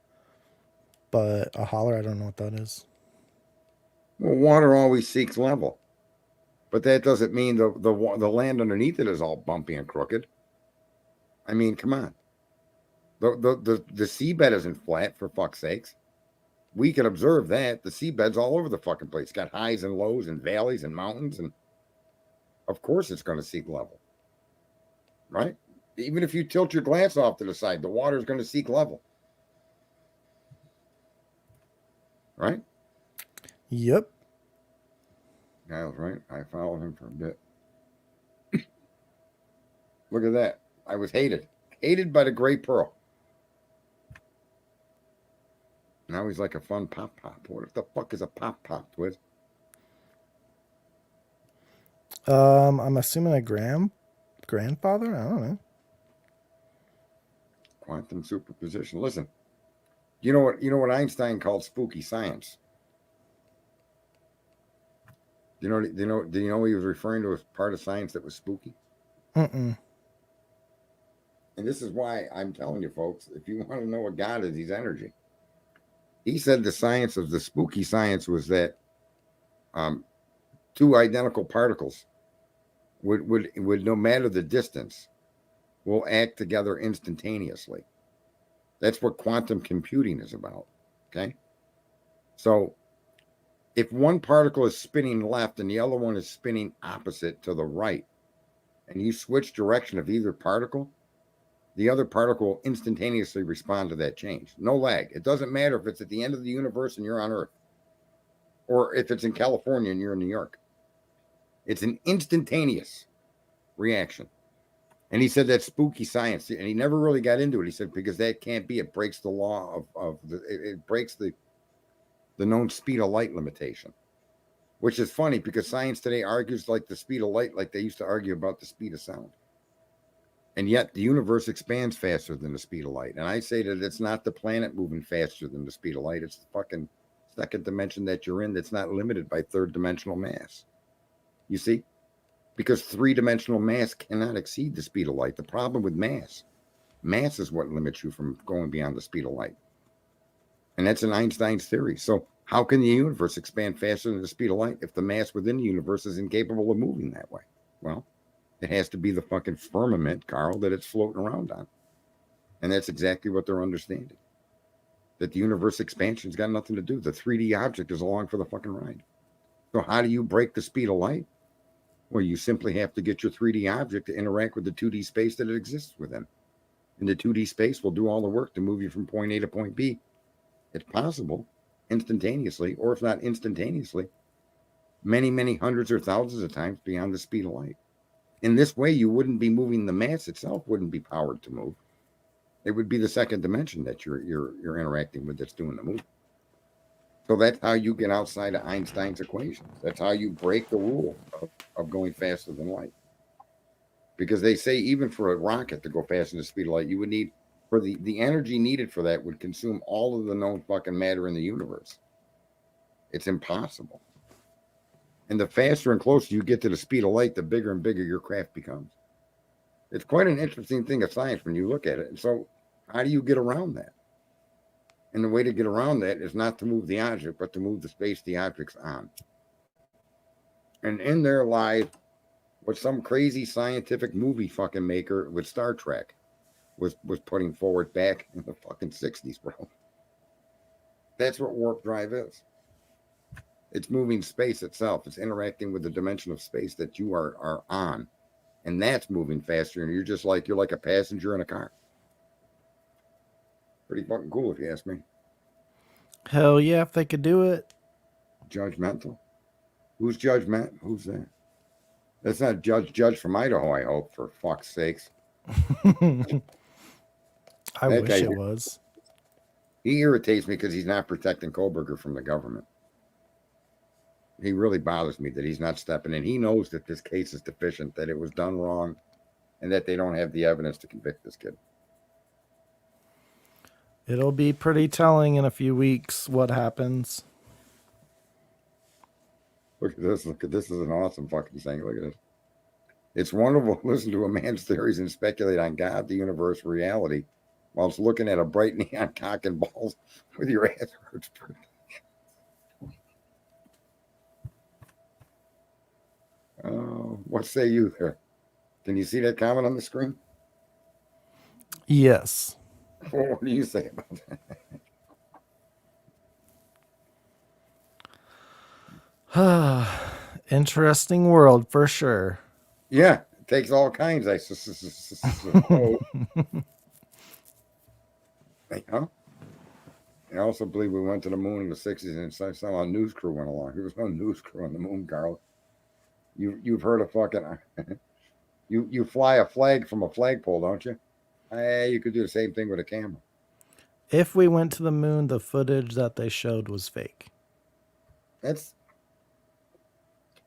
But a holler, I don't know what that is. Well, water always seeks level, but that doesn't mean the land underneath it is all bumpy and crooked. I mean, come on. The seabed isn't flat, for fuck's sakes. We can observe that. The seabed's all over the fucking place. It's got highs and lows and valleys and mountains, and of course it's going to seek level. Right? Even if you tilt your glass off to the side, the water is going to seek level. Right? Yep. I was right. I followed him for a bit. Look at that. I was hated. Hated by the gray pearl. Now he's like a fun pop-pop. What the fuck is a pop-pop, Twiz? I'm assuming a grandfather? I don't know. Quantum superposition. Listen. You know what Einstein called spooky science? Do you know what he was referring to as part of science that was spooky? Mm-mm. And this is why I'm telling you, folks, if you want to know what God is, he's energy. He said the science of the spooky science was that 2 identical particles would no matter the distance, will act together instantaneously. That's what quantum computing is about. Okay. So if one particle is spinning left and the other one is spinning opposite to the right, and you switch direction of either particle, the other particle will instantaneously respond to that change. No lag. It doesn't matter if it's at the end of the universe and you're on Earth, or if it's in California and you're in New York. It's an instantaneous reaction. And he said that's spooky science. And he never really got into it. He said, because that can't be. It breaks the law it breaks the known speed of light limitation. Which is funny because science today argues like the speed of light, like they used to argue about the speed of sound. And yet the universe expands faster than the speed of light. And I say that it's not the planet moving faster than the speed of light. It's the fucking second dimension that you're in that's not limited by third dimensional mass. You see? Because 3-dimensional mass cannot exceed the speed of light. The problem with mass is what limits you from going beyond the speed of light. And that's in Einstein's theory. So how can the universe expand faster than the speed of light if the mass within the universe is incapable of moving that way? Well, it has to be the fucking firmament, Carl, that it's floating around on. And that's exactly what they're understanding. That the universe expansion's got nothing to do. The 3D object is along for the fucking ride. So how do you break the speed of light? Well, you simply have to get your 3D object to interact with the 2D space that it exists within. And the 2D space will do all the work to move you from point A to point B. It's possible instantaneously, or if not instantaneously, many, many hundreds or thousands of times beyond the speed of light. In this way, you wouldn't be moving, the mass itself wouldn't be powered to move. It would be the second dimension that you're interacting with that's doing the movement. So that's how you get outside of Einstein's equations. That's how you break the rule of going faster than light. Because they say even for a rocket to go faster than the speed of light, you would need, for the energy needed for that would consume all of the known fucking matter in the universe. It's impossible. And the faster and closer you get to the speed of light, the bigger and bigger your craft becomes. It's quite an interesting thing of science when you look at it. And so how do you get around that? And the way to get around that is not to move the object, but to move the space the object's on. And in there lies what some crazy scientific movie fucking maker with Star Trek was putting forward back in the fucking 60s, bro. That's what warp drive is. It's moving space itself. It's interacting with the dimension of space that you are on. And that's moving faster. And you're like a passenger in a car. Pretty fucking cool if you ask me. Hell yeah, if they could do it. Judgmental. Who's judgment? Who's that? That's not Judge from Idaho, I hope, for fuck's sakes. I That wish guy- it was. He irritates me because he's not protecting Koberger from the government. He really bothers me that he's not stepping in. He knows that this case is deficient, that it was done wrong, and that they don't have the evidence to convict this kid. It'll be pretty telling in a few weeks what happens. Look at this. Look at this. Is an awesome fucking thing. Look at this. It's wonderful to listen to a man's theories and speculate on God, the universe, reality, whilst looking at a bright neon cock and balls with your ass hurts. What say you there? Can you see that comment on the screen? Yes. What do you say about that? Interesting world for sure. Yeah, it takes all kinds. I suppose. You know? I also believe we went to the moon in the 60s and somehow a news crew went along. There was no news crew on the moon, Carl. You've heard of fucking you fly a flag from a flagpole, don't you? You could do the same thing with a camera. If we went to the moon, the footage that they showed was fake. That's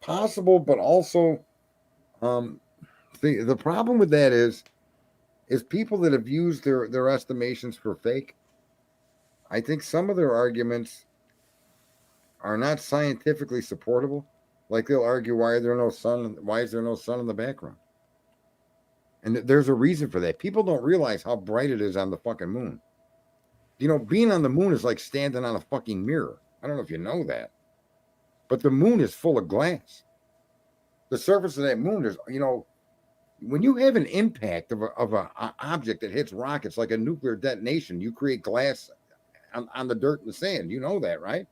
possible, but also the problem with that is people that have used their estimations for fake. I think some of their arguments are not scientifically supportable. Like they'll argue, why is there no sun in the background? And there's a reason for that. People don't realize how bright it is on the fucking moon. You know, being on the moon is like standing on a fucking mirror. I don't know if you know that. But the moon is full of glass. The surface of that moon is, you know, when you have an impact of a object that hits rockets like a nuclear detonation, you create glass on the dirt and the sand. You know that, right?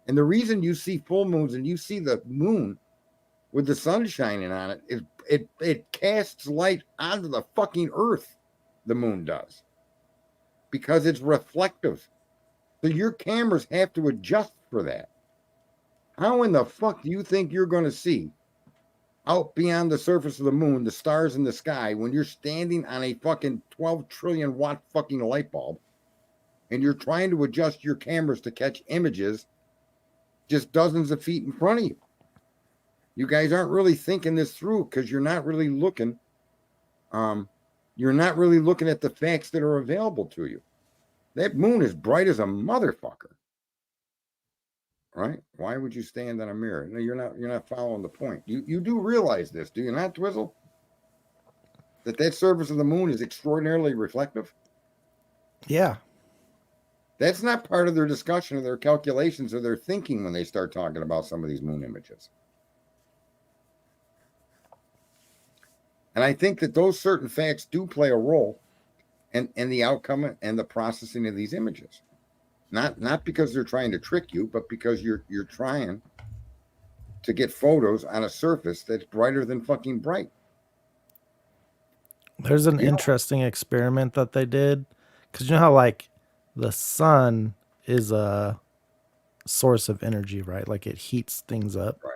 And the reason you see full moons and you see the moon with the sun shining on it is it casts light onto the fucking earth. The moon does. Because it's reflective. So your cameras have to adjust for that. How in the fuck do you think you're going to see out beyond the surface of the moon, the stars in the sky, when you're standing on a fucking 12 trillion watt fucking light bulb and you're trying to adjust your cameras to catch images just dozens of feet in front of you? You guys aren't really thinking this through because you're not really looking. You're not really looking at the facts that are available to you. That moon is bright as a motherfucker. Right? Why would you stand on a mirror? No, you're not following the point. You do realize this, do you not, Twizzle? That surface of the moon is extraordinarily reflective? Yeah. That's not part of their discussion or their calculations or their thinking when they start talking about some of these moon images. And I think that those certain facts do play a role in the outcome and the processing of these images. Not because they're trying to trick you, but because you're trying to get photos on a surface that's brighter than fucking bright. There's an interesting experiment that they did. Because you know how, like, the sun is a source of energy, right? Like, it heats things up. Right.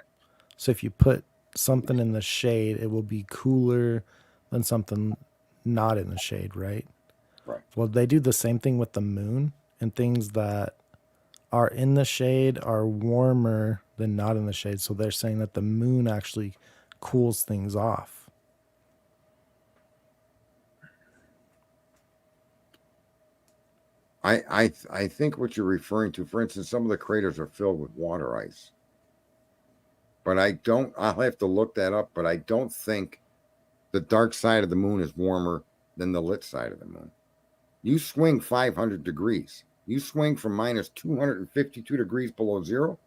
So if you put something in the shade, it will be cooler than something not in the shade, right? Right. Well, they do the same thing with the moon, and things that are in the shade are warmer than not in the shade. So they're saying that the moon actually cools things off. I think what you're referring to, for instance, some of the craters are filled with water ice. But I'll have to look that up, but I don't think the dark side of the moon is warmer than the lit side of the moon. You swing 500 degrees. You swing from minus 252 degrees below zero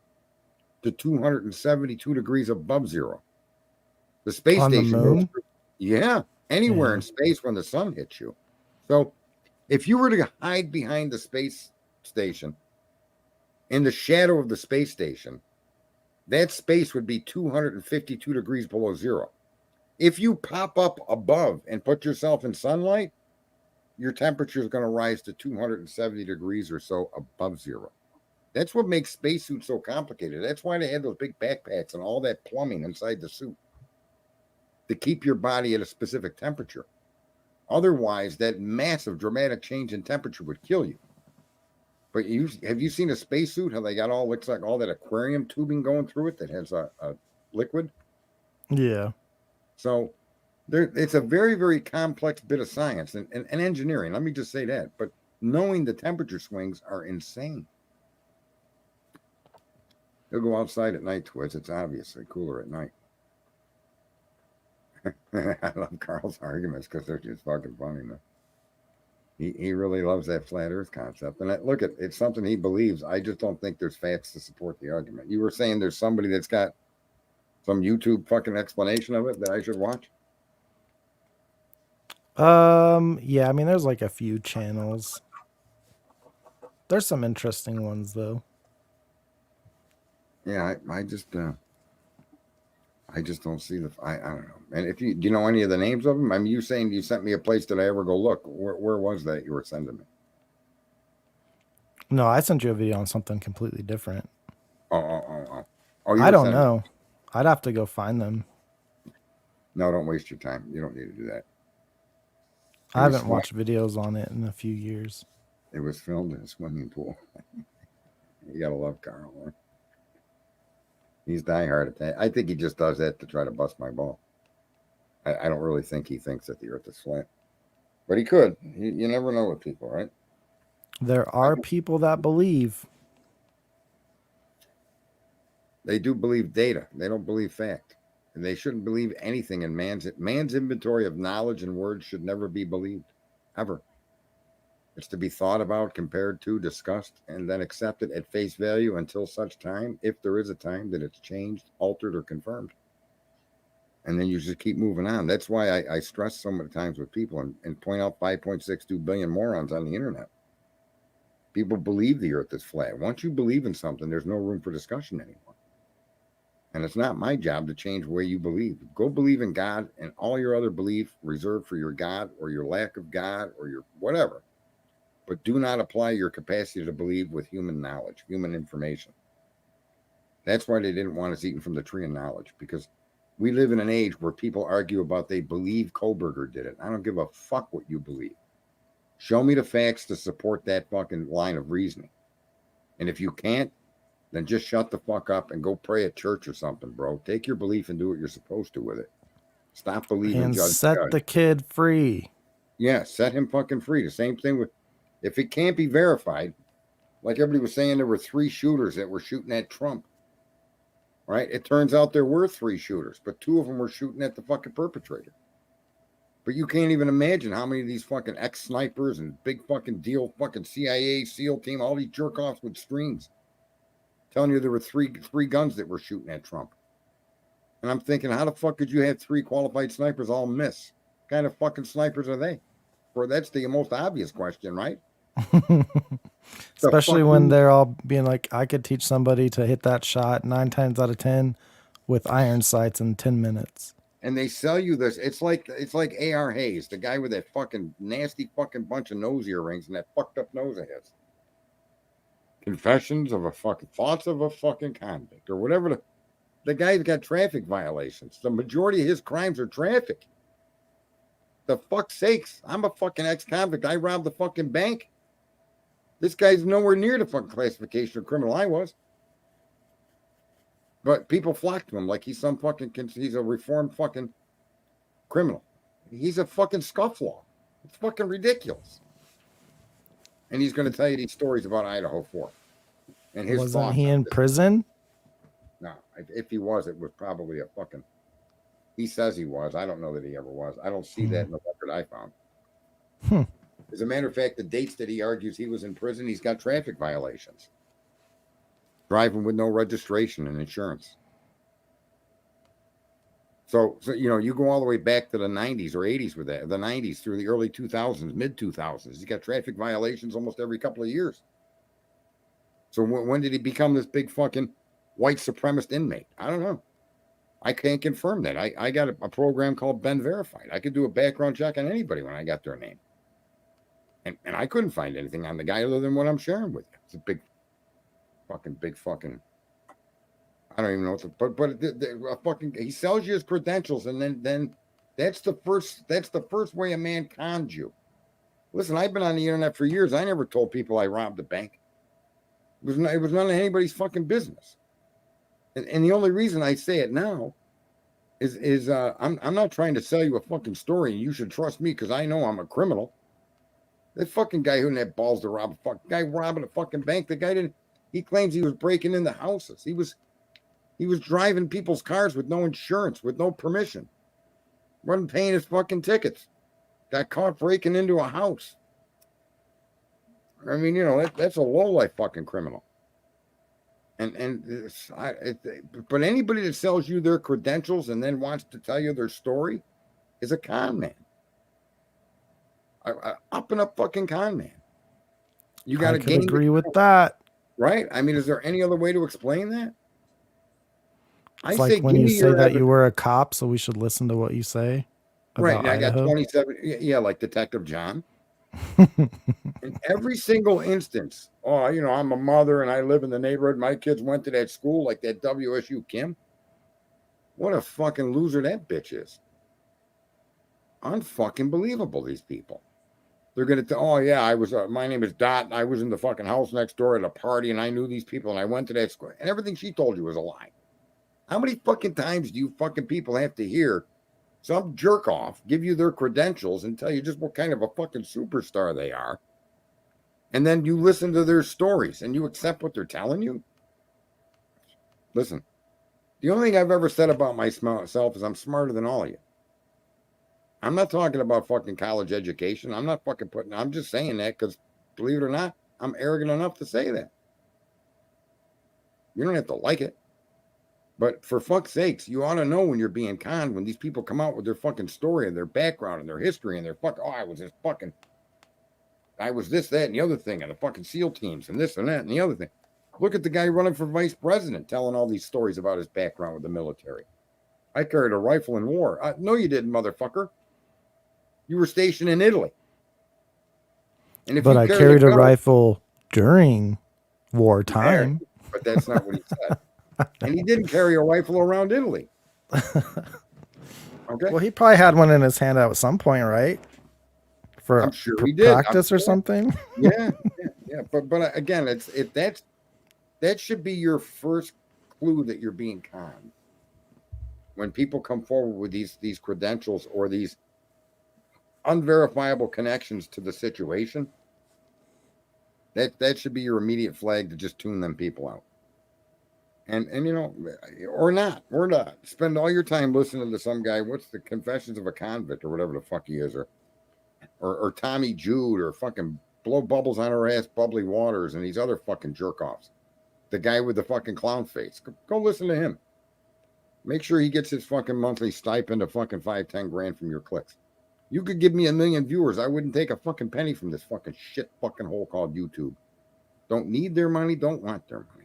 to 272 degrees above zero. The space On the station moon? goes through, yeah, anywhere in space when the sun hits you. So if you were to hide behind the space station, in the shadow of the space station, that space would be 252 degrees below zero. If you pop up above and put yourself in sunlight, your temperature is going to rise to 270 degrees or so above zero. That's what makes spacesuits so complicated. That's why they have those big backpacks and all that plumbing inside the suit to keep your body at a specific temperature. Otherwise, that massive dramatic change in temperature would kill you. But have you seen a spacesuit? How they got looks like all that aquarium tubing going through it that has a liquid? Yeah. So it's a very, very complex bit of science and engineering. Let me just say that. But knowing the temperature swings are insane. You'll go outside at night, Twiz. It's obviously cooler at night. I love Carl's arguments because they're just fucking funny, man. He really loves that flat Earth concept. And look, it's something he believes. I just don't think there's facts to support the argument. You were saying there's somebody that's got some YouTube fucking explanation of it that I should watch? Yeah, I mean, there's like a few channels. There's some interesting ones though. Yeah, I just don't see I don't know. And do you know any of the names of them? I mean, you saying you sent me a place, did I ever go look? Where was that you were sending me? No, I sent you a video on something completely different. Oh, I don't know. I'd have to go find them. No, don't waste your time. You don't need to do that. I haven't watched videos on it in a few years. It was filmed in a swimming pool. You gotta love Carl. Huh? He's diehard at that. I think he just does that to try to bust my ball. I don't really think he thinks that the Earth is flat, but he could. You never know with people, right? There are people that believe. They do believe data. They don't believe fact. And they shouldn't believe anything in man's inventory of knowledge and words should never be believed, ever. It's to be thought about, compared to, discussed, and then accepted at face value until such time, if there is a time, that it's changed, altered, or confirmed. And then you just keep moving on. That's why I stress so many times with people and point out 5.62 billion morons on the internet. People believe the Earth is flat. Once you believe in something, there's no room for discussion anymore. And it's not my job to change the way you believe. Go believe in God and all your other belief reserved for your God or your lack of God or your whatever. But do not apply your capacity to believe with human knowledge, human information. That's why they didn't want us eating from the tree of knowledge, because we live in an age where people argue about they believe Kohlberger did it. I don't give a fuck what you believe. Show me the facts to support that fucking line of reasoning. And if you can't, then just shut the fuck up and go pray at church or something, bro. Take your belief and do what you're supposed to with it. Stop believing. And set the kid free. Yeah, set him fucking free. The same thing with, if it can't be verified, like everybody was saying, there were 3 shooters that were shooting at Trump. Right? It turns out there were 3 shooters, but 2 of them were shooting at the fucking perpetrator. But you can't even imagine how many of these fucking ex-snipers and big fucking deal fucking CIA, SEAL team, all these jerk-offs with streams telling you there were 3 guns that were shooting at Trump. And I'm thinking, how the fuck could you have 3 qualified snipers all miss? What kind of fucking snipers are they? Or that's the most obvious question, right? Especially when they're all being like, I could teach somebody to hit that shot 9 times out of 10 with iron sights in 10 minutes. And they sell you this. It's like A.R. Hayes, the guy with that fucking nasty fucking bunch of nose earrings and that fucked up nose of his. Confessions of a fucking, thoughts of a fucking convict or whatever. The guy's got traffic violations. The majority of his crimes are traffic. The fuck's sakes. I'm a fucking ex-convict. I robbed the fucking bank. This guy's nowhere near the fucking classification of criminal I was. But people flock to him like he's some fucking, he's a reformed fucking criminal. He's a fucking scufflaw. It's fucking ridiculous. And he's going to tell you these stories about Idaho 4. And his Wasn't he in prison? No, if he was, it was probably a fucking. He says he was. I don't know that he ever was. I don't see that in the record I found. As a matter of fact, the dates that he argues he was in prison, he's got traffic violations. Driving with no registration and insurance. So you know, you go all the way back to the 90s or 80s with that, the 90s through the early 2000s, mid 2000s. He's got traffic violations almost every couple of years. So when did he become this big fucking white supremacist inmate? I don't know. I can't confirm that. I got a program called Ben Verified. I could do a background check on anybody when I got their name. And I couldn't find anything on the guy other than what I'm sharing with you. It's a big fucking, I don't even know what to, but he sells you his credentials, and then that's the first way a man cons you. Listen, I've been on the internet for years. I never told people I robbed a bank. It was none of anybody's fucking business. And the only reason I say it now is I'm not trying to sell you a fucking story and you should trust me because I know I'm a criminal. That fucking guy who didn't have balls to rob a fucking guy robbing a fucking bank. The guy didn't. He claims he was breaking into houses. He was driving people's cars with no insurance, with no permission. Wasn't paying his fucking tickets. Got caught breaking into a house. I mean, you know, that's a low-life fucking criminal. But anybody that sells you their credentials and then wants to tell you their story is a con man. Up and up fucking con man. You got to agree with that. Right? I mean, is there any other way to explain that? It's like when you say that you were a cop, so we should listen to what you say. Right. And I got 27. Yeah, like Detective John. In every single instance, you know, I'm a mother and I live in the neighborhood. My kids went to that school, like that WSU Kim. What a fucking loser that bitch is. Unfucking believable, these people. They're going to oh yeah, I was, my name is Dot, and I was in the fucking house next door at a party, and I knew these people, and I went to that school, and everything she told you was a lie. How many fucking times do you fucking people have to hear some jerk off give you their credentials and tell you just what kind of a fucking superstar they are, and then you listen to their stories and you accept what they're telling you? Listen, the only thing I've ever said about myself is I'm smarter than all of you. I'm not talking about fucking college education. I'm not fucking I'm just saying that because, believe it or not, I'm arrogant enough to say that. You don't have to like it. But for fuck's sakes, you ought to know when you're being conned, when these people come out with their fucking story and their background and their history and their I was this, that, and the other thing, and the fucking SEAL teams and this and that and the other thing. Look at the guy running for vice president telling all these stories about his background with the military. I carried a rifle in war. No, you didn't, motherfucker. You were stationed in Italy. But I carried a rifle during wartime. But that's not what he said. And he didn't carry a rifle around Italy. Okay. Well, he probably had one in his hand at some point, right? For I'm sure he did. Practice or something. Yeah. But again, that should be your first clue that you're being conned. When people come forward with these credentials or these unverifiable connections to the situation, that should be your immediate flag to just tune them people out. And you know, or not spend all your time listening to some guy. What's the Confessions of a Convict or whatever the fuck he is, or Tommy Jude, or fucking blow bubbles on her ass, bubbly waters, and these other fucking jerk offs. The guy with the fucking clown face. Go listen to him. Make sure he gets his fucking monthly stipend of fucking $5-10 grand from your clicks. You could give me 1 million viewers. I wouldn't take a fucking penny from this fucking shit fucking hole called YouTube. Don't need their money. Don't want their money.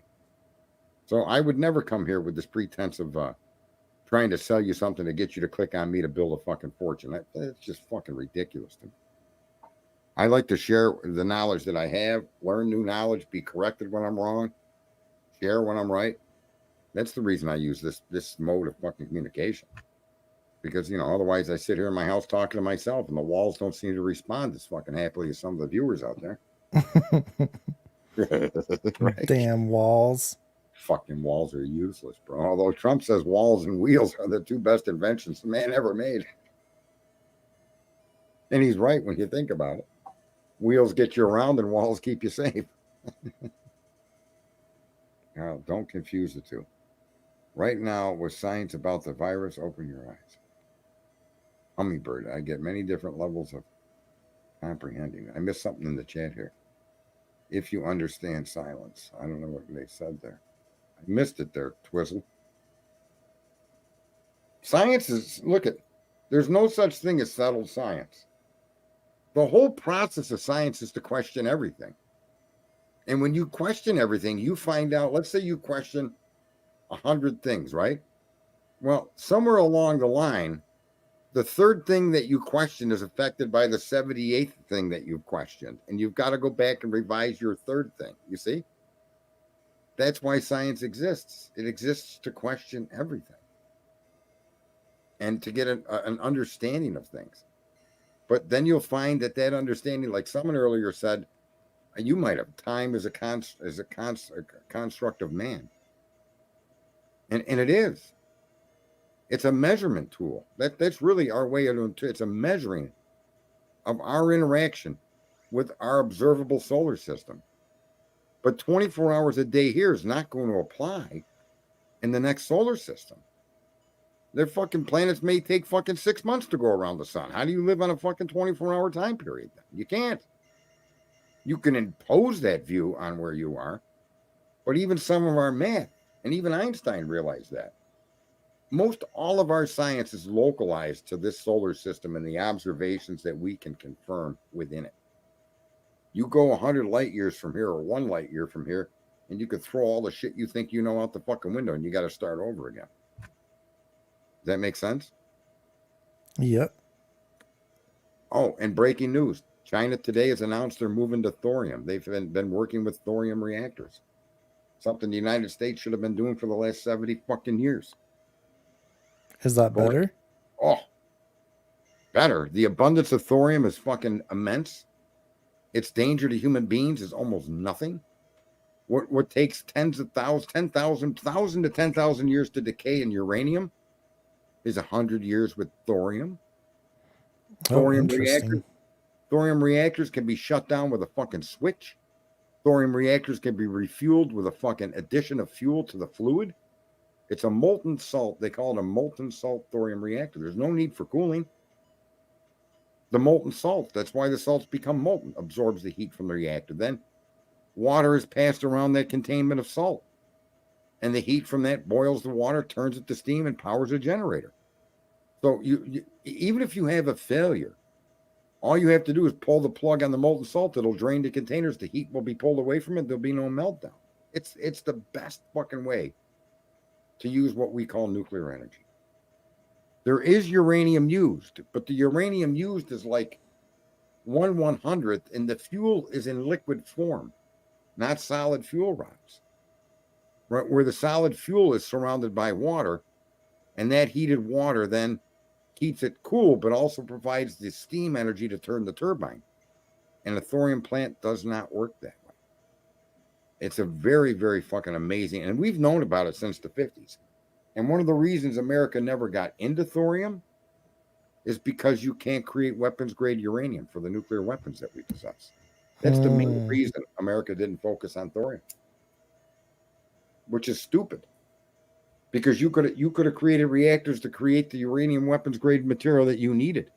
So I would never come here with this pretense of trying to sell you something to get you to click on me to build a fucking fortune. That's just fucking ridiculous to me. I like to share the knowledge that I have, learn new knowledge, be corrected when I'm wrong, share when I'm right. That's the reason I use this mode of fucking communication. Because, you know, otherwise I sit here in my house talking to myself and the walls don't seem to respond as fucking happily as some of the viewers out there. Right? Damn walls. Fucking walls are useless, bro. Although Trump says walls and wheels are the two best inventions the man ever made. And he's right when you think about it. Wheels get you around and walls keep you safe. Now, don't confuse the two. Right now, with science about the virus, open your eyes. Hummingbird, I get many different levels of comprehending. I missed something in the chat here. If you understand silence. I don't know what they said there. I missed it there, Twizzle. Science is, look at, there's no such thing as settled science. The whole process of science is to question everything. And when you question everything, you find out, let's say you question 100 things, right? Well, somewhere along the line, the third thing that you question is affected by the 78th thing that you've questioned. And you've got to go back and revise your third thing. You see? That's why science exists. It exists to question everything and to get an understanding of things. But then you'll find that understanding, like someone earlier said, you might have time as a construct of man. And it is. It's a measurement tool. That's really our way of doing it. It's a measuring of our interaction with our observable solar system. But 24 hours a day here is not going to apply in the next solar system. Their fucking planets may take fucking 6 months to go around the sun. How do you live on a fucking 24-hour time period? You can't. You can impose that view on where you are, but even some of our math, and even Einstein realized that. Most all of our science is localized to this solar system and the observations that we can confirm within it. You go 100 light years from here or 1 light year from here, and you could throw all the shit you think you know out the fucking window, and you got to start over again. Does that make sense? Yep. Oh, and breaking news. China today has announced they're moving to thorium. They've been working with thorium reactors. Something the United States should have been doing for the last 70 fucking years. Is that better? Oh, better. The abundance of thorium is fucking immense. Its danger to human beings is almost nothing. What takes 10,000 to 10,000 years to decay in uranium is 100 years with thorium. Thorium reactors can be shut down with a fucking switch. Thorium reactors can be refueled with a fucking addition of fuel to the fluid. It's a molten salt. They call it a molten salt thorium reactor. There's no need for cooling. The molten salt, that's why the salts become molten, absorbs the heat from the reactor. Then water is passed around that containment of salt. And the heat from that boils the water, turns it to steam, and powers a generator. So you even if you have a failure, all you have to do is pull the plug on the molten salt. It'll drain the containers. The heat will be pulled away from it. There'll be no meltdown. It's the best fucking way to use what we call nuclear energy. There is uranium used, but the uranium used is like 1/100th, and the fuel is in liquid form, not solid fuel rods. Right, where the solid fuel is surrounded by water, and that heated water then keeps it cool, but also provides the steam energy to turn the turbine. And a thorium plant does not work that way. It's a very, very fucking amazing, and we've known about it since the 50s. And one of the reasons America never got into thorium is because you can't create weapons-grade uranium for the nuclear weapons that we possess. That's the main reason America didn't focus on thorium, which is stupid. Because you could have created reactors to create the uranium weapons-grade material that you needed,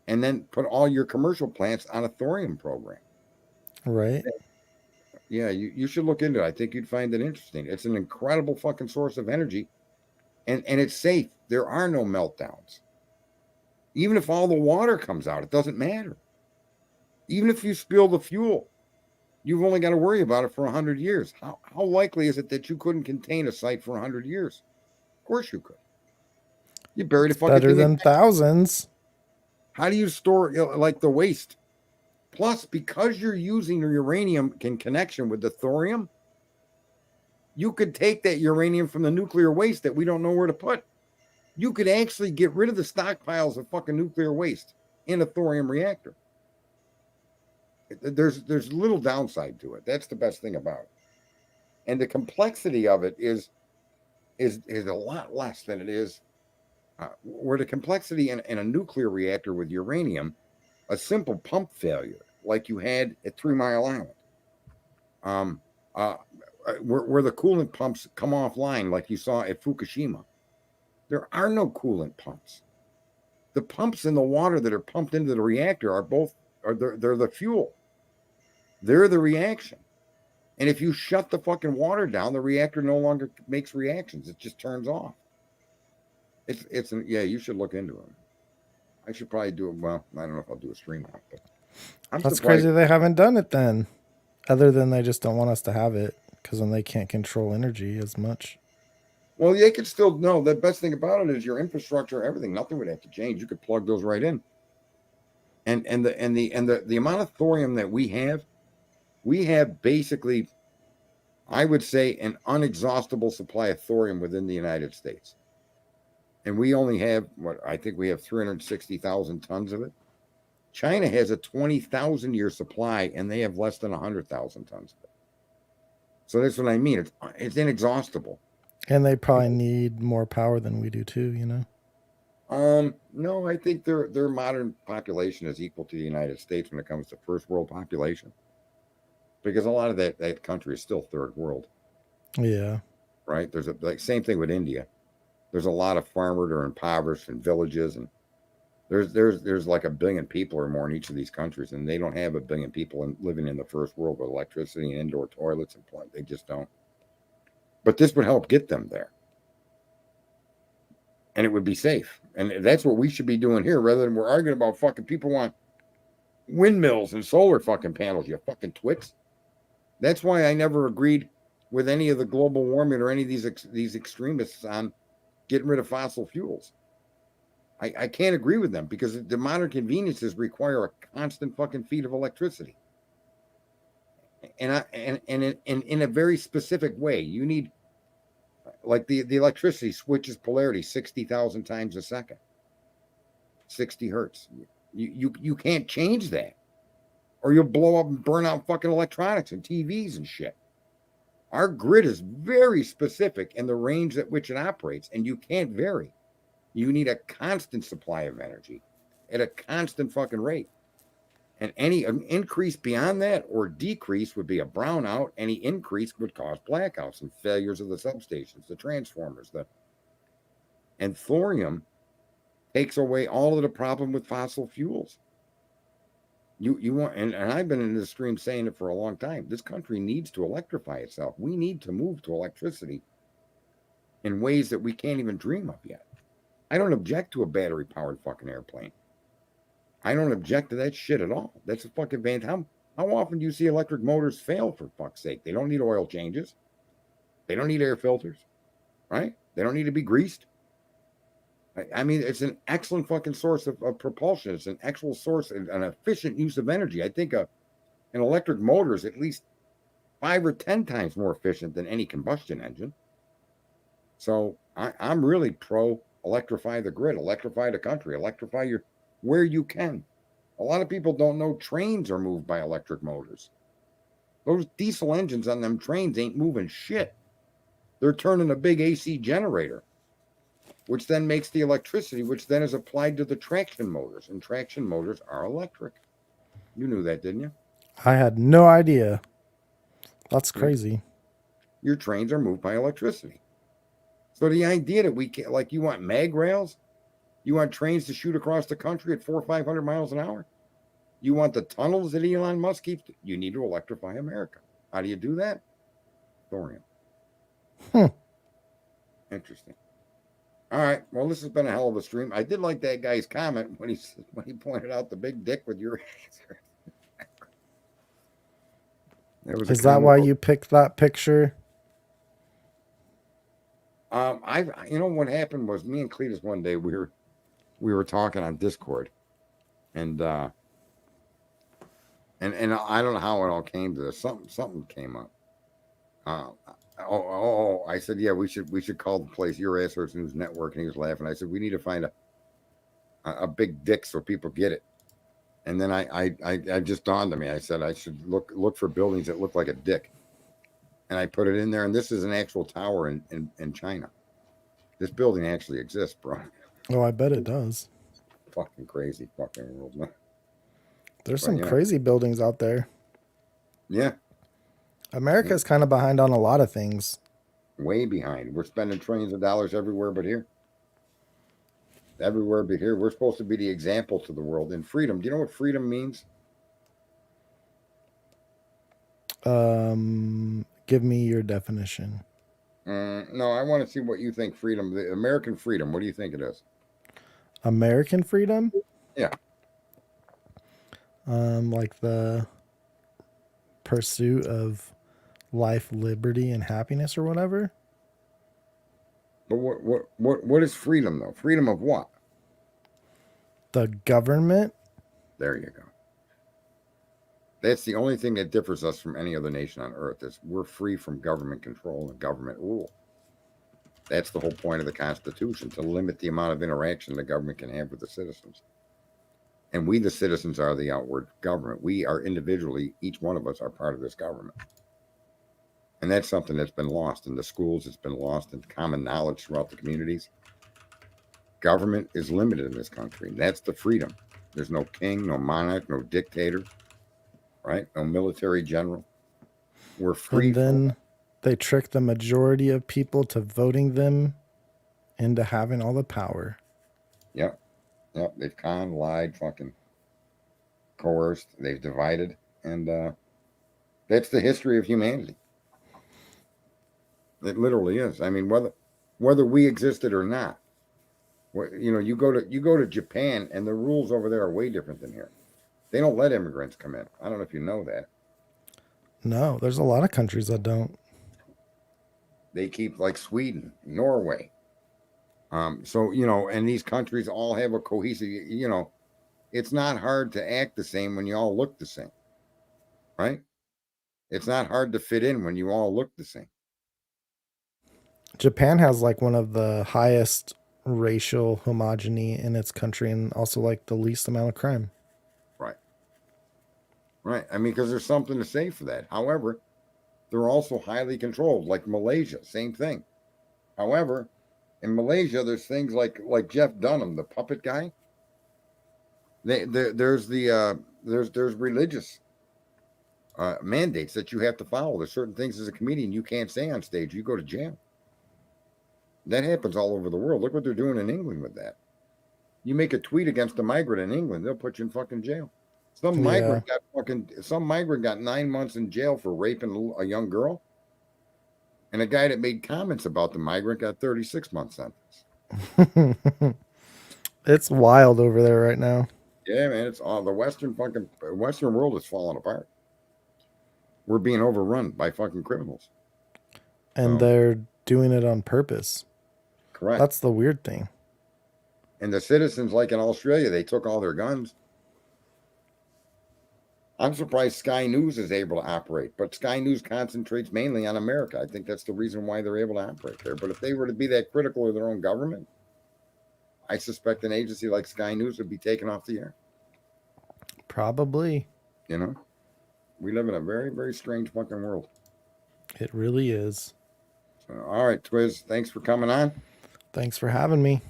and then put all your commercial plants on a thorium program. Right. Yeah, you should look into it. I think you'd find it interesting. It's an incredible fucking source of energy, and it's safe. There are no meltdowns. Even if all the water comes out, it doesn't matter. Even if you spill the fuel, you've only got to worry about it for 100 years. How likely is it that you couldn't contain a site for 100 years? Of course you could. You buried a fucking better than thousands. How do you store like the waste? Plus, because you're using uranium in connection with the thorium, You could take that uranium from the nuclear waste that we don't know where to put. You could actually get rid of the stockpiles of fucking nuclear waste in a thorium reactor. There's little downside to it. That's the best thing about it. And the complexity of it is a lot less than it is where the complexity in a nuclear reactor with uranium, a simple pump failure like you had at 3 Mile Island, where the coolant pumps come offline like you saw at Fukushima. There are no coolant pumps. The pumps in the water that are pumped into the reactor they're the fuel. They're the reaction. And if you shut the fucking water down, the reactor no longer makes reactions. It just turns off. You should look into it. I should probably do it. Well, I don't know if I'll do a stream on it, but That's crazy they haven't done it then. Other than they just don't want us to have it because then they can't control energy as much. Well, they could still no. The best thing about it is your infrastructure, everything. Nothing would have to change. You could plug those right in. And the amount of thorium that we have basically, I would say, an unexhaustible supply of thorium within the United States. And we only have I think we have 360,000 tons of it. China has a 20,000 year supply, and they have less than 100,000 tons of it. So that's what I mean. It's inexhaustible. And they probably need more power than we do too, you know? No, I think their modern population is equal to the United States when it comes to first world population. Because a lot of that country is still third world. Yeah. Right? There's same thing with India. There's a lot of farmers that are impoverished in villages, and there's like 1 billion people or more in each of these countries, and they don't have 1 billion people living in the first world with electricity and indoor toilets and plug. They just don't. But this would help get them there. And it would be safe. And that's what we should be doing here, rather than we're arguing about fucking people want windmills and solar fucking panels, you fucking twits. That's why I never agreed with any of the global warming or any of these extremists on getting rid of fossil fuels. I can't agree with them because the modern conveniences require a constant fucking feed of electricity. And in a very specific way. You need, like the electricity switches polarity 60,000 times a second. 60 hertz. You can't change that, or you'll blow up and burn out fucking electronics and TVs and shit. Our grid is very specific in the range at which it operates, and you can't vary. You need a constant supply of energy at a constant fucking rate. And any increase beyond that or decrease would be a brownout. Any increase would cause blackouts and failures of the substations, the transformers. And thorium takes away all of the problem with fossil fuels. You want, and I've been in this stream saying it for a long time. This country needs to electrify itself. We need to move to electricity in ways that we can't even dream of yet. I don't object to a battery-powered fucking airplane. I don't object to that shit at all. That's a fucking van. How often do you see electric motors fail, for fuck's sake? They don't need oil changes. They don't need air filters, right? They don't need to be greased. I mean, it's an excellent fucking source of propulsion. It's an excellent source and an efficient use of energy. I think an electric motor is at least 5 or 10 times more efficient than any combustion engine. So I'm really pro electrify the grid, electrify the country, electrify where you can. A lot of people don't know trains are moved by electric motors. Those diesel engines on them trains ain't moving shit. They're turning a big AC generator, which then makes the electricity, which then is applied to the traction motors, and traction motors are electric. You knew that, didn't you? I had no idea. That's crazy. Your trains are moved by electricity. So the idea that we can, like, you want mag rails, you want trains to shoot across the country at 400 or 500 miles an hour, you want the tunnels that Elon Musk keeps, you need to electrify America. How do you do that? Thorium. Interesting. All right. Well, this has been a hell of a stream. I did like that guy's comment when he pointed out the big dick with your answer. Is that why you picked that picture? You know what happened was me and Cletus one day we were talking on Discord, and I don't know how it all came to this. Something came up. I said, yeah, we should call the place Your Assholes News Network, and he was laughing. I said, we need to find a big dick so people get it. And then I just dawned on me. I said I should look for buildings that look like a dick, and I put it in there. And this is an actual tower in China. This building actually exists, bro. Oh, I bet it does. Fucking crazy, fucking world. There's But, some yeah. crazy buildings out there. Yeah, America's kind of behind on a lot of things. way behind. We're spending trillions of dollars everywhere but here. Everywhere but here. We're supposed to be the example to the world in freedom. Do you know what freedom means? Give me your definition. No, I want to see what you think freedom, the American freedom. What do you think it is? American freedom? Yeah. Like the pursuit of life, liberty, and happiness, or whatever. But what is freedom though? Freedom of what? The government. There you go. That's the only thing that differs us from any other nation on earth is we're free from government control and government rule. That's the whole point of the Constitution, to limit the amount of interaction the government can have with the citizens. And we, the citizens, are the outward government. We are individually, each one of us are part of this government. And that's something that's been lost in the schools. It's been lost in common knowledge throughout the communities. Government is limited in this country. That's the freedom. There's no king, no monarch, no dictator, right? No military general. We're free. And then they trick the majority of people to voting them into having all the power. Yep. Yep. They've conned, lied, fucking coerced. They've divided. And that's the history of humanity. It literally is. I mean, whether we existed or not, you go to Japan and the rules over there are way different than here. They don't let immigrants come in. I don't know if you know that. No, there's a lot of countries that don't. They keep, like Sweden, Norway. So, and these countries all have a cohesive, it's not hard to act the same when you all look the same, right? It's not hard to fit in when you all look the same. Japan has like one of the highest racial homogeny in its country and also like the least amount of crime. Right. Right. I mean, because there's something to say for that. However, they're also highly controlled, like Malaysia, same thing. However, in Malaysia, there's things like Jeff Dunham, the puppet guy. There's religious mandates that you have to follow. There's certain things as a comedian you can't say on stage. You go to jail. That happens all over the world. Look what they're doing in England with that. You make a tweet against a migrant in England, they'll put you in fucking jail. Some migrant got 9 months in jail for raping a young girl. And a guy that made comments about the migrant got 36 months sentence. It's wild over there right now. Yeah, man, it's all the Western world is falling apart. We're being overrun by fucking criminals. And they're doing it on purpose. Correct. That's the weird thing. And the citizens, like in Australia, they took all their guns. I'm surprised Sky News is able to operate, but Sky News concentrates mainly on America. I think that's the reason why they're able to operate there. But if they were to be that critical of their own government, I suspect an agency like Sky News would be taken off the air. Probably. We live in a very, very strange fucking world. It really is. So, all right, Twiz, thanks for coming on. Thanks for having me.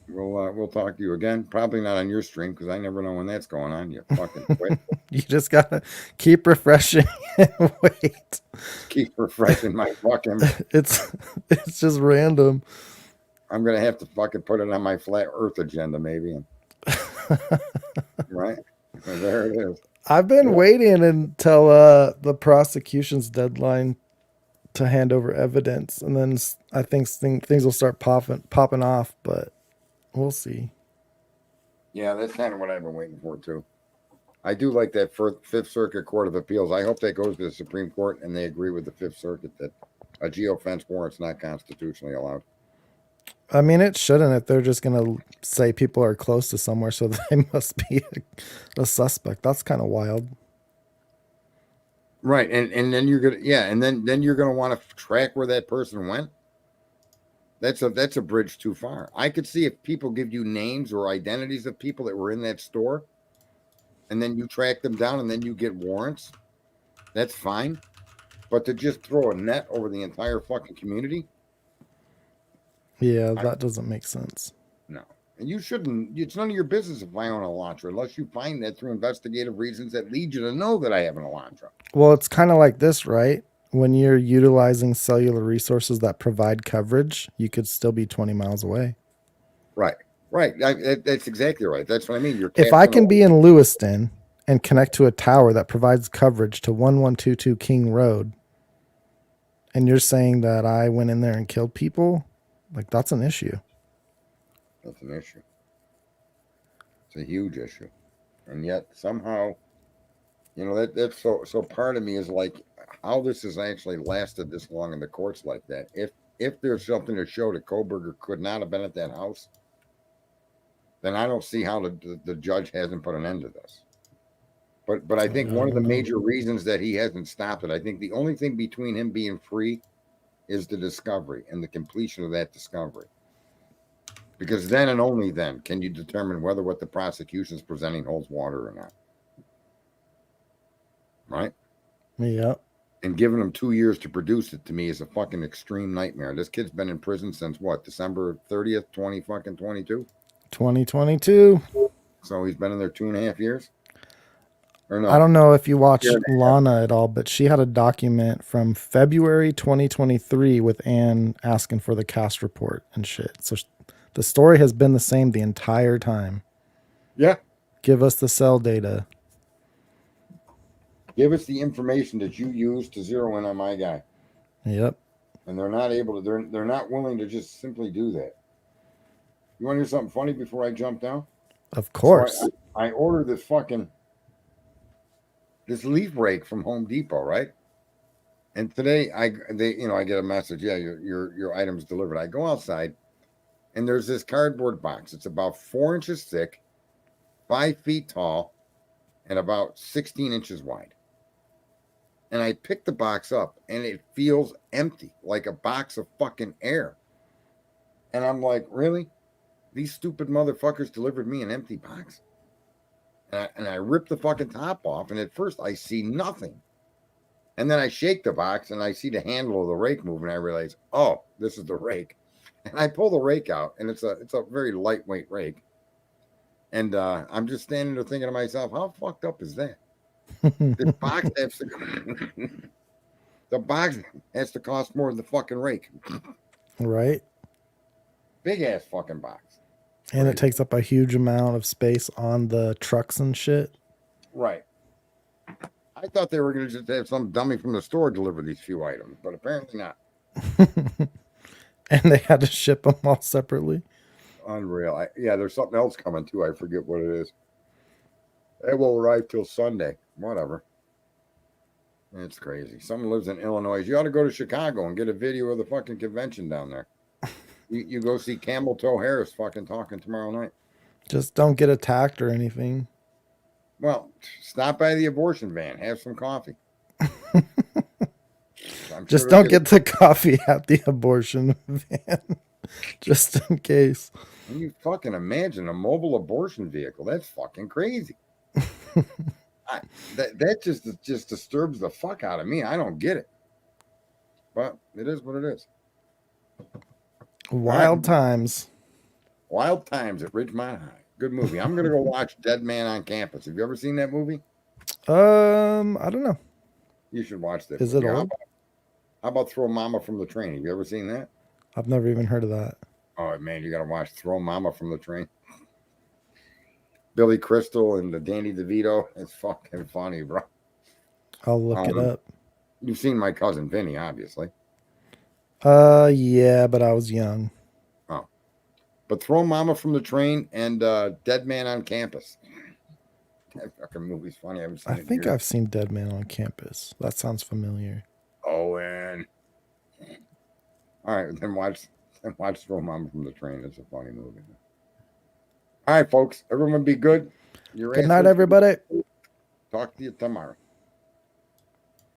We'll talk to you again. Probably not on your stream because I never know when that's going on. You fucking quit. You just gotta keep refreshing and wait. Keep refreshing my fucking. It's just random. I'm gonna have to fucking put it on my flat Earth agenda, maybe. Right there it is. I've been waiting until the prosecution's deadline to hand over evidence, and then I think things will start popping off, but we'll see. Yeah, that's kind of what I've been waiting for too. I do like that Fifth Circuit Court of Appeals. I hope that goes to the Supreme Court and they agree with the Fifth Circuit that a geofence warrant's not constitutionally allowed. I mean, it shouldn't if they're just going to say people are close to somewhere, so they must be a suspect. That's kind of wild. Right, and then you're gonna and then you're gonna want to track where that person went. That's a bridge too far. I could see if people give you names or identities of people that were in that store, and then you track them down, and then you get warrants. That's fine, but to just throw a net over the entire fucking community, Yeah, that doesn't make sense. no. And you shouldn't. It's none of your business if I own a Elantra, unless you find that through investigative reasons that lead you to know that I have an Elantra. Well, it's kind of like this, right? When you're utilizing cellular resources that provide coverage, you could still be 20 miles away. Right. That's exactly right. That's what I mean. You're If I can be in Lewiston and connect to a tower that provides coverage to 1122 King Road, and you're saying that I went in there and killed people, like that's an issue. That's an issue. It's a huge issue. And yet somehow, that's so part of me is like how this has actually lasted this long in the courts like that. If there's something to show that Koberger could not have been at that house, then I don't see how the judge hasn't put an end to this. But I think one of the major reasons that he hasn't stopped it, I think the only thing between him being free is the discovery and the completion of that discovery. Because then and only then can you determine whether what the prosecution is presenting holds water or not. Right? Yep. And giving him 2 years to produce it to me is a fucking extreme nightmare. This kid's been in prison since what? December 30th, 2022? 2022. So he's been in there 2.5 years? Or no? I don't know if you watched Lana at all, but she had a document from February 2023 with Anne asking for the cast report and shit. So the story has been the same the entire time. Yeah. Give us the cell data. Give us the information that you use to zero in on my guy. Yep. And they're not able to, they're not willing to just simply do that. You want to hear something funny before I jump down? Of course. So I ordered this leaf rake from Home Depot, right? And today I get a message, yeah, your item's delivered. I go outside and there's this cardboard box. It's about 4 inches thick, 5 feet tall, and about 16 inches wide. And I pick the box up and it feels empty, like a box of fucking air. And I'm like, really? These stupid motherfuckers delivered me an empty box? And I rip the fucking top off, and at first I see nothing. And then I shake the box, and I see the handle of the rake move, and I realize, oh, this is the rake. And I pull the rake out, and it's a very lightweight rake. And I'm just standing there thinking to myself, how fucked up is that? The box has to cost more than the fucking rake. Right. Big ass fucking box. And it takes up a huge amount of space on the trucks and shit. Right. I thought they were going to just have some dummy from the store deliver these few items, but apparently not. And they had to ship them all separately. Unreal. There's something else coming too. I forget what it is. It won't arrive till Sunday. Whatever. It's crazy. Someone lives in Illinois. You ought to go to Chicago and get a video of the fucking convention down there. You go see Camel Toe Harris fucking talking tomorrow night. Just don't get attacked or anything. Well, stop by the abortion van. Have some coffee. Just don't get the coffee at the abortion van. Just in case. Can you fucking imagine a mobile abortion vehicle? That's fucking crazy. That just disturbs the fuck out of me. I don't get it. But it is what it is. Wild times. Wild times at Ridgemont High. Good movie. I'm gonna go watch Dead Man on Campus. Have you ever seen that movie? I don't know. You should watch that. Is movie. it old? How about Throw Mama from the Train? Have you ever seen that? I've never even heard of that. Oh man, you gotta watch Throw Mama from the Train. Billy Crystal and the Danny DeVito. It's fucking funny, bro. I'll look it up. You've seen My Cousin Vinny, obviously. Yeah, but I was young. Oh. But Throw Mama from the Train and Dead Man on Campus. That fucking movie's funny. I think I've seen Dead Man on Campus. That sounds familiar. Oh, and all right, then watch Throw Mama from the Train. It's a funny movie. All right, folks. Everyone be good. Good night, everybody. Talk to you tomorrow.